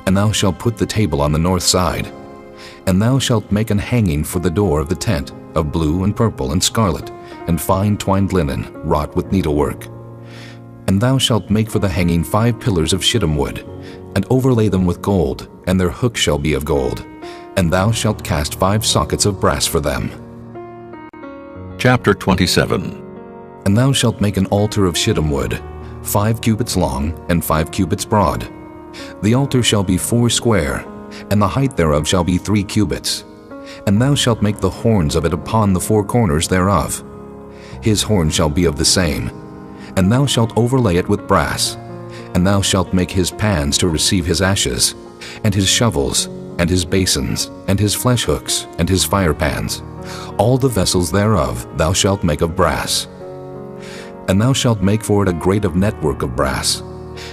And thou shalt put the table on the north side. And thou shalt make an hanging for the door of the tent of blue and purple and scarlet, and fine twined linen wrought with needlework. And thou shalt make for the hanging 5 pillars of shittim wood, and overlay them with gold, and their hooks shall be of gold. And thou shalt cast 5 sockets of brass for them. Chapter 27. And thou shalt make an altar of shittim wood, 5 cubits long, and 5 cubits broad. The altar shall be 4 square, and the height thereof shall be 3 cubits. And thou shalt make the horns of it upon the 4 corners thereof. His horn shall be of the same. And thou shalt overlay it with brass. And thou shalt make his pans to receive his ashes, and his shovels, and his basins, and his flesh hooks, and his fire pans. All the vessels thereof thou shalt make of brass. And thou shalt make for it a grate of network of brass.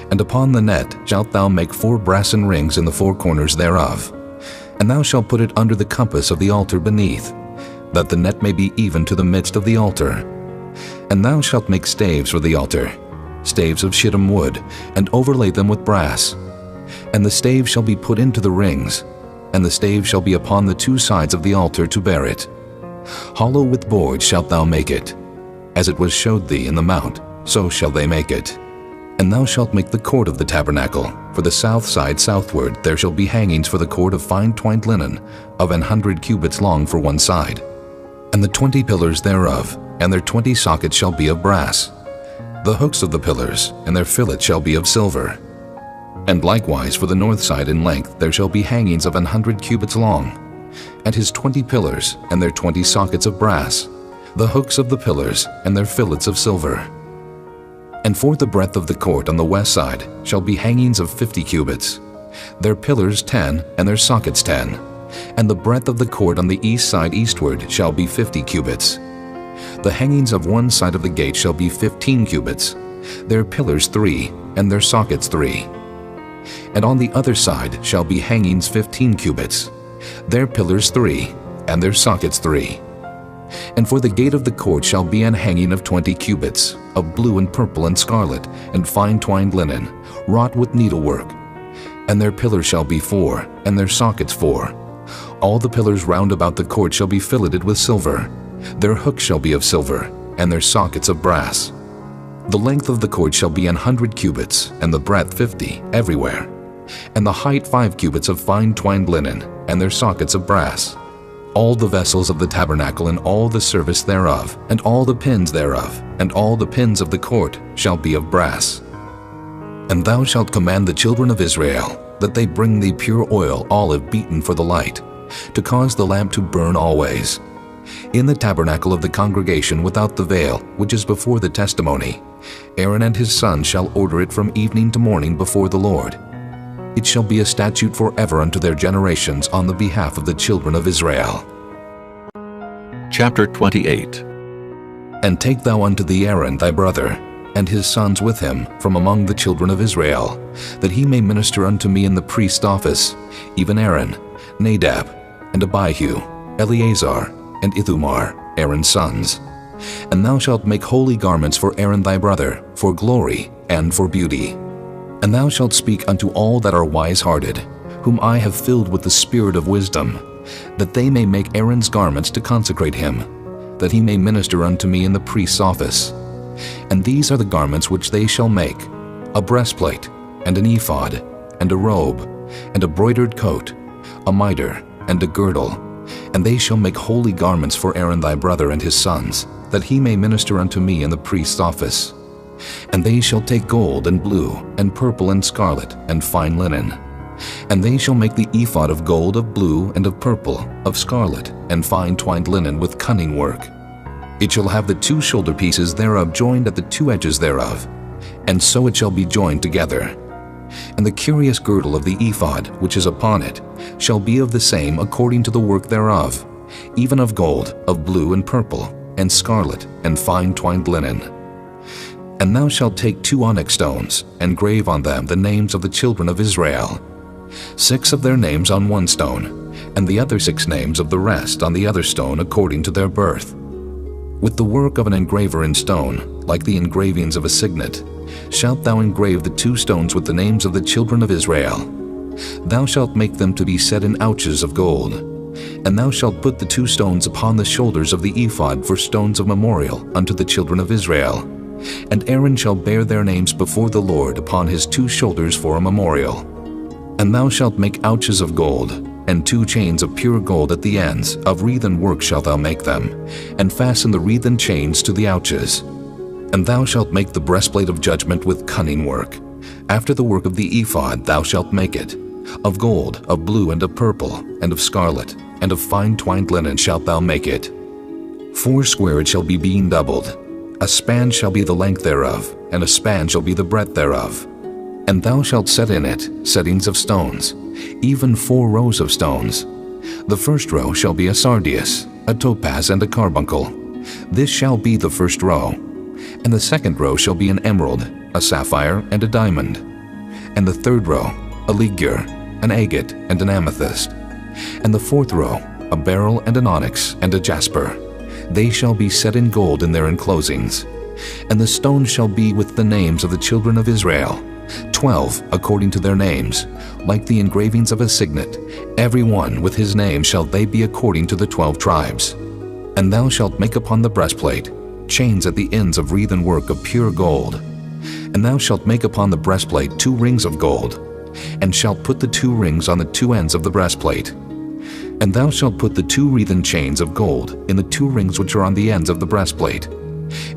And upon the net shalt thou make 4 brassen rings in the 4 corners thereof. And thou shalt put it under the compass of the altar beneath, that the net may be even to the midst of the altar. And thou shalt make staves for the altar, staves of shittim wood, and overlay them with brass. And the staves shall be put into the rings, and the staves shall be upon the 2 sides of the altar to bear it. Hollow with boards shalt thou make it. As it was showed thee in the mount, so shall they make it. And thou shalt make the court of the tabernacle. For the south side southward there shall be hangings for the court of fine twined linen, of 100 cubits long for one side. And the 20 pillars thereof, and their 20 sockets shall be of brass. The hooks of the pillars, and their fillets shall be of silver. And likewise for the north side in length there shall be hangings of 100 cubits long, and his 20 pillars, and their 20 sockets of brass, the hooks of the pillars, and their fillets of silver. And for the breadth of the court on the west side shall be hangings of 50 cubits, their pillars 10, and their sockets 10. And the breadth of the court on the east side eastward shall be 50 cubits. The hangings of one side of the gate shall be 15 cubits, their pillars 3, and their sockets 3. And on the other side shall be hangings 15 cubits, their pillars 3, and their sockets 3. And for the gate of the court shall be an hanging of 20 cubits, of blue and purple and scarlet, and fine twined linen, wrought with needlework. And their pillars shall be 4, and their sockets 4. All the pillars round about the court shall be filleted with silver. Their hooks shall be of silver, and their sockets of brass. The length of the court shall be 100 cubits, and the breadth 50, everywhere. And the height 5 cubits of fine twined linen, and their sockets of brass. All the vessels of the tabernacle and all the service thereof, and all the pins thereof, and all the pins of the court shall be of brass. And thou shalt command the children of Israel that they bring thee pure oil olive beaten for the light, to cause the lamp to burn always. In the tabernacle of the congregation without the veil, which is before the testimony, Aaron and his sons shall order it from evening to morning before the Lord. It shall be a statute forever unto their generations on the behalf of the children of Israel. Chapter 28. And take thou unto thee Aaron thy brother, and his sons with him from among the children of Israel, that he may minister unto me in the priest's office, even Aaron, Nadab, and Abihu, Eleazar, and Ithamar, Aaron's sons. And thou shalt make holy garments for Aaron thy brother, for glory and for beauty. And thou shalt speak unto all that are wise-hearted, whom I have filled with the spirit of wisdom, that they may make Aaron's garments to consecrate him, that he may minister unto me in the priest's office. And these are the garments which they shall make: a breastplate, and an ephod, and a robe, and a broidered coat, a mitre, and a girdle. And they shall make holy garments for Aaron thy brother and his sons, that he may minister unto me in the priest's office. And they shall take gold, and blue, and purple, and scarlet, and fine linen. And they shall make the ephod of gold, of blue, and of purple, of scarlet, and fine twined linen with cunning work. It shall have the 2 shoulder pieces thereof joined at the 2 edges thereof, and so it shall be joined together. And the curious girdle of the ephod which is upon it shall be of the same according to the work thereof, even of gold, of blue, and purple, and scarlet, and fine twined linen. And thou shalt take 2 onyx stones, and grave on them the names of the children of Israel, 6 of their names on one stone, and the other 6 names of the rest on the other stone according to their birth. With the work of an engraver in stone, like the engravings of a signet, shalt thou engrave the 2 stones with the names of the children of Israel. Thou shalt make them to be set in ouches of gold. And thou shalt put the 2 stones upon the shoulders of the ephod for stones of memorial unto the children of Israel. And Aaron shall bear their names before the Lord upon his 2 shoulders for a memorial. And thou shalt make ouches of gold, and 2 chains of pure gold at the ends, of wreathen work shalt thou make them, and fasten the wreathen chains to the ouches. And thou shalt make the breastplate of judgment with cunning work. After the work of the ephod thou shalt make it. Of gold, of blue, and of purple, and of scarlet, and of fine twined linen shalt thou make it. 4 square it shall be being doubled. A span shall be the length thereof, and a span shall be the breadth thereof. And thou shalt set in it settings of stones, even 4 rows of stones. The first row shall be a sardius, a topaz, and a carbuncle. This shall be the first row. And the second row shall be an emerald, a sapphire, and a diamond. And the third row, a ligure, an agate, and an amethyst. And the fourth row, a beryl, and an onyx, and a jasper. They shall be set in gold in their enclosings. And the stones shall be with the names of the children of Israel, 12 according to their names, like the engravings of a signet. Every one with his name shall they be according to the 12 tribes. And thou shalt make upon the breastplate chains at the ends of wreathen work of pure gold. And thou shalt make upon the breastplate 2 rings of gold, and shalt put the 2 rings on the 2 ends of the breastplate. And thou shalt put the 2 wreathen chains of gold in the 2 rings which are on the ends of the breastplate.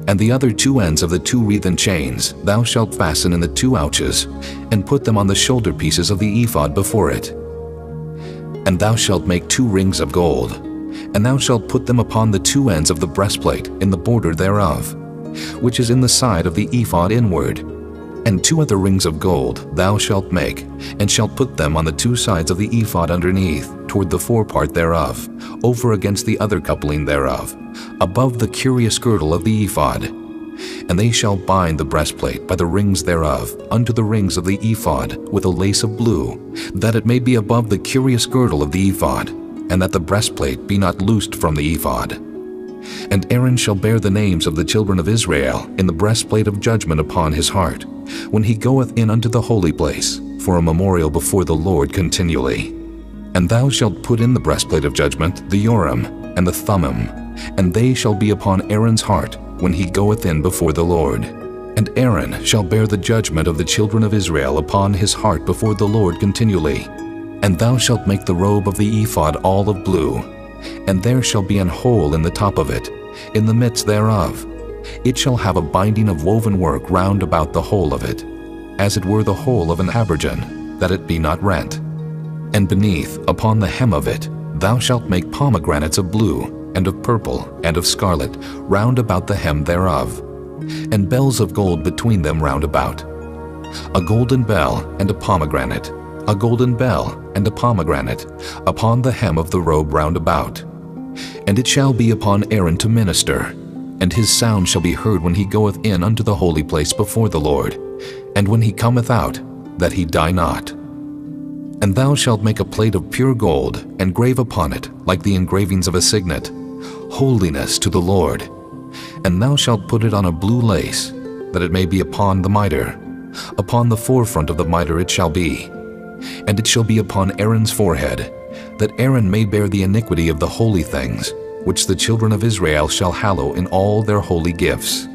And the other 2 ends of the 2 wreathen chains thou shalt fasten in the 2 ouches, and put them on the shoulder pieces of the ephod before it. And thou shalt make 2 rings of gold, and thou shalt put them upon the 2 ends of the breastplate in the border thereof, which is in the side of the ephod inward. And 2 other rings of gold thou shalt make, and shalt put them on the 2 sides of the ephod underneath, toward the forepart thereof, over against the other coupling thereof, above the curious girdle of the ephod. And they shall bind the breastplate by the rings thereof unto the rings of the ephod with a lace of blue, that it may be above the curious girdle of the ephod, and that the breastplate be not loosed from the ephod. And Aaron shall bear the names of the children of Israel in the breastplate of judgment upon his heart, when he goeth in unto the holy place, for a memorial before the Lord continually. And thou shalt put in the breastplate of judgment the Urim and the Thummim, and they shall be upon Aaron's heart when he goeth in before the Lord. And Aaron shall bear the judgment of the children of Israel upon his heart before the Lord continually. And thou shalt make the robe of the ephod all of blue, and there shall be an hole in the top of it, in the midst thereof. It shall have a binding of woven work round about the whole of it, as it were the hole of an habergeon, that it be not rent. And beneath, upon the hem of it, thou shalt make pomegranates of blue, and of purple, and of scarlet, round about the hem thereof, and bells of gold between them round about. A golden bell and a pomegranate, a golden bell and a pomegranate, upon the hem of the robe round about. And it shall be upon Aaron to minister, and his sound shall be heard when he goeth in unto the holy place before the Lord, and when he cometh out, that he die not. And thou shalt make a plate of pure gold, and grave upon it, like the engravings of a signet, Holiness to the Lord. And thou shalt put it on a blue lace, that it may be upon the mitre. Upon the forefront of the mitre it shall be. And it shall be upon Aaron's forehead, that Aaron may bear the iniquity of the holy things, which the children of Israel shall hallow in all their holy gifts.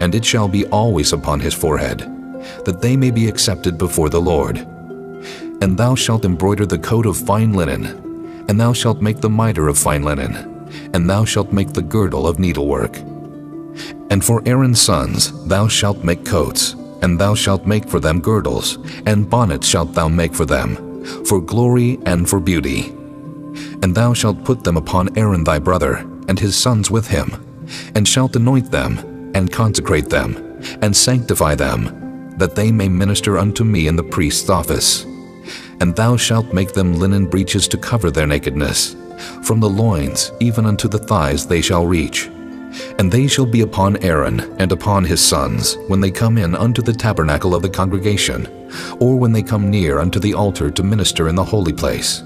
And it shall be always upon his forehead, that they may be accepted before the Lord. And thou shalt embroider the coat of fine linen, and thou shalt make the mitre of fine linen, and thou shalt make the girdle of needlework. And for Aaron's sons thou shalt make coats, and thou shalt make for them girdles, and bonnets shalt thou make for them, for glory and for beauty. And thou shalt put them upon Aaron thy brother, and his sons with him, and shalt anoint them, and consecrate them, and sanctify them, that they may minister unto me in the priest's office. And thou shalt make them linen breeches to cover their nakedness. From the loins even unto the thighs they shall reach. And they shall be upon Aaron and upon his sons when they come in unto the tabernacle of the congregation, or when they come near unto the altar to minister in the holy place,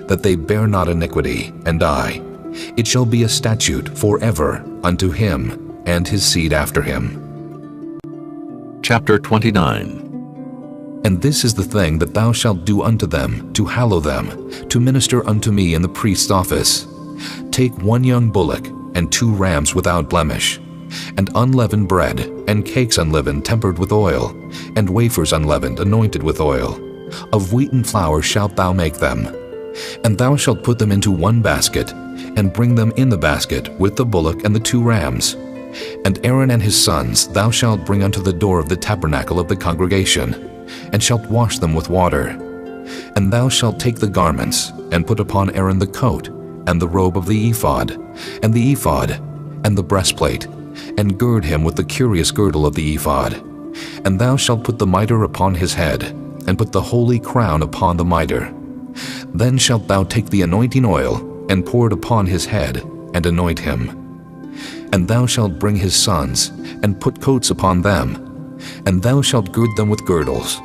that they bear not iniquity and die. It shall be a statute forever unto him and his seed after him. Chapter 29. And this is the thing that thou shalt do unto them, to hallow them, to minister unto me in the priest's office. Take 1 young bullock, and 2 rams without blemish, and unleavened bread, and cakes unleavened tempered with oil, and wafers unleavened anointed with oil. Of wheaten flour shalt thou make them. And thou shalt put them into 1 basket, and bring them in the basket with the bullock and the 2 rams. And Aaron and his sons thou shalt bring unto the door of the tabernacle of the congregation, and shalt wash them with water. And thou shalt take the garments, and put upon Aaron the coat, and the robe of the ephod, and the breastplate, and gird him with the curious girdle of the ephod. And thou shalt put the mitre upon his head, and put the holy crown upon the mitre. Then shalt thou take the anointing oil, and pour it upon his head, and anoint him. And thou shalt bring his sons, and put coats upon them, and thou shalt gird them with girdles,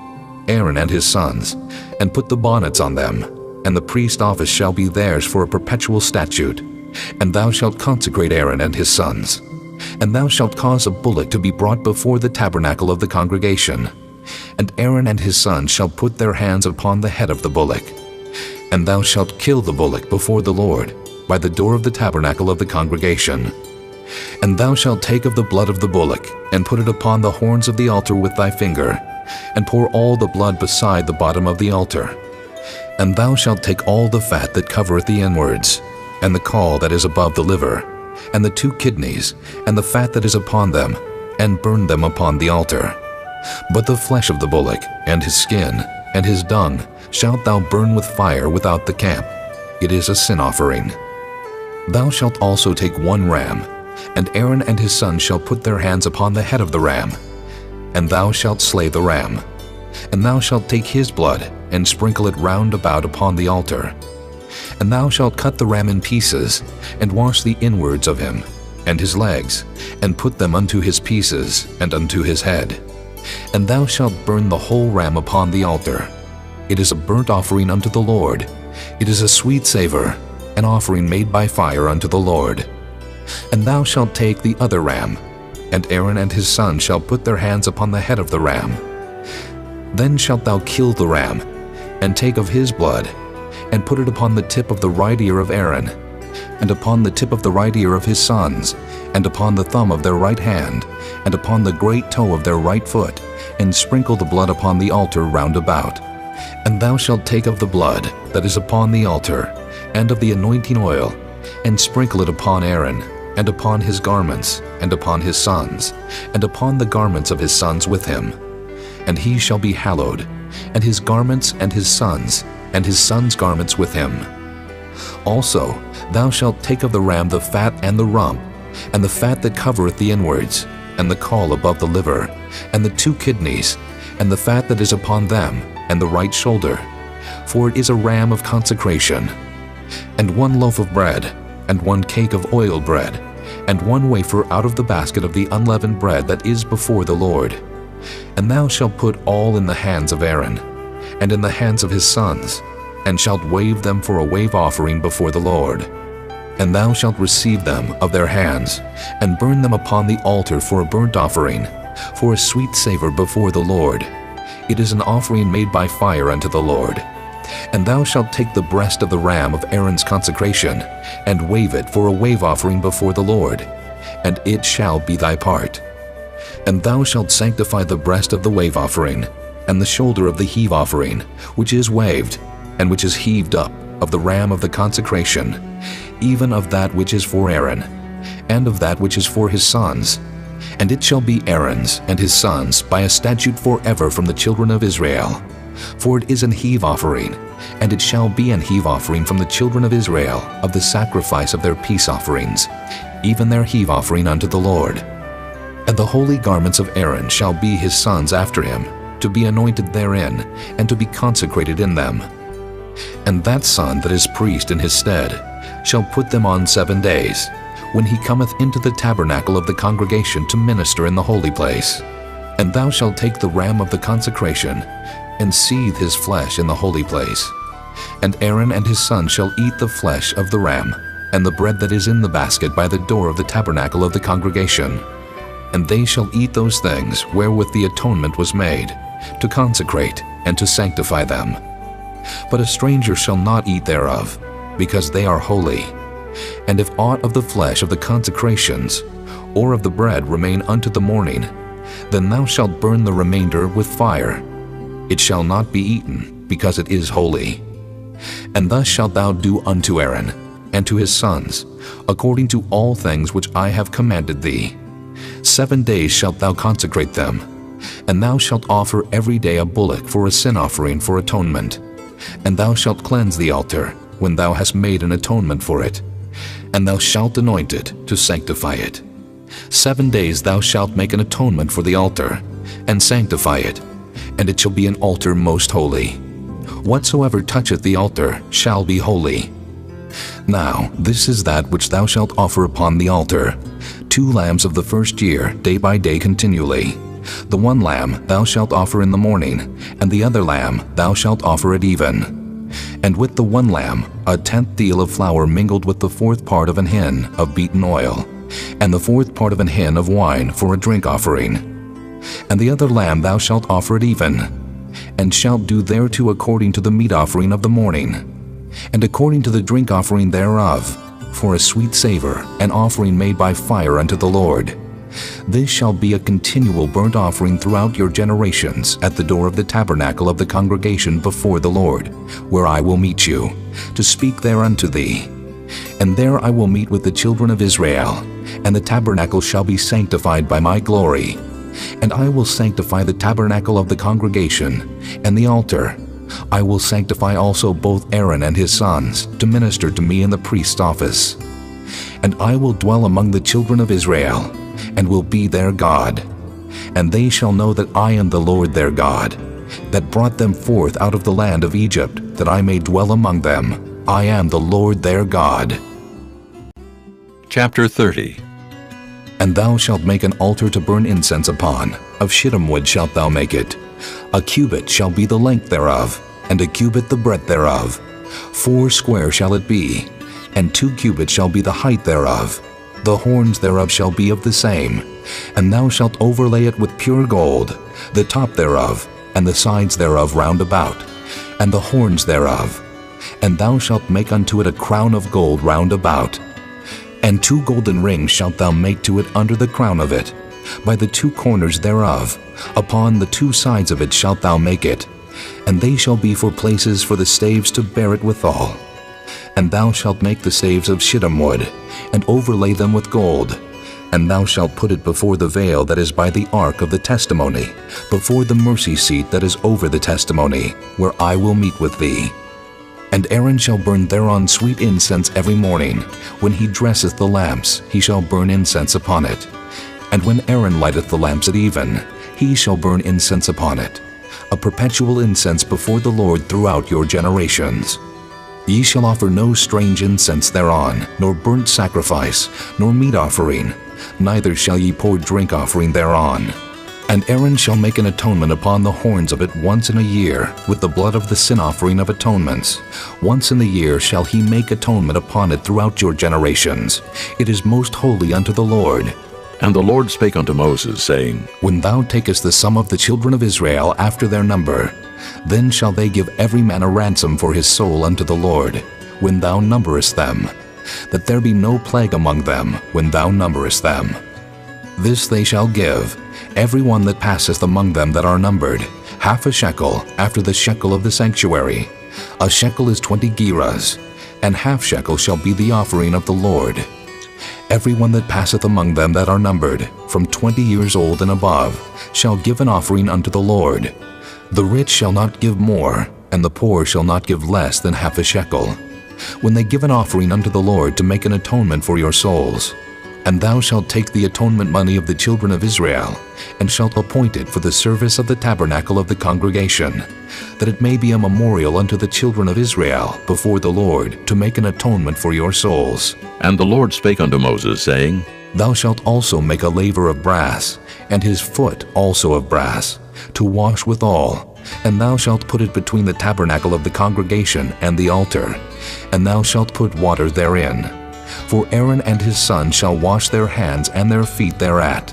Aaron and his sons, and put the bonnets on them, and the priest's office shall be theirs for a perpetual statute. And thou shalt consecrate Aaron and his sons. And thou shalt cause a bullock to be brought before the tabernacle of the congregation. And Aaron and his sons shall put their hands upon the head of the bullock. And thou shalt kill the bullock before the Lord, by the door of the tabernacle of the congregation. And thou shalt take of the blood of the bullock, and put it upon the horns of the altar with thy finger, and pour all the blood beside the bottom of the altar. And thou shalt take all the fat that covereth the inwards, and the caul that is above the liver, and the 2 kidneys, and the fat that is upon them, and burn them upon the altar. But the flesh of the bullock, and his skin, and his dung, shalt thou burn with fire without the camp. It is a sin offering. Thou shalt also take 1 ram, and Aaron and his sons shall put their hands upon the head of the ram. And thou shalt slay the ram. And thou shalt take his blood, and sprinkle it round about upon the altar. And thou shalt cut the ram in pieces, and wash the inwards of him, and his legs, and put them unto his pieces, and unto his head. And thou shalt burn the whole ram upon the altar. It is a burnt offering unto the Lord. It is a sweet savor, an offering made by fire unto the Lord. And thou shalt take the other ram, and Aaron and his sons shall put their hands upon the head of the ram. Then shalt thou kill the ram, and take of his blood, and put it upon the tip of the right ear of Aaron, and upon the tip of the right ear of his sons, and upon the thumb of their right hand, and upon the great toe of their right foot, and sprinkle the blood upon the altar round about. And thou shalt take of the blood that is upon the altar, and of the anointing oil, and sprinkle it upon Aaron, and upon his garments, and upon his sons, and upon the garments of his sons with him. And he shall be hallowed, and his garments and his sons' garments with him. Also thou shalt take of the ram the fat and the rump, and the fat that covereth the inwards, and the caul above the liver, and the 2 kidneys, and the fat that is upon them, and the right shoulder, for it is a ram of consecration. And 1 loaf of bread, and 1 cake of oiled bread, and 1 wafer out of the basket of the unleavened bread that is before the Lord. And thou shalt put all in the hands of Aaron, and in the hands of his sons, and shalt wave them for a wave offering before the Lord. And thou shalt receive them of their hands, and burn them upon the altar for a burnt offering, for a sweet savor before the Lord. It is an offering made by fire unto the Lord. And thou shalt take the breast of the ram of Aaron's consecration, and wave it for a wave offering before the Lord, and it shall be thy part. And thou shalt sanctify the breast of the wave offering, and the shoulder of the heave offering, which is waved, and which is heaved up, of the ram of the consecration, even of that which is for Aaron, and of that which is for his sons. And it shall be Aaron's and his sons by a statute forever from the children of Israel. For it is an heave offering, and it shall be an heave offering from the children of Israel of the sacrifice of their peace offerings, even their heave offering unto the Lord. And the holy garments of Aaron shall be his sons after him, to be anointed therein, and to be consecrated in them. And that son that is priest in his stead shall put them on 7 days, when he cometh into the tabernacle of the congregation to minister in the holy place. And thou shalt take the ram of the consecration, and seethe his flesh in the holy place. And Aaron and his sons shall eat the flesh of the ram, and the bread that is in the basket by the door of the tabernacle of the congregation. And they shall eat those things wherewith the atonement was made, to consecrate and to sanctify them. But a stranger shall not eat thereof, because they are holy. And if aught of the flesh of the consecrations, or of the bread remain unto the morning, then thou shalt burn the remainder with fire. It shall not be eaten, because it is holy. And thus shalt thou do unto Aaron, and to his sons, according to all things which I have commanded thee. 7 days shalt thou consecrate them, and thou shalt offer every day a bullock for a sin offering for atonement. And thou shalt cleanse the altar, when thou hast made an atonement for it, and thou shalt anoint it to sanctify it. 7 days thou shalt make an atonement for the altar, and sanctify it, and it shall be an altar most holy. Whatsoever toucheth the altar shall be holy. Now this is that which thou shalt offer upon the altar: 2 lambs of the first year, day by day continually. The 1 lamb thou shalt offer in the morning, and the other lamb thou shalt offer at even. And with the 1 lamb 1/10 deal of flour mingled with the 4th part of an hin of beaten oil, and the 4th part of an hin of wine for a drink offering. And the other lamb thou shalt offer at even, and shalt do thereto according to the meat offering of the morning, and according to the drink offering thereof, for a sweet savor, an offering made by fire unto the Lord. This shall be a continual burnt offering throughout your generations at the door of the tabernacle of the congregation before the Lord, where I will meet you, to speak there unto thee. And there I will meet with the children of Israel, and the tabernacle shall be sanctified by my glory. And I will sanctify the tabernacle of the congregation, and the altar. I will sanctify also both Aaron and his sons, to minister to me in the priest's office. And I will dwell among the children of Israel, and will be their God. And they shall know that I am the Lord their God, that brought them forth out of the land of Egypt, that I may dwell among them. I am the Lord their God. Chapter 30. And thou shalt make an altar to burn incense upon. Of shittim wood shalt thou make it. A cubit shall be the length thereof, and a cubit the breadth thereof. 4 square shall it be, and 2 cubits shall be the height thereof. The horns thereof shall be of the same. And thou shalt overlay it with pure gold, the top thereof, and the sides thereof round about, and the horns thereof. And thou shalt make unto it a crown of gold round about. And 2 golden rings shalt thou make to it under the crown of it, by the 2 corners thereof. Upon the 2 sides of it shalt thou make it, and they shall be for places for the staves to bear it withal. And thou shalt make the staves of shittim wood, and overlay them with gold. And thou shalt put it before the veil that is by the ark of the testimony, before the mercy seat that is over the testimony, where I will meet with thee. And Aaron shall burn thereon sweet incense every morning. When he dresseth the lamps, he shall burn incense upon it. And when Aaron lighteth the lamps at even, he shall burn incense upon it, a perpetual incense before the Lord throughout your generations. Ye shall offer no strange incense thereon, nor burnt sacrifice, nor meat offering, neither shall ye pour drink offering thereon. And Aaron shall make an atonement upon the horns of it once in a year, with the blood of the sin offering of atonements. Once in the year shall he make atonement upon it throughout your generations. It is most holy unto the Lord. And the Lord spake unto Moses, saying, When thou takest the sum of the children of Israel after their number, then shall they give every man a ransom for his soul unto the Lord, when thou numberest them, that there be no plague among them when thou numberest them. This they shall give, every one that passeth among them that are numbered, half a shekel after the shekel of the sanctuary. A shekel is 20 gerahs, and half shekel shall be the offering of the Lord. Every one that passeth among them that are numbered, from 20 years old and above, shall give an offering unto the Lord. The rich shall not give more, and the poor shall not give less than half a shekel, when they give an offering unto the Lord to make an atonement for your souls. And thou shalt take the atonement money of the children of Israel, and shalt appoint it for the service of the tabernacle of the congregation, that it may be a memorial unto the children of Israel before the Lord, to make an atonement for your souls. And the Lord spake unto Moses, saying, Thou shalt also make a laver of brass, and his foot also of brass, to wash withal, and thou shalt put it between the tabernacle of the congregation and the altar, and thou shalt put water therein. For Aaron and his sons shall wash their hands and their feet thereat.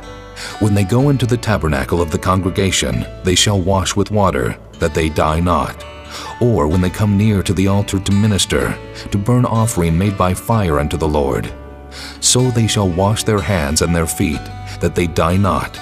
When they go into the tabernacle of the congregation, they shall wash with water, that they die not. Or when they come near to the altar to minister, to burn offering made by fire unto the Lord. So they shall wash their hands and their feet, that they die not.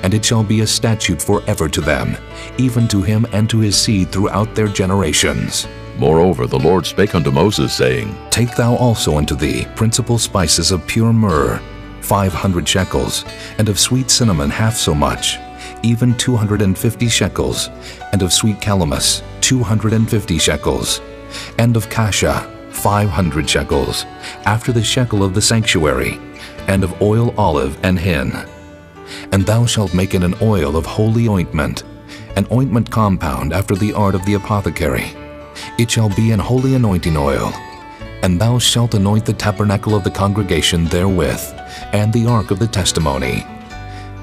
And it shall be a statute forever to them, even to him and to his seed throughout their generations. Moreover, the Lord spake unto Moses, saying, Take thou also unto thee principal spices of pure myrrh, 500 shekels, and of sweet cinnamon half so much, even 250 shekels, and of sweet calamus 250 shekels, and of cassia 500 shekels, after the shekel of the sanctuary, and of oil olive and hin. And thou shalt make it an oil of holy ointment, an ointment compound after the art of the apothecary. It shall be an holy anointing oil. And thou shalt anoint the tabernacle of the congregation therewith, and the ark of the testimony,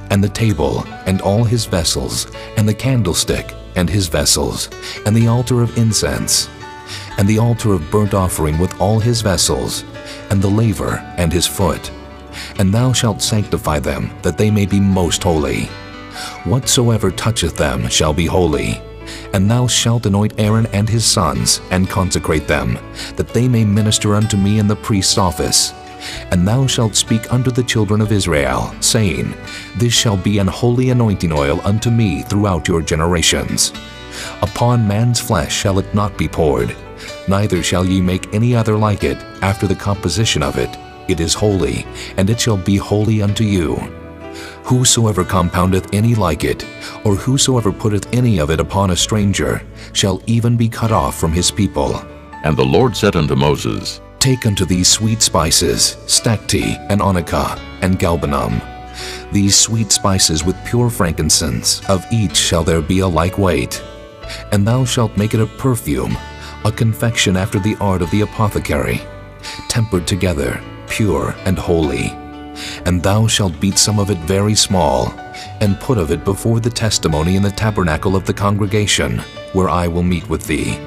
and the table, and all his vessels, and the candlestick, and his vessels, and the altar of incense, and the altar of burnt offering with all his vessels, and the laver, and his foot. And thou shalt sanctify them, that they may be most holy. Whatsoever toucheth them shall be holy. And thou shalt anoint Aaron and his sons, and consecrate them, that they may minister unto me in the priest's office. And thou shalt speak unto the children of Israel, saying, This shall be an holy anointing oil unto me throughout your generations. Upon man's flesh shall it not be poured, neither shall ye make any other like it after the composition of it. It is holy, and it shall be holy unto you. Whosoever compoundeth any like it, or whosoever putteth any of it upon a stranger, shall even be cut off from his people. And the Lord said unto Moses, Take unto thee sweet spices, stacte, and onycha, and galbanum. These sweet spices with pure frankincense, of each shall there be a like weight. And thou shalt make it a perfume, a confection after the art of the apothecary, tempered together, pure and holy. And thou shalt beat some of it very small, and put of it before the testimony in the tabernacle of the congregation, where I will meet with thee.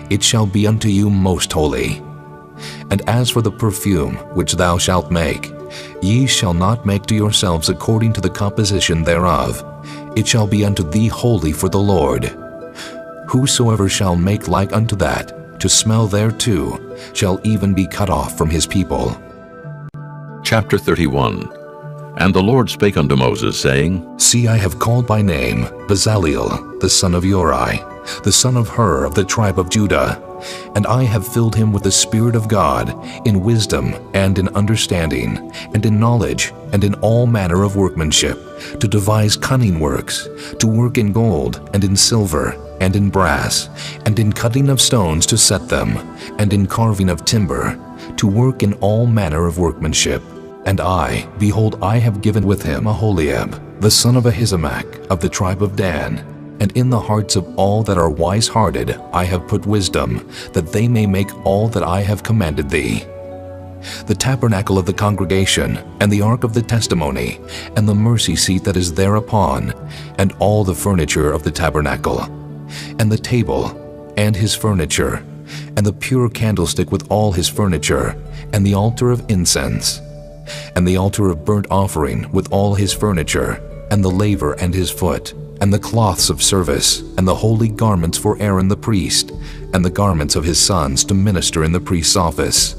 It shall be unto you most holy. And as for the perfume which thou shalt make, ye shall not make to yourselves according to the composition thereof. It shall be unto thee holy for the Lord. Whosoever shall make like unto that, to smell thereto, shall even be cut off from his people. Chapter 31. And the Lord spake unto Moses, saying, See, I have called by name Bezaleel, the son of Uri, the son of Hur of the tribe of Judah, and I have filled him with the Spirit of God, in wisdom, and in understanding, and in knowledge, and in all manner of workmanship, to devise cunning works, to work in gold, and in silver, and in brass, and in cutting of stones to set them, and in carving of timber, to work in all manner of workmanship. And I, behold, I have given with him Aholiab, the son of Ahisamach, of the tribe of Dan, And in the hearts of all that are wise-hearted I have put wisdom, that they may make all that I have commanded thee. The tabernacle of the congregation, and the ark of the testimony, and the mercy seat that is thereupon, and all the furniture of the tabernacle, and the table, and his furniture, and the pure candlestick with all his furniture, and the altar of incense, and the altar of burnt offering with all his furniture, and the laver and his foot, and the cloths of service, and the holy garments for Aaron the priest, and the garments of his sons to minister in the priest's office,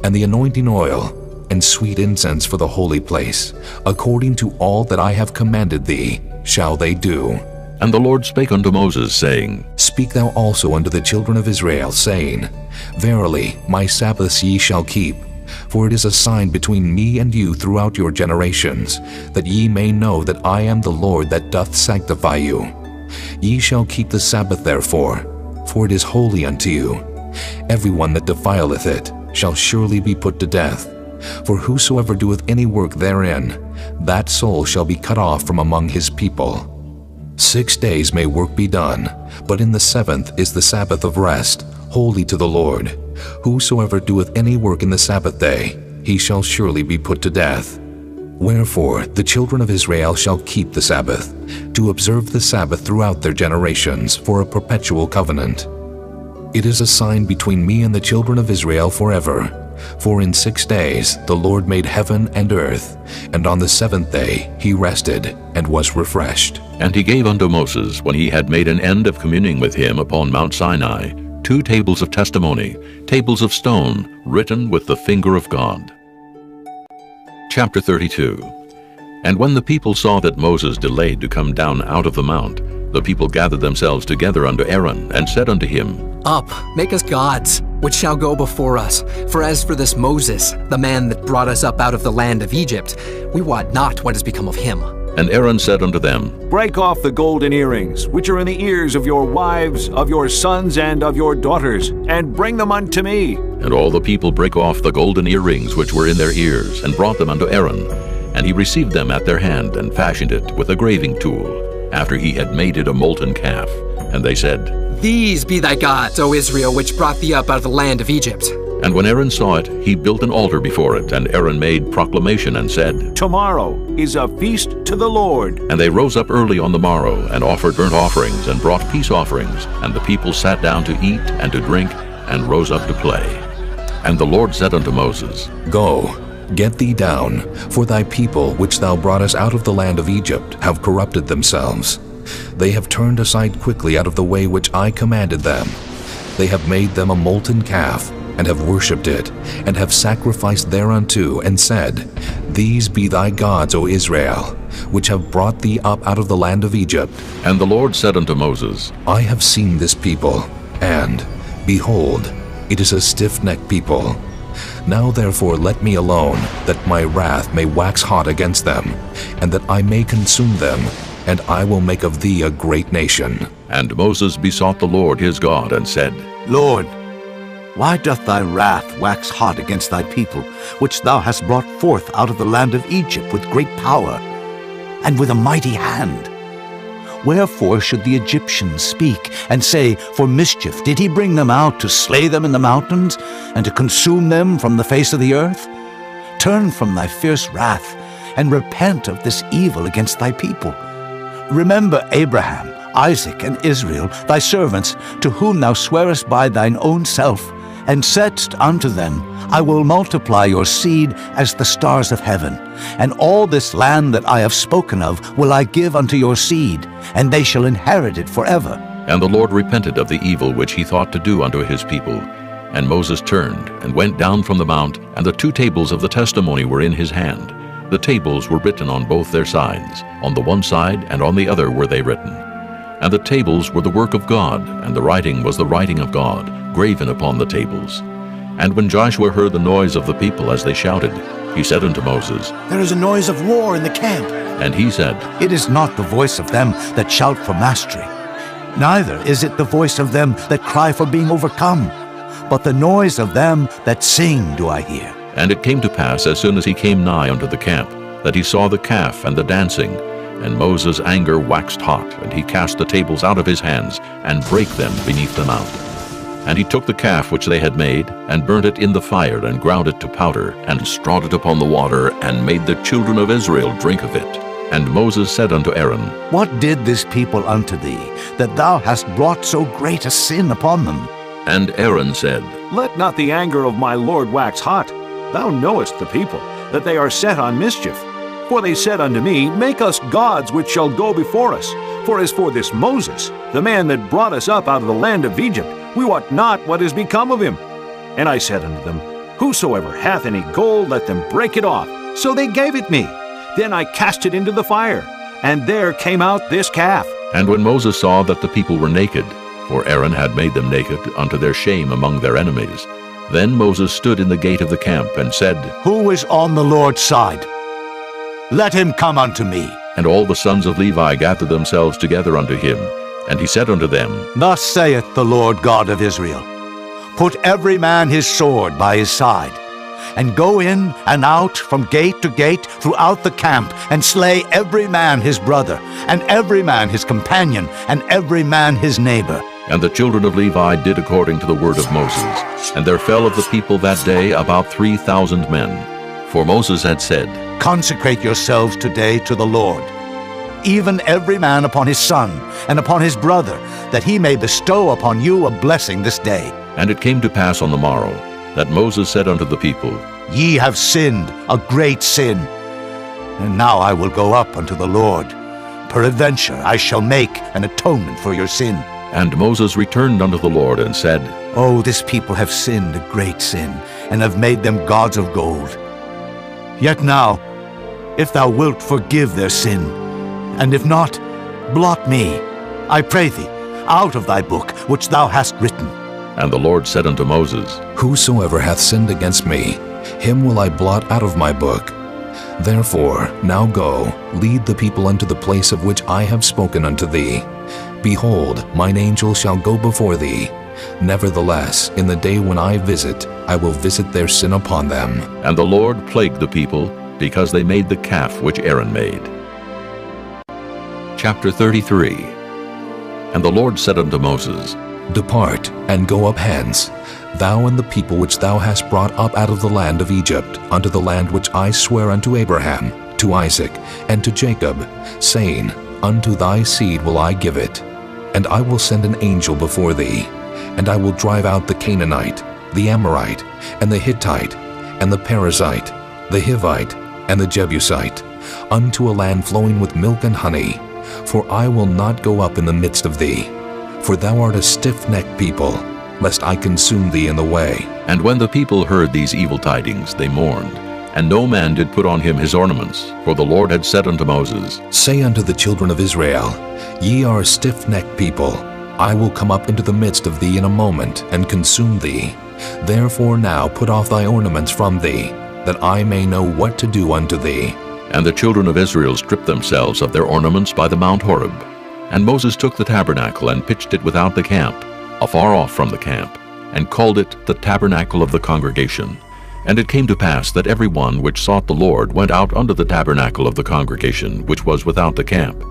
and the anointing oil, and sweet incense for the holy place, according to all that I have commanded thee, shall they do. And the Lord spake unto Moses, saying, Speak thou also unto the children of Israel, saying, Verily, my Sabbaths ye shall keep, for it is a sign between me and you throughout your generations, that ye may know that I am the Lord that doth sanctify you. Ye shall keep the Sabbath therefore, for it is holy unto you. Every one that defileth it shall surely be put to death. For whosoever doeth any work therein, that soul shall be cut off from among his people. 6 days may work be done, but in the 7th is the Sabbath of rest, holy to the Lord. Whosoever doeth any work in the Sabbath day, he shall surely be put to death. Wherefore the children of Israel shall keep the Sabbath, to observe the Sabbath throughout their generations for a perpetual covenant. It is a sign between me and the children of Israel forever. For in 6 days the Lord made heaven and earth, and on the 7th day he rested and was refreshed. And he gave unto Moses, when he had made an end of communing with him upon Mount Sinai, 2 tables of testimony, tables of stone, written with the finger of God. Chapter 32. And when the people saw that Moses delayed to come down out of the mount, the people gathered themselves together unto Aaron, and said unto him, Up, make us gods, which shall go before us. For as for this Moses, the man that brought us up out of the land of Egypt, we wot not what has become of him. And Aaron said unto them, Break off the golden earrings, which are in the ears of your wives, of your sons, and of your daughters, and bring them unto me. And all the people brake off the golden earrings which were in their ears, and brought them unto Aaron. And he received them at their hand, and fashioned it with a graving tool, after he had made it a molten calf. And they said, These be thy gods, O Israel, which brought thee up out of the land of Egypt. And when Aaron saw it, he built an altar before it, and Aaron made proclamation and said, Tomorrow is a feast to the Lord. And they rose up early on the morrow, and offered burnt offerings, and brought peace offerings. And the people sat down to eat and to drink, and rose up to play. And the Lord said unto Moses, Go, get thee down, for thy people which thou broughtest out of the land of Egypt have corrupted themselves. They have turned aside quickly out of the way which I commanded them. They have made them a molten calf, and have worshipped it, and have sacrificed thereunto, and said, These be thy gods, O Israel, which have brought thee up out of the land of Egypt. And the Lord said unto Moses, I have seen this people, and, behold, it is a stiff-necked people. Now therefore let me alone, that my wrath may wax hot against them, and that I may consume them, and I will make of thee a great nation. And Moses besought the Lord his God, and said, Lord, why doth thy wrath wax hot against thy people, which thou hast brought forth out of the land of Egypt with great power, and with a mighty hand? Wherefore should the Egyptians speak, and say, For mischief did he bring them out to slay them in the mountains, and to consume them from the face of the earth? Turn from thy fierce wrath, and repent of this evil against thy people. Remember Abraham, Isaac, and Israel, thy servants, to whom thou swarest by thine own self, and saidst unto them, I will multiply your seed as the stars of heaven, and all this land that I have spoken of will I give unto your seed, and they shall inherit it forever. And the Lord repented of the evil which he thought to do unto his people. And Moses turned, and went down from the mount, and the 2 tables of the testimony were in his hand. The tables were written on both their sides, on the one side and on the other were they written. And the tables were the work of God, and the writing was the writing of God, graven upon the tables. And when Joshua heard the noise of the people as they shouted, he said unto Moses, There is a noise of war in the camp. And he said, It is not the voice of them that shout for mastery, neither is it the voice of them that cry for being overcome, but the noise of them that sing do I hear. And it came to pass, as soon as he came nigh unto the camp, that he saw the calf and the dancing. And Moses' anger waxed hot, and he cast the tables out of his hands, and brake them beneath the mount. And he took the calf which they had made, and burnt it in the fire, and ground it to powder, and strawed it upon the water, and made the children of Israel drink of it. And Moses said unto Aaron, What did this people unto thee, that thou hast brought so great a sin upon them? And Aaron said, Let not the anger of my Lord wax hot. Thou knowest the people, that they are set on mischief. For they said unto me, Make us gods which shall go before us. For as for this Moses, the man that brought us up out of the land of Egypt, we wot not what is become of him. And I said unto them, Whosoever hath any gold, let them break it off. So they gave it me. Then I cast it into the fire, and there came out this calf. And when Moses saw that the people were naked, for Aaron had made them naked unto their shame among their enemies, then Moses stood in the gate of the camp, and said, Who is on the Lord's side? Let him come unto me. And all the sons of Levi gathered themselves together unto him. And he said unto them, Thus saith the Lord God of Israel, Put every man his sword by his side, and go in and out from gate to gate throughout the camp, and slay every man his brother, and every man his companion, and every man his neighbor. And the children of Levi did according to the word of Moses. And there fell of the people that day about 3,000 men. For Moses had said, Consecrate yourselves today to the Lord, even every man upon his son, and upon his brother, that he may bestow upon you a blessing this day. And it came to pass on the morrow, that Moses said unto the people, Ye have sinned a great sin. And now I will go up unto the Lord. Peradventure I shall make an atonement for your sin. And Moses returned unto the Lord, and said, Oh, this people have sinned a great sin, and have made them gods of gold. Yet now, if thou wilt forgive their sin, and if not, blot me, I pray thee, out of thy book which thou hast written. And the Lord said unto Moses, Whosoever hath sinned against me, him will I blot out of my book. Therefore now go, lead the people unto the place of which I have spoken unto thee. Behold, mine angel shall go before thee. Nevertheless, in the day when I visit, I will visit their sin upon them. And the Lord plagued the people, because they made the calf which Aaron made. Chapter 33. And the Lord said unto Moses, Depart, and go up hence, thou and the people which thou hast brought up out of the land of Egypt, unto the land which I swear unto Abraham, to Isaac, and to Jacob, saying, Unto thy seed will I give it. And I will send an angel before thee, and I will drive out the Canaanite, the Amorite, and the Hittite, and the Perizzite, the Hivite, and the Jebusite, unto a land flowing with milk and honey. For I will not go up in the midst of thee, for thou art a stiff-necked people, lest I consume thee in the way. And when the people heard these evil tidings, they mourned, and no man did put on him his ornaments. For the Lord had said unto Moses, Say unto the children of Israel, Ye are a stiff-necked people. I will come up into the midst of thee in a moment, and consume thee. Therefore now put off thy ornaments from thee, that I may know what to do unto thee. And the children of Israel stripped themselves of their ornaments by the Mount Horeb. And Moses took the tabernacle, and pitched it without the camp, afar off from the camp, and called it the tabernacle of the congregation. And it came to pass that every one which sought the Lord went out unto the tabernacle of the congregation, which was without the camp.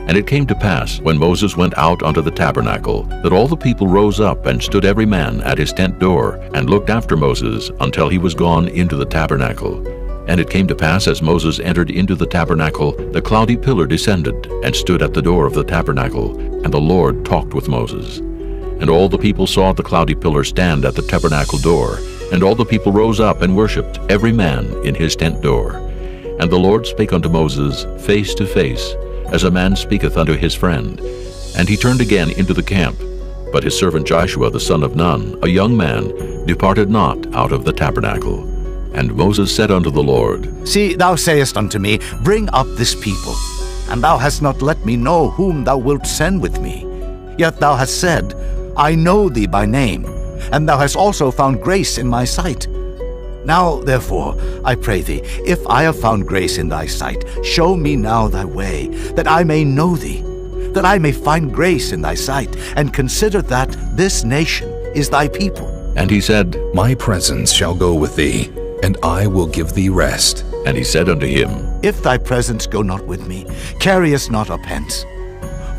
And it came to pass, when Moses went out unto the tabernacle, that all the people rose up, and stood every man at his tent door, and looked after Moses until he was gone into the tabernacle. And it came to pass, as Moses entered into the tabernacle, the cloudy pillar descended, and stood at the door of the tabernacle, and the Lord talked with Moses. And all the people saw the cloudy pillar stand at the tabernacle door, and all the people rose up and worshipped, every man in his tent door. And the Lord spake unto Moses face to face, as a man speaketh unto his friend. And he turned again into the camp. But his servant Joshua the son of Nun, a young man, departed not out of the tabernacle. And Moses said unto the Lord, See, thou sayest unto me, Bring up this people. And thou hast not let me know whom thou wilt send with me. Yet thou hast said, I know thee by name, and thou hast also found grace in my sight. Now, therefore, I pray thee, if I have found grace in thy sight, show me now thy way, that I may know thee, that I may find grace in thy sight, and consider that this nation is thy people. And he said, My presence shall go with thee, and I will give thee rest. And he said unto him, If thy presence go not with me, carry us not up hence.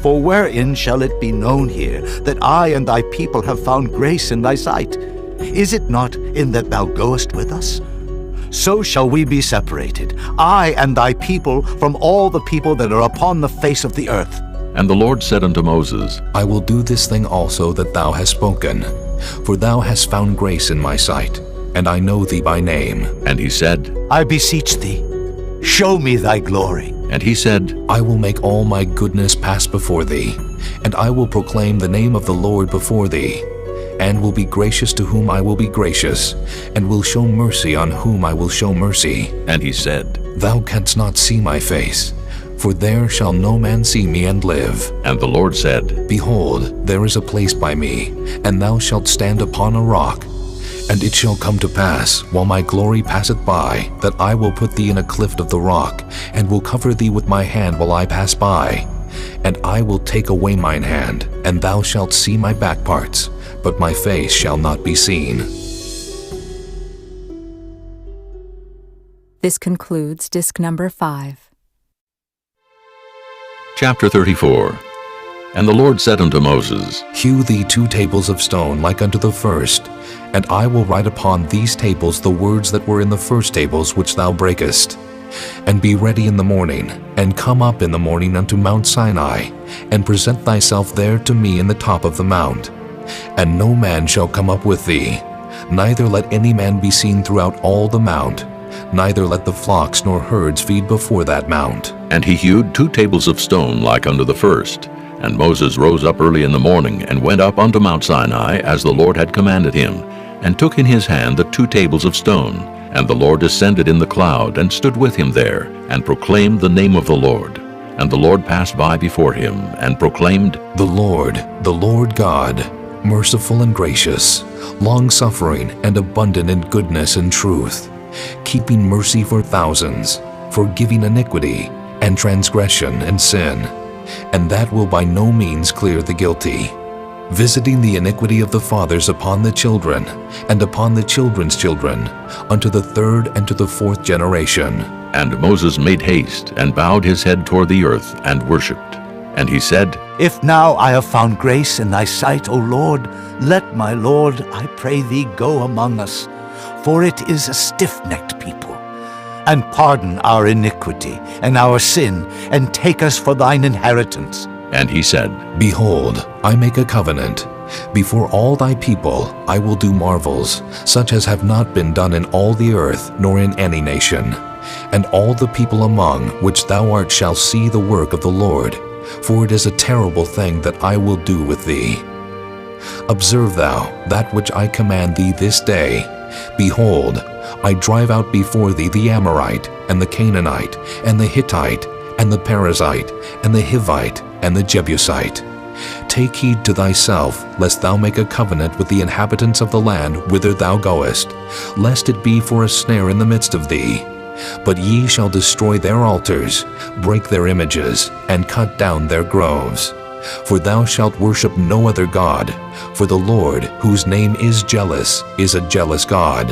For wherein shall it be known here that I and thy people have found grace in thy sight? Is it not in that thou goest with us? So shall we be separated, I and thy people, from all the people that are upon the face of the earth. And the Lord said unto Moses, I will do this thing also that thou hast spoken, for thou hast found grace in my sight, and I know thee by name. And he said, I beseech thee, show me thy glory. And he said, I will make all my goodness pass before thee, and I will proclaim the name of the Lord before thee, and will be gracious to whom I will be gracious, and will show mercy on whom I will show mercy. And he said, Thou canst not see my face, for there shall no man see me and live. And the Lord said, Behold, there is a place by me, and thou shalt stand upon a rock. And it shall come to pass, while my glory passeth by, that I will put thee in a cleft of the rock, and will cover thee with my hand while I pass by. And I will take away mine hand, and thou shalt see my back parts, but my face shall not be seen. This concludes disc number 5. Chapter 34. And the Lord said unto Moses, Hew thee 2 tables of stone like unto the first, and I will write upon these tables the words that were in the first tables which thou breakest. And be ready in the morning, and come up in the morning unto Mount Sinai, and present thyself there to me in the top of the mount. And no man shall come up with thee, neither let any man be seen throughout all the mount, neither let the flocks nor herds feed before that mount. And he hewed 2 tables of stone like unto the first. And Moses rose up early in the morning, and went up unto Mount Sinai, as the Lord had commanded him, and took in his hand the 2 tables of stone. And the Lord descended in the cloud, and stood with him there, and proclaimed the name of the Lord. And the Lord passed by before him, and proclaimed, The Lord God, merciful and gracious, long-suffering and abundant in goodness and truth, keeping mercy for thousands, forgiving iniquity and transgression and sin, and that will by no means clear the guilty, visiting the iniquity of the fathers upon the children, and upon the children's children, unto the 3rd and to the 4th generation. And Moses made haste, and bowed his head toward the earth, and worshipped. And he said, If now I have found grace in thy sight, O Lord, let my Lord, I pray thee, go among us, for it is a stiff-necked people. And pardon our iniquity and our sin, and take us for thine inheritance. And he said, Behold, I make a covenant. Before all thy people I will do marvels, such as have not been done in all the earth, nor in any nation. And all the people among which thou art shall see the work of the Lord, for it is a terrible thing that I will do with thee. Observe thou that which I command thee this day. Behold, I drive out before thee the Amorite, and the Canaanite, and the Hittite, and the Perizzite, and the Hivite, and the Jebusite. Take heed to thyself, lest thou make a covenant with the inhabitants of the land whither thou goest, lest it be for a snare in the midst of thee. But ye shall destroy their altars, break their images, and cut down their groves. For thou shalt worship no other God, for the Lord, whose name is jealous, is a jealous God,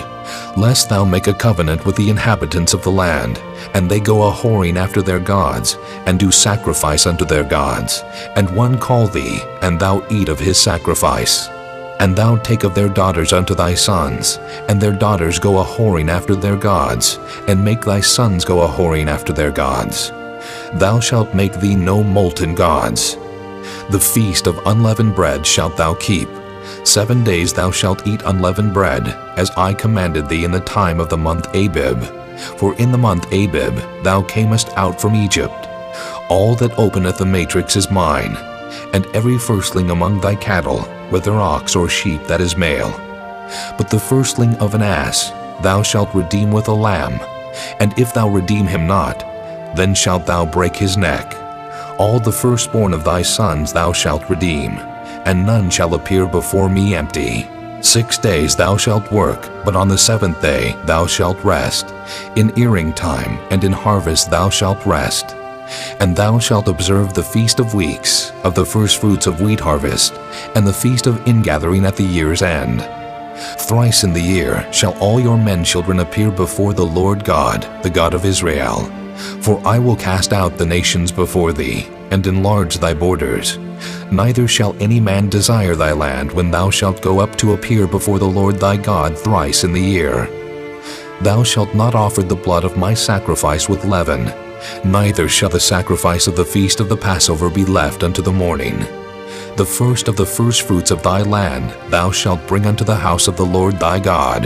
lest thou make a covenant with the inhabitants of the land, and they go a-whoring after their gods, and do sacrifice unto their gods, and one call thee, and thou eat of his sacrifice. And thou take of their daughters unto thy sons, and their daughters go a-whoring after their gods, and make thy sons go a-whoring after their gods. Thou shalt make thee no molten gods. The feast of unleavened bread shalt thou keep. 7 days thou shalt eat unleavened bread, as I commanded thee in the time of the month Abib. For in the month Abib thou camest out from Egypt. All that openeth the matrix is mine, and every firstling among thy cattle, whether ox or sheep that is male. But the firstling of an ass thou shalt redeem with a lamb, and if thou redeem him not, then shalt thou break his neck. All the firstborn of thy sons thou shalt redeem, and none shall appear before me empty. 6 days thou shalt work, but on the 7th day thou shalt rest. In earing time and in harvest thou shalt rest. And thou shalt observe the feast of weeks, of the firstfruits of wheat harvest, and the feast of ingathering at the year's end. Thrice in the year shall all your men children appear before the Lord God, the God of Israel. For I will cast out the nations before thee, and enlarge thy borders. Neither shall any man desire thy land when thou shalt go up to appear before the Lord thy God thrice in the year. Thou shalt not offer the blood of my sacrifice with leaven, neither shall the sacrifice of the feast of the Passover be left unto the morning. The first of the firstfruits of thy land thou shalt bring unto the house of the Lord thy God.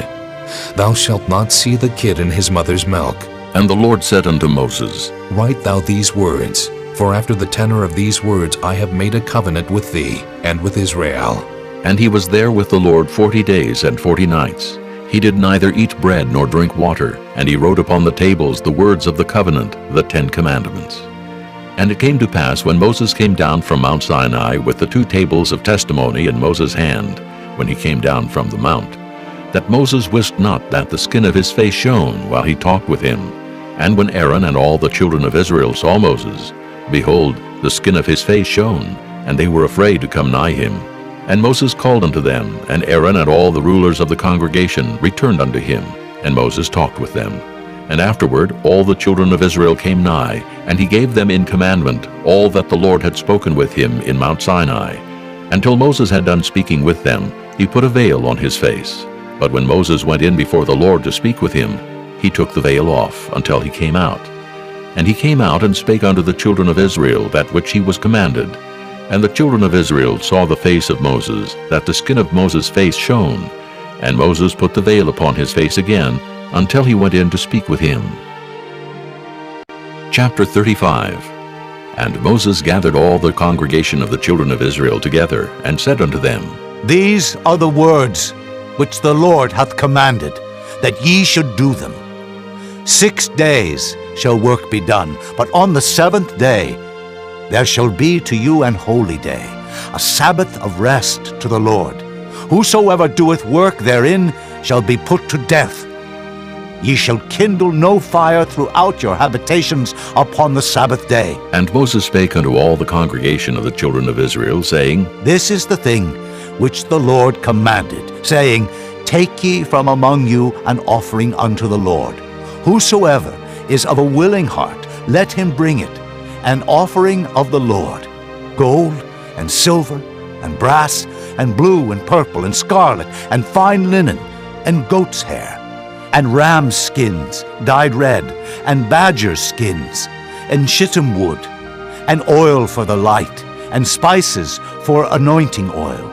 Thou shalt not see the kid in his mother's milk. And the Lord said unto Moses, Write thou these words, for after the tenor of these words I have made a covenant with thee and with Israel. And he was there with the Lord 40 days and 40 nights. He did neither eat bread nor drink water, and he wrote upon the tables the words of the covenant, the 10 commandments. And it came to pass, when Moses came down from Mount Sinai with the 2 tables of testimony in Moses' hand, when he came down from the mount, that Moses wist not that the skin of his face shone while he talked with him. And when Aaron and all the children of Israel saw Moses, behold, the skin of his face shone, and they were afraid to come nigh him. And Moses called unto them, and Aaron and all the rulers of the congregation returned unto him, and Moses talked with them. And afterward all the children of Israel came nigh, and he gave them in commandment all that the Lord had spoken with him in Mount Sinai. Until Moses had done speaking with them, he put a veil on his face. But when Moses went in before the Lord to speak with him, he took the veil off until he came out. And he came out and spake unto the children of Israel that which he was commanded. And the children of Israel saw the face of Moses, that the skin of Moses' face shone. And Moses put the veil upon his face again, until he went in to speak with him. Chapter 35. And Moses gathered all the congregation of the children of Israel together, and said unto them, These are the words which the Lord hath commanded, that ye should do them. 6 days shall work be done, but on the 7th day there shall be to you an holy day, a Sabbath of rest to the Lord. Whosoever doeth work therein shall be put to death. Ye shall kindle no fire throughout your habitations upon the Sabbath day. And Moses spake unto all the congregation of the children of Israel, saying, This is the thing which the Lord commanded, saying, Take ye from among you an offering unto the Lord. Whosoever is of a willing heart, let him bring it, an offering of the Lord, gold and silver and brass and blue and purple and scarlet and fine linen and goat's hair and ram's skins dyed red and badger's skins and shittim wood and oil for the light and spices for anointing oil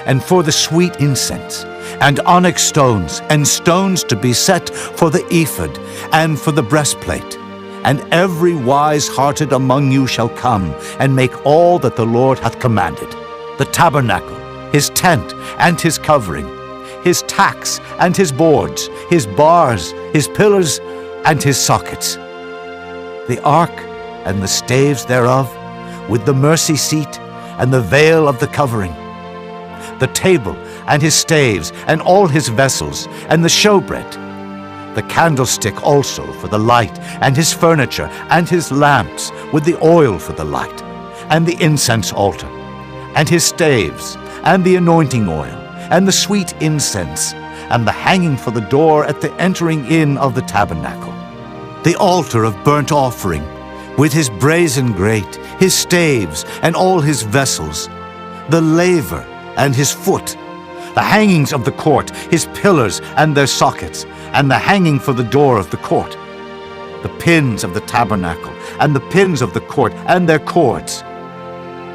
and for the sweet incense and onyx stones and stones to be set for the ephod and for the breastplate. And every wise-hearted among you shall come and make all that the Lord hath commanded: the tabernacle, his tent and his covering, his tacks and his boards, his bars, his pillars and his sockets, the ark and the staves thereof, with the mercy seat and the veil of the covering, the table and his staves and all his vessels, and the showbread, the candlestick also for the light, and his furniture, and his lamps with the oil for the light, and the incense altar, and his staves, and the anointing oil, and the sweet incense, and the hanging for the door at the entering in of the tabernacle, the altar of burnt offering, with his brazen grate, his staves, and all his vessels, the laver and his foot, the hangings of the court, his pillars and their sockets, and the hanging for the door of the court, the pins of the tabernacle, and the pins of the court, and their cords,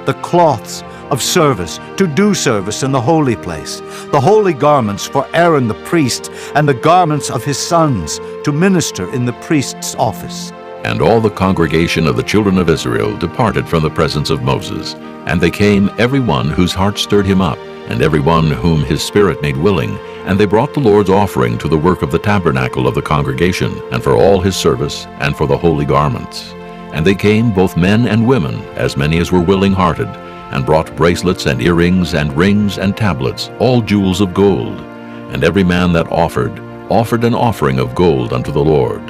the cloths of service to do service in the holy place, the holy garments for Aaron the priest, and the garments of his sons to minister in the priest's office. And all the congregation of the children of Israel departed from the presence of Moses, and they came, every one whose heart stirred him up, and every one whom his spirit made willing, and they brought the Lord's offering to the work of the tabernacle of the congregation, and for all his service, and for the holy garments. And they came, both men and women, as many as were willing-hearted, and brought bracelets and earrings and rings and tablets, all jewels of gold. And every man that offered an offering of gold unto the Lord.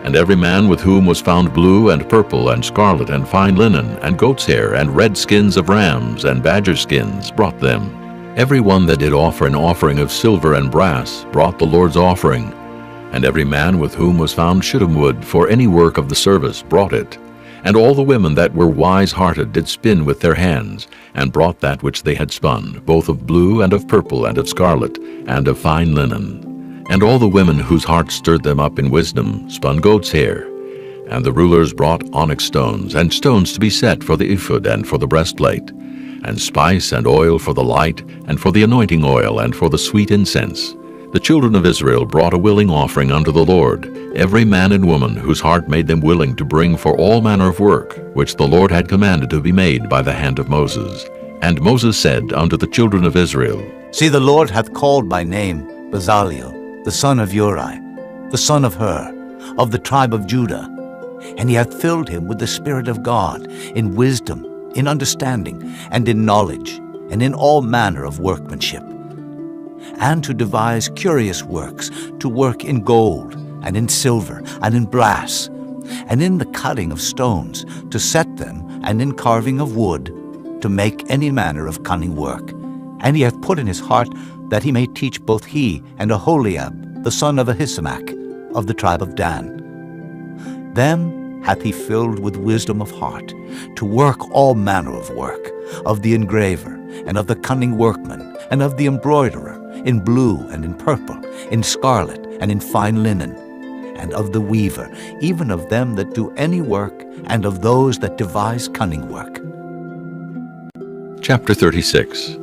And every man with whom was found blue and purple and scarlet and fine linen and goat's hair and red skins of rams and badger skins brought them. Every one that did offer an offering of silver and brass brought the Lord's offering, and every man with whom was found shittim wood for any work of the service brought it. And all the women that were wise-hearted did spin with their hands, and brought that which they had spun, both of blue and of purple and of scarlet and of fine linen. And all the women whose hearts stirred them up in wisdom spun goat's hair. And the rulers brought onyx stones, and stones to be set for the ephod and for the breastplate, and spice and oil for the light, and for the anointing oil, and for the sweet incense. The children of Israel brought a willing offering unto the Lord, every man and woman whose heart made them willing to bring for all manner of work, which the Lord had commanded to be made by the hand of Moses. And Moses said unto the children of Israel, See, the Lord hath called by name Bezaleel, the son of Uri, the son of Hur, of the tribe of Judah. And he hath filled him with the Spirit of God, in wisdom, in understanding, and in knowledge, and in all manner of workmanship, and to devise curious works, to work in gold, and in silver, and in brass, and in the cutting of stones, to set them, and in carving of wood, to make any manner of cunning work. And he hath put in his heart that he may teach both he and Aholiab, the son of Ahisamach, of the tribe of Dan. Them hath he filled with wisdom of heart, to work all manner of work, of the engraver, and of the cunning workman, and of the embroiderer, in blue and in purple, in scarlet and in fine linen, and of the weaver, even of them that do any work, and of those that devise cunning work. Chapter 36.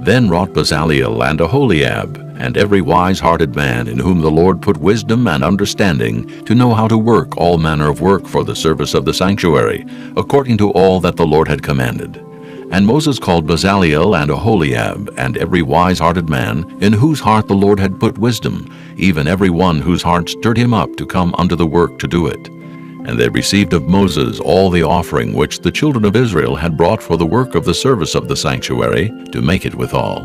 Then wrought Bezaleel and Aholiab, and every wise-hearted man in whom the Lord put wisdom and understanding, to know how to work all manner of work for the service of the sanctuary, according to all that the Lord had commanded. And Moses called Bezaleel and Aholiab, and every wise-hearted man, in whose heart the Lord had put wisdom, even every one whose heart stirred him up to come unto the work to do it. And they received of Moses all the offering which the children of Israel had brought for the work of the service of the sanctuary, to make it withal.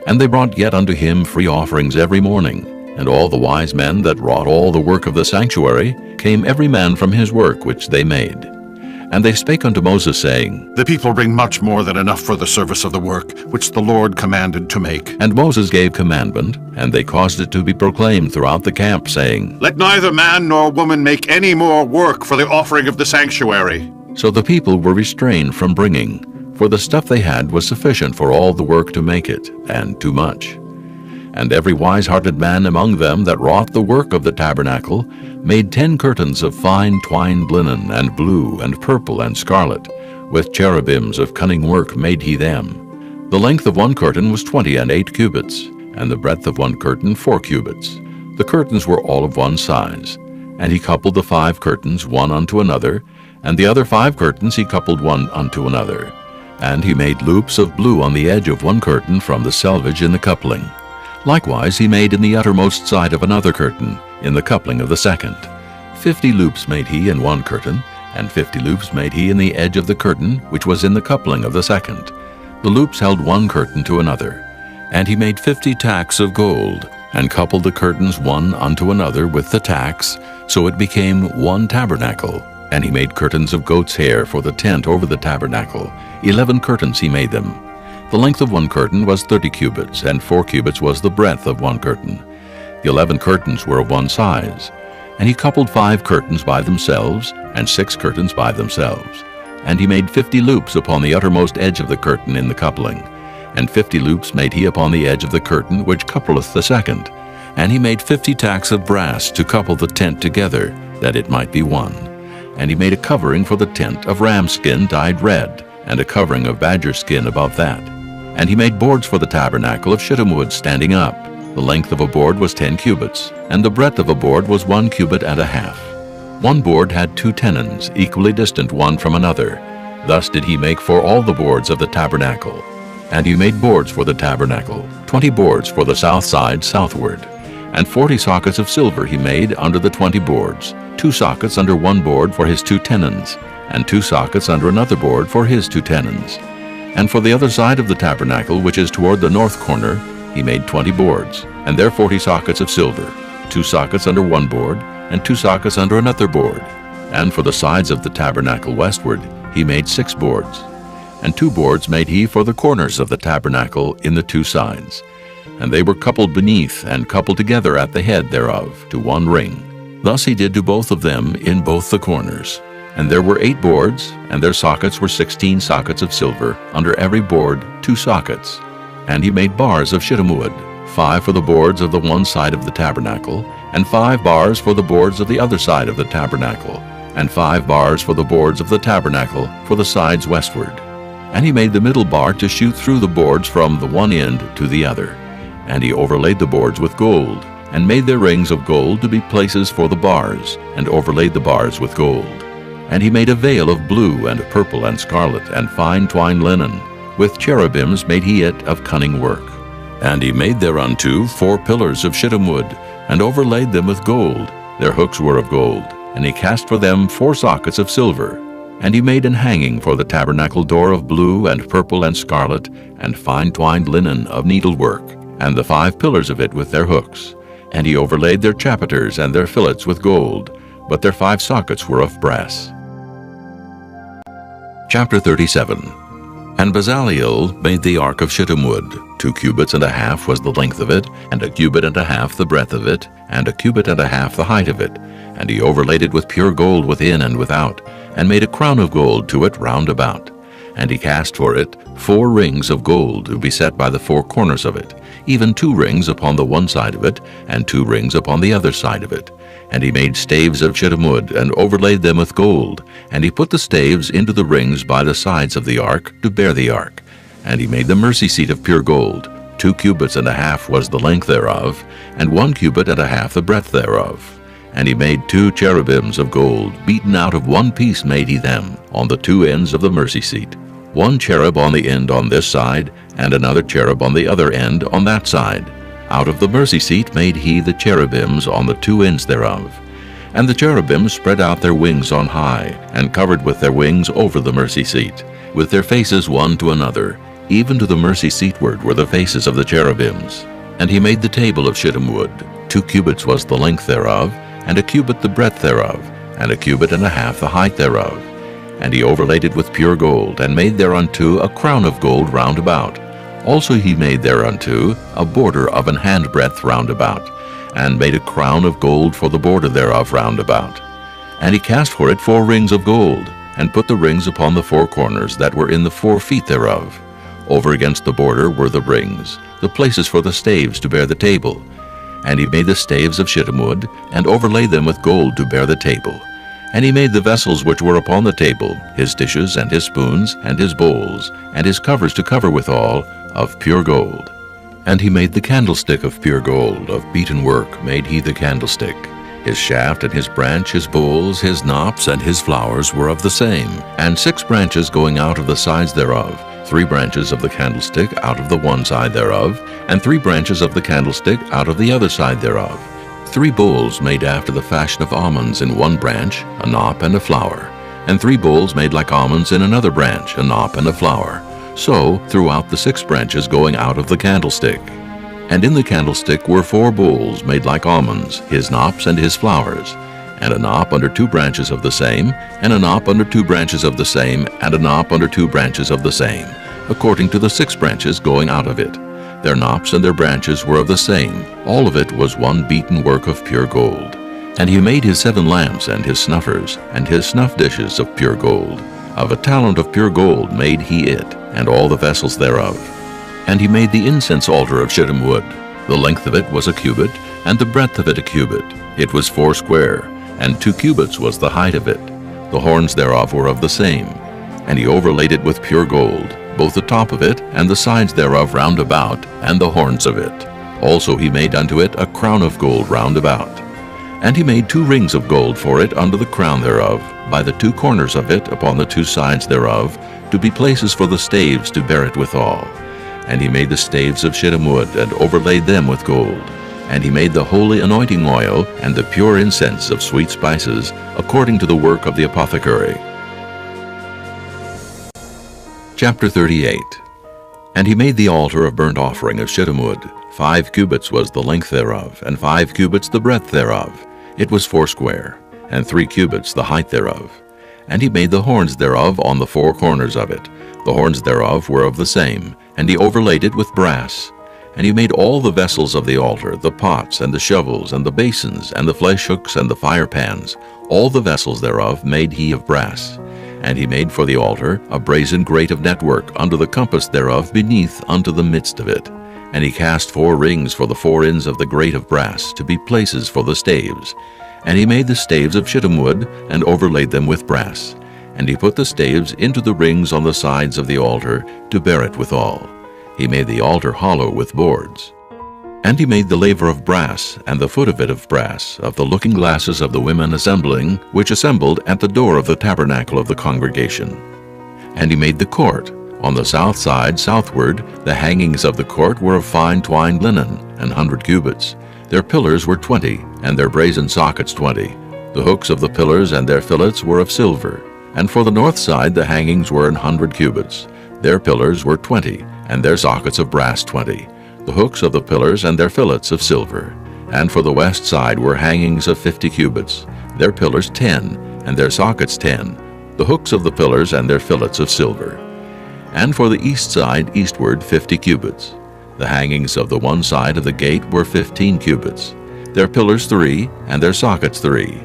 And they brought yet unto him free offerings every morning. And all the wise men that wrought all the work of the sanctuary came every man from his work which they made. And they spake unto Moses, saying, The people bring much more than enough for the service of the work, which the Lord commanded to make. And Moses gave commandment, and they caused it to be proclaimed throughout the camp, saying, Let neither man nor woman make any more work for the offering of the sanctuary. So the people were restrained from bringing, for the stuff they had was sufficient for all the work to make it, and too much. And every wise-hearted man among them that wrought the work of the tabernacle made 10 curtains of fine twined linen, and blue, and purple, and scarlet. With cherubims of cunning work made he them. The length of one curtain was 28 cubits, and the breadth of one curtain 4 cubits. The curtains were all of one size. And he coupled the 5 curtains one unto another, and the other 5 curtains he coupled one unto another. And he made loops of blue on the edge of one curtain from the selvage in the coupling. Likewise he made in the uttermost side of another curtain, in the coupling of the second. 50 loops made he in one curtain, and 50 loops made he in the edge of the curtain, which was in the coupling of the second. The loops held one curtain to another. And he made 50 tacks of gold, and coupled the curtains one unto another with the tacks, so it became one tabernacle. And he made curtains of goat's hair for the tent over the tabernacle. 11 curtains he made them. The length of one curtain was 30 cubits, and 4 cubits was the breadth of one curtain. The 11 curtains were of one size. And he coupled 5 curtains by themselves, and 6 curtains by themselves. And he made 50 loops upon the uttermost edge of the curtain in the coupling. And 50 loops made he upon the edge of the curtain which coupleth the second. And he made 50 tacks of brass to couple the tent together, that it might be one. And he made a covering for the tent of ram skin dyed red, and a covering of badger skin above that. And he made boards for the tabernacle of shittim wood standing up. The length of a board was 10 cubits, and the breadth of a board was 1 cubit and a half. One board had 2 tenons, equally distant one from another. Thus did he make for all the boards of the tabernacle. And he made boards for the tabernacle, 20 boards for the south side southward. And 40 sockets of silver he made under the 20 boards, 2 sockets under one board for his 2 tenons, and 2 sockets under another board for his 2 tenons. And for the other side of the tabernacle, which is toward the north corner, he made 20 boards, and there 40 sockets of silver, 2 sockets under one board, and 2 sockets under another board. And for the sides of the tabernacle westward, he made 6 boards. and 2 boards made he for the corners of the tabernacle in the 2 sides. And they were coupled beneath and coupled together at the head thereof to 1 ring. Thus he did to both of them in both the corners. And there were 8 boards, and their sockets were 16 sockets of silver, under every board 2 sockets. And he made bars of shittim wood, 5 for the boards of the one side of the tabernacle, and 5 bars for the boards of the other side of the tabernacle, and 5 bars for the boards of the tabernacle for the sides westward. And he made the middle bar to shoot through the boards from the one end to the other. And he overlaid the boards with gold, and made their rings of gold to be places for the bars, and overlaid the bars with gold. And he made a veil of blue and purple and scarlet and fine twined linen. With cherubims made he it of cunning work. And he made thereunto 4 pillars of shittim wood, and overlaid them with gold. Their hooks were of gold. And he cast for them 4 sockets of silver. And he made an hanging for the tabernacle door of blue and purple and scarlet, and fine twined linen of needlework, and the 5 pillars of it with their hooks. And he overlaid their chapiters and their fillets with gold, but their 5 sockets were of brass. Chapter 37. And Bezaleel made the ark of shittim wood. 2 cubits and a half was the length of it, and 1 cubit and a half the breadth of it, and 1 cubit and a half the height of it. And he overlaid it with pure gold within and without, and made a crown of gold to it round about. And he cast for it 4 rings of gold to be set by the 4 corners of it, even 2 rings upon the one side of it, and 2 rings upon the other side of it. And he made staves of shittim wood, and overlaid them with gold. And he put the staves into the rings by the sides of the ark, to bear the ark. And he made the mercy seat of pure gold. 2 cubits and a half was the length thereof, and 1 cubit and a half the breadth thereof. And he made 2 cherubims of gold, beaten out of 1 piece made he them, on the 2 ends of the mercy seat. 1 cherub on the end on this side, and another cherub on the other end on that side. Out of the mercy seat made he the cherubims on the 2 ends thereof. And the cherubims spread out their wings on high, and covered with their wings over the mercy seat, with their faces one to another. Even to the mercy seatward were the faces of the cherubims. And he made the table of shittim wood. 2 cubits was the length thereof, and 1 cubit the breadth thereof, and 1 cubit and a half the height thereof. And he overlaid it with pure gold, and made thereunto a crown of gold round about. Also he made thereunto a border of an handbreadth round about, and made a crown of gold for the border thereof round about. And he cast for it 4 rings of gold, and put the rings upon the 4 corners that were in the 4 feet thereof. Over against the border were the rings, the places for the staves to bear the table. And he made the staves of shittim wood, and overlaid them with gold to bear the table. And he made the vessels which were upon the table, his dishes and his spoons and his bowls, and his covers to cover withal, of pure gold. And he made the candlestick of pure gold, of beaten work made he the candlestick. His shaft and his branch, his bowls, his knops, and his flowers were of the same, and 6 branches going out of the sides thereof, 3 branches of the candlestick out of the one side thereof, and 3 branches of the candlestick out of the other side thereof. 3 bowls made after the fashion of almonds in one branch, a knop and a flower, and 3 bowls made like almonds in another branch, a knop and a flower. So throughout the 6 branches going out of the candlestick. And in the candlestick were 4 bowls made like almonds, his knops and his flowers, and a knop under 2 branches of the same, and a knop under 2 branches of the same, and a knop under 2 branches of the same, according to the 6 branches going out of it. Their knops and their branches were of the same. All of it was one beaten work of pure gold. And he made his 7 lamps and his snuffers, and his snuff dishes of pure gold. Of a talent of pure gold made he it, and all the vessels thereof. And he made the incense altar of shittim wood. The length of it was 1 cubit, and the breadth of it 1 cubit. It was 4 square, and 2 cubits was the height of it. The horns thereof were of the same. And he overlaid it with pure gold, both the top of it, and the sides thereof round about, and the horns of it. Also he made unto it a crown of gold round about. And he made 2 rings of gold for it under the crown thereof, by the 2 corners of it upon the 2 sides thereof, to be places for the staves to bear it withal. And he made the staves of shittim wood, and overlaid them with gold. And he made the holy anointing oil, and the pure incense of sweet spices, according to the work of the apothecary. Chapter 38. And he made the altar of burnt offering of shittim wood. 5 cubits was the length thereof, and 5 cubits the breadth thereof. It was 4 square, and 3 cubits the height thereof. And he made the horns thereof on the 4 corners of it, The horns thereof were of the same, and he overlaid it with brass. And he made all the vessels of the altar, the pots, and the shovels, and the basins, and the flesh hooks, and the fire pans. All the vessels thereof made he of brass. And he made for the altar a brazen grate of network under the compass thereof beneath unto the midst of it. And he cast 4 rings for the 4 ends of the grate of brass, to be places for the staves. And he made the staves of shittim wood, and overlaid them with brass. And he put the staves into the rings on the sides of the altar, to bear it withal. He made the altar hollow with boards. And he made the laver of brass, and the foot of it of brass, of the looking glasses of the women assembling, which assembled at the door of the tabernacle of the congregation. And he made the court. On the south side southward, the hangings of the court were of fine twined linen, 100 cubits. Their pillars were 20, and their brazen sockets 20. The hooks of the pillars and their fillets were of silver. And for the north side the hangings were 100 cubits. Their pillars were 20, and their sockets of brass 20. The hooks of the pillars and their fillets of silver. And for the west side were hangings of 50 cubits. Their pillars 10, and their sockets 10. The hooks of the pillars and their fillets of silver. And for the east side eastward 50 cubits. The hangings of the one side of the gate were 15 cubits. Their pillars 3, and their sockets 3.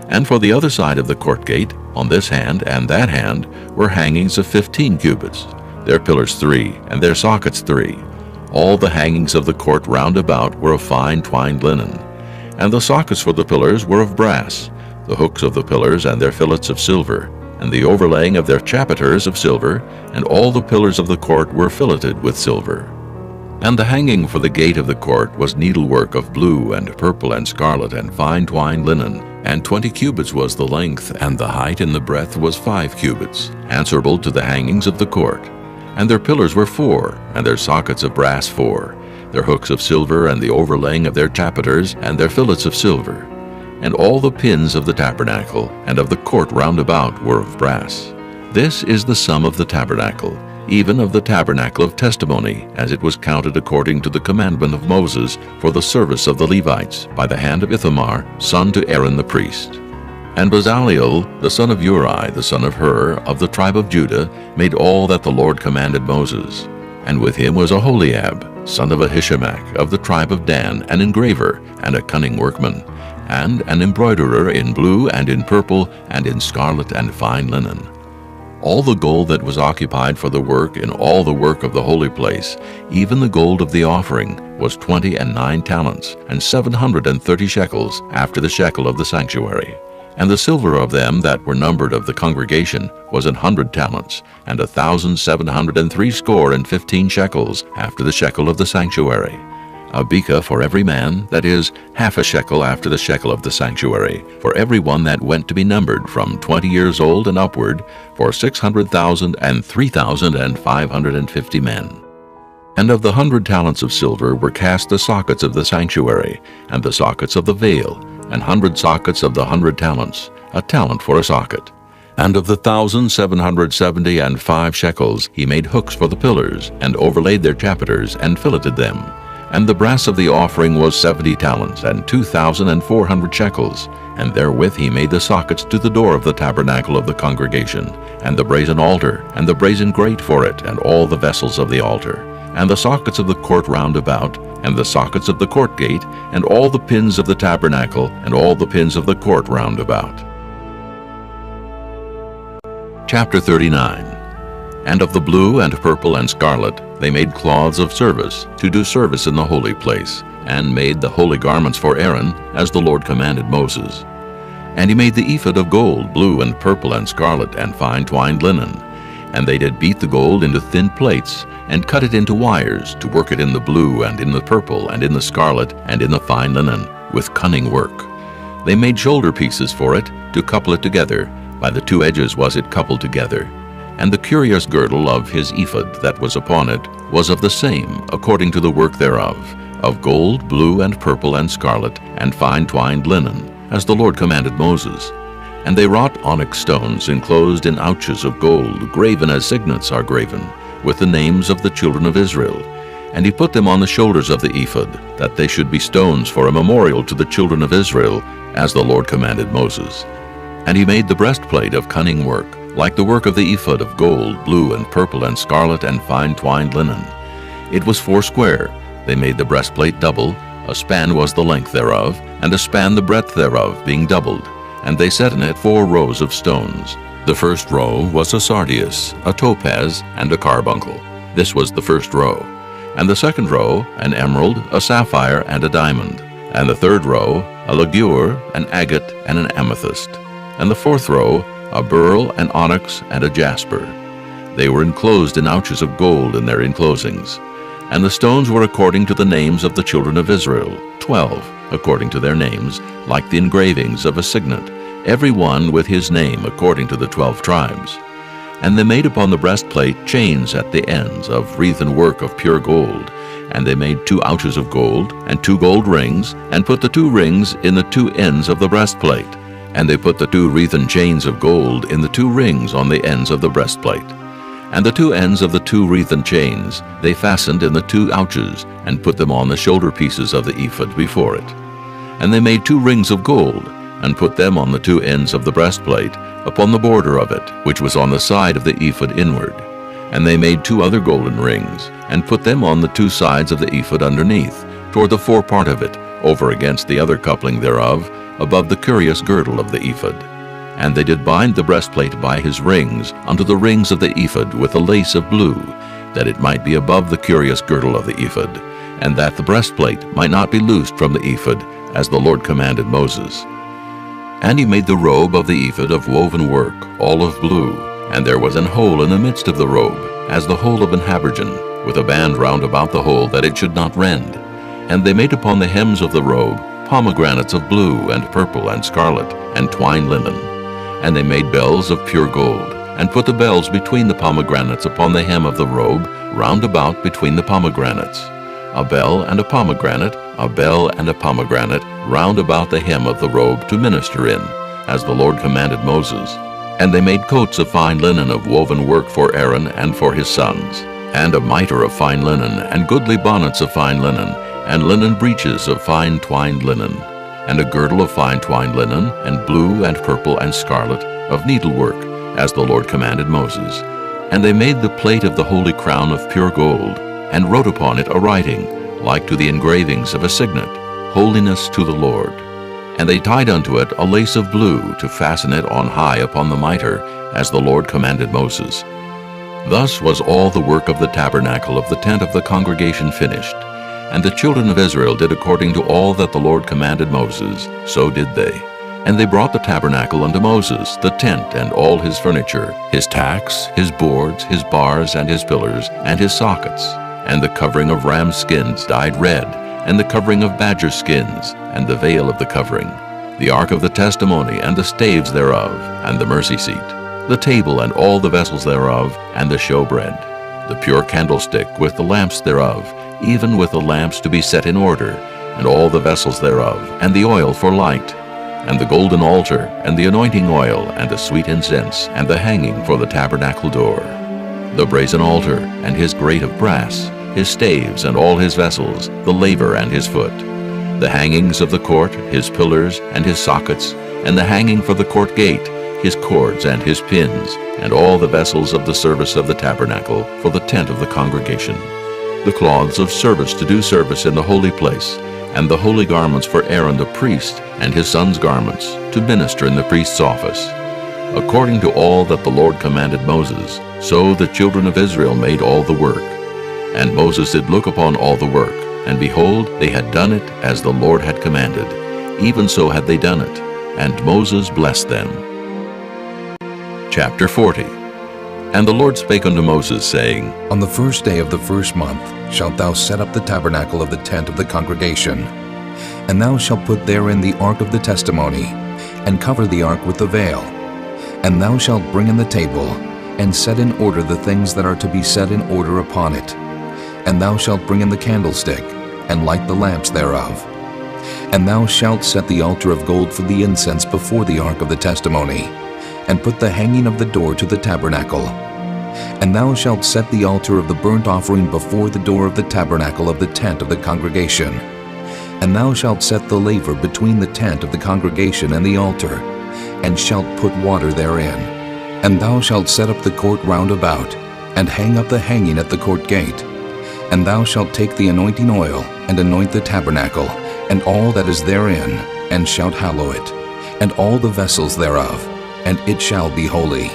And for the other side of the court gate, on this hand and that hand, were hangings of 15 cubits. Their pillars 3, and their sockets 3. All the hangings of the court round about were of fine twined linen. And the sockets for the pillars were of brass, the hooks of the pillars and their fillets of silver, and the overlaying of their chapiters of silver, and all the pillars of the court were filleted with silver. And the hanging for the gate of the court was needlework of blue and purple and scarlet and fine twined linen, and 20 cubits was the length, and the height and the breadth was 5 cubits, answerable to the hangings of the court. And their pillars were 4, and their sockets of brass 4, their hooks of silver, and the overlaying of their chapiters, and their fillets of silver. And all the pins of the tabernacle, and of the court round about, were of brass. This is the sum of the tabernacle, even of the tabernacle of testimony, as it was counted according to the commandment of Moses, for the service of the Levites, by the hand of Ithamar, son to Aaron the priest. And Bezaleel, the son of Uri, the son of Hur, of the tribe of Judah, made all that the Lord commanded Moses. And with him was Aholiab, son of Ahishamach, of the tribe of Dan, an engraver, and a cunning workman, and an embroiderer in blue and in purple and in scarlet and fine linen. All the gold that was occupied for the work in all the work of the holy place, even the gold of the offering, was 29 talents, and 730 shekels, after the shekel of the sanctuary. And the silver of them that were numbered of the congregation was 100 talents, and 1,760 shekels, after the shekel of the sanctuary. A beka for every man, that is, half a shekel after the shekel of the sanctuary, for every one that went to be numbered from 20 years old and upward, for 600,000 and 3,550 men. And of the 100 talents of silver were cast the sockets of the sanctuary, and the sockets of the veil, 100 sockets of the 100 talents, a talent for a socket. And of the 1,775 shekels he made hooks for the pillars, and overlaid their chapiters, and filleted them. And the brass of the offering was 70 talents, and 2,400 shekels, and therewith he made the sockets to the door of the tabernacle of the congregation, and the brazen altar, and the brazen grate for it, and all the vessels of the altar, and the sockets of the court round about, and the sockets of the court gate, and all the pins of the tabernacle, and all the pins of the court round about. Chapter 39. And of the blue and purple and scarlet they made cloths of service, to do service in the holy place, and made the holy garments for Aaron, as the Lord commanded Moses. And he made the ephod of gold, blue and purple and scarlet, and fine twined linen. And they did beat the gold into thin plates, and cut it into wires, to work it in the blue, and in the purple, and in the scarlet, and in the fine linen, with cunning work. They made shoulder pieces for it, to couple it together. By the 2 edges was it coupled together. And the curious girdle of his ephod that was upon it was of the same, according to the work thereof, of gold, blue, and purple, and scarlet, and fine twined linen, as the Lord commanded Moses. And they wrought onyx stones enclosed in ouches of gold, graven as signets are graven, with the names of the children of Israel. And he put them on the shoulders of the ephod, that they should be stones for a memorial to the children of Israel, as the Lord commanded Moses. And he made the breastplate of cunning work, like the work of the ephod of gold, blue, and purple, and scarlet, and fine twined linen. It was 4 square. They made the breastplate double. A span was the length thereof, and a span the breadth thereof, being doubled. And they set in it 4 rows of stones. The first row was a sardius, a topaz, and a carbuncle. This was the first row. And the second row, an emerald, a sapphire, and a diamond. And the third row, a ligure, an agate, and an amethyst. And the fourth row, a beryl, an onyx, and a jasper. They were enclosed in ouches of gold in their enclosings. And the stones were according to the names of the children of Israel, 12, according to their names, like the engravings of a signet, every one with his name according to the 12 tribes. And they made upon the breastplate chains at the ends of wreathen work of pure gold. And they made 2 ouches of gold, and 2 gold rings, and put the 2 rings in the 2 ends of the breastplate. And they put the 2 wreathen chains of gold in the 2 rings on the ends of the breastplate. And the 2 ends of the 2 wreathen chains they fastened in the 2 ouches, and put them on the shoulder pieces of the ephod before it. And they made 2 rings of gold, and put them on the 2 ends of the breastplate, upon the border of it, which was on the side of the ephod inward. And they made 2 other golden rings, and put them on the 2 sides of the ephod underneath, toward the forepart of it, over against the other coupling thereof, above the curious girdle of the ephod. And they did bind the breastplate by his rings unto the rings of the ephod with a lace of blue, that it might be above the curious girdle of the ephod, and that the breastplate might not be loosed from the ephod, as the Lord commanded Moses. And he made the robe of the ephod of woven work, all of blue, and there was an hole in the midst of the robe, as the hole of an habergeon, with a band round about the hole, that it should not rend. And they made upon the hems of the robe pomegranates of blue, and purple, and scarlet, and twined linen. And they made bells of pure gold, and put the bells between the pomegranates upon the hem of the robe, round about between the pomegranates. A bell and a pomegranate, a bell and a pomegranate, round about the hem of the robe to minister in, as the Lord commanded Moses. And they made coats of fine linen of woven work for Aaron and for his sons, and a mitre of fine linen, and goodly bonnets of fine linen, and linen breeches of fine twined linen, and a girdle of fine twined linen, and blue and purple and scarlet, of needlework, as the Lord commanded Moses. And they made the plate of the holy crown of pure gold, and wrote upon it a writing, like to the engravings of a signet, Holiness to the Lord. And they tied unto it a lace of blue to fasten it on high upon the mitre, as the Lord commanded Moses. Thus was all the work of the tabernacle of the tent of the congregation finished. And the children of Israel did according to all that the Lord commanded Moses, so did they. And they brought the tabernacle unto Moses, the tent and all his furniture, his tacks, his boards, his bars, and his pillars, and his sockets, and the covering of ram skins dyed red, and the covering of badger skins, and the veil of the covering, the ark of the testimony, and the staves thereof, and the mercy seat, the table and all the vessels thereof, and the showbread, the pure candlestick with the lamps thereof, even with the lamps to be set in order, and all the vessels thereof, and the oil for light, and the golden altar, and the anointing oil, and the sweet incense, and the hanging for the tabernacle door, the brazen altar, and his grate of brass, his staves, and all his vessels, the laver and his foot, the hangings of the court, his pillars, and his sockets, and the hanging for the court gate, his cords and his pins, and all the vessels of the service of the tabernacle for the tent of the congregation, the cloths of service to do service in the holy place, and the holy garments for Aaron the priest, and his sons' garments, to minister in the priest's office. According to all that the Lord commanded Moses, so the children of Israel made all the work. And Moses did look upon all the work, and behold, they had done it as the Lord had commanded. Even so had they done it, and Moses blessed them. Chapter 40. And the Lord spake unto Moses, saying, On the 1st day of the 1st month shalt thou set up the tabernacle of the tent of the congregation. And thou shalt put therein the ark of the testimony, and cover the ark with the veil. And thou shalt bring in the table, and set in order the things that are to be set in order upon it. And thou shalt bring in the candlestick, and light the lamps thereof. And thou shalt set the altar of gold for the incense before the ark of the testimony, and put the hanging of the door to the tabernacle. And thou shalt set the altar of the burnt offering before the door of the tabernacle of the tent of the congregation. And thou shalt set the laver between the tent of the congregation and the altar, and shalt put water therein. And thou shalt set up the court round about, and hang up the hanging at the court gate. And thou shalt take the anointing oil, and anoint the tabernacle, and all that is therein, and shalt hallow it, and all the vessels thereof, and it shall be holy.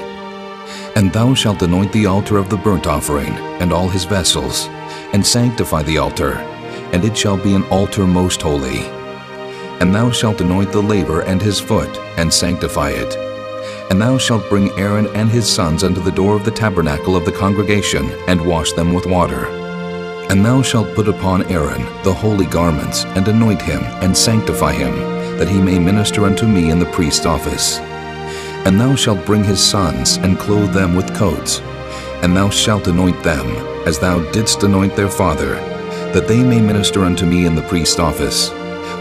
And thou shalt anoint the altar of the burnt offering, and all his vessels, and sanctify the altar, and it shall be an altar most holy. And thou shalt anoint the laver and his foot, and sanctify it. And thou shalt bring Aaron and his sons unto the door of the tabernacle of the congregation, and wash them with water. And thou shalt put upon Aaron the holy garments, and anoint him, and sanctify him, that he may minister unto me in the priest's office. And thou shalt bring his sons, and clothe them with coats. And thou shalt anoint them, as thou didst anoint their father, that they may minister unto me in the priest's office.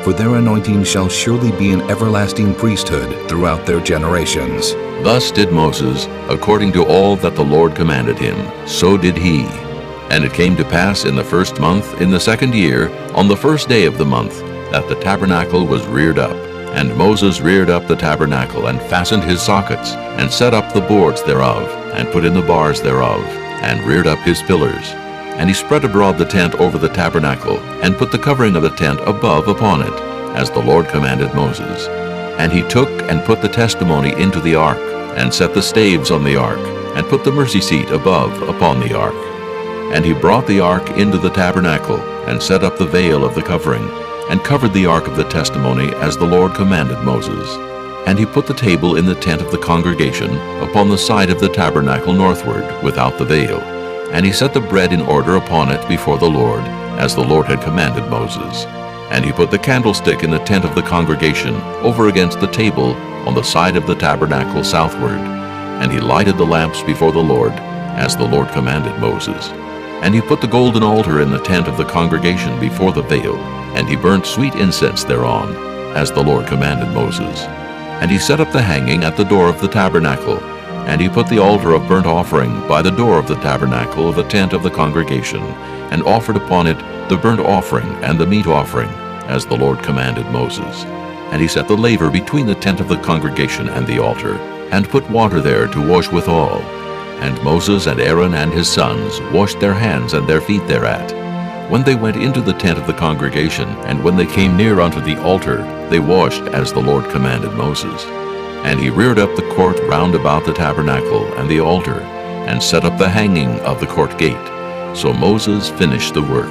For their anointing shall surely be an everlasting priesthood throughout their generations. Thus did Moses, according to all that the Lord commanded him, so did he. And it came to pass in the first month, in the second year, on the first day of the month, that the tabernacle was reared up. And Moses reared up the tabernacle, and fastened his sockets, and set up the boards thereof, and put in the bars thereof, and reared up his pillars. And he spread abroad the tent over the tabernacle, and put the covering of the tent above upon it, as the Lord commanded Moses. And he took and put the testimony into the ark, and set the staves on the ark, and put the mercy seat above upon the ark. And he brought the ark into the tabernacle, and set up the veil of the covering, and covered the ark of the testimony as the Lord commanded Moses. And he put the table in the tent of the congregation upon the side of the tabernacle northward, without the veil. And he set the bread in order upon it before the Lord, as the Lord had commanded Moses. And he put the candlestick in the tent of the congregation, over against the table, on the side of the tabernacle southward. And he lighted the lamps before the Lord, as the Lord commanded Moses. And he put the golden altar in the tent of the congregation before the veil, and he burnt sweet incense thereon, as the Lord commanded Moses. And he set up the hanging at the door of the tabernacle, and he put the altar of burnt offering by the door of the tabernacle of the tent of the congregation, and offered upon it the burnt offering and the meat offering, as the Lord commanded Moses. And he set the laver between the tent of the congregation and the altar, and put water there to wash withal. And Moses and Aaron and his sons washed their hands and their feet thereat. When they went into the tent of the congregation, and when they came near unto the altar, they washed as the Lord commanded Moses. And he reared up the court round about the tabernacle and the altar, and set up the hanging of the court gate. So Moses finished the work.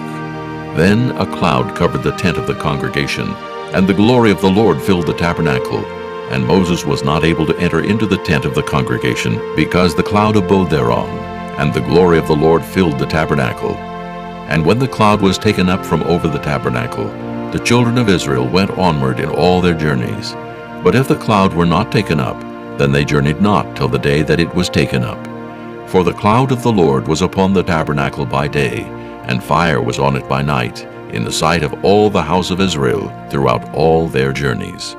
Then a cloud covered the tent of the congregation, and the glory of the Lord filled the tabernacle. And Moses was not able to enter into the tent of the congregation, because the cloud abode thereon, and the glory of the Lord filled the tabernacle. And when the cloud was taken up from over the tabernacle, the children of Israel went onward in all their journeys. But if the cloud were not taken up, then they journeyed not till the day that it was taken up. For the cloud of the Lord was upon the tabernacle by day, and fire was on it by night, in the sight of all the house of Israel throughout all their journeys.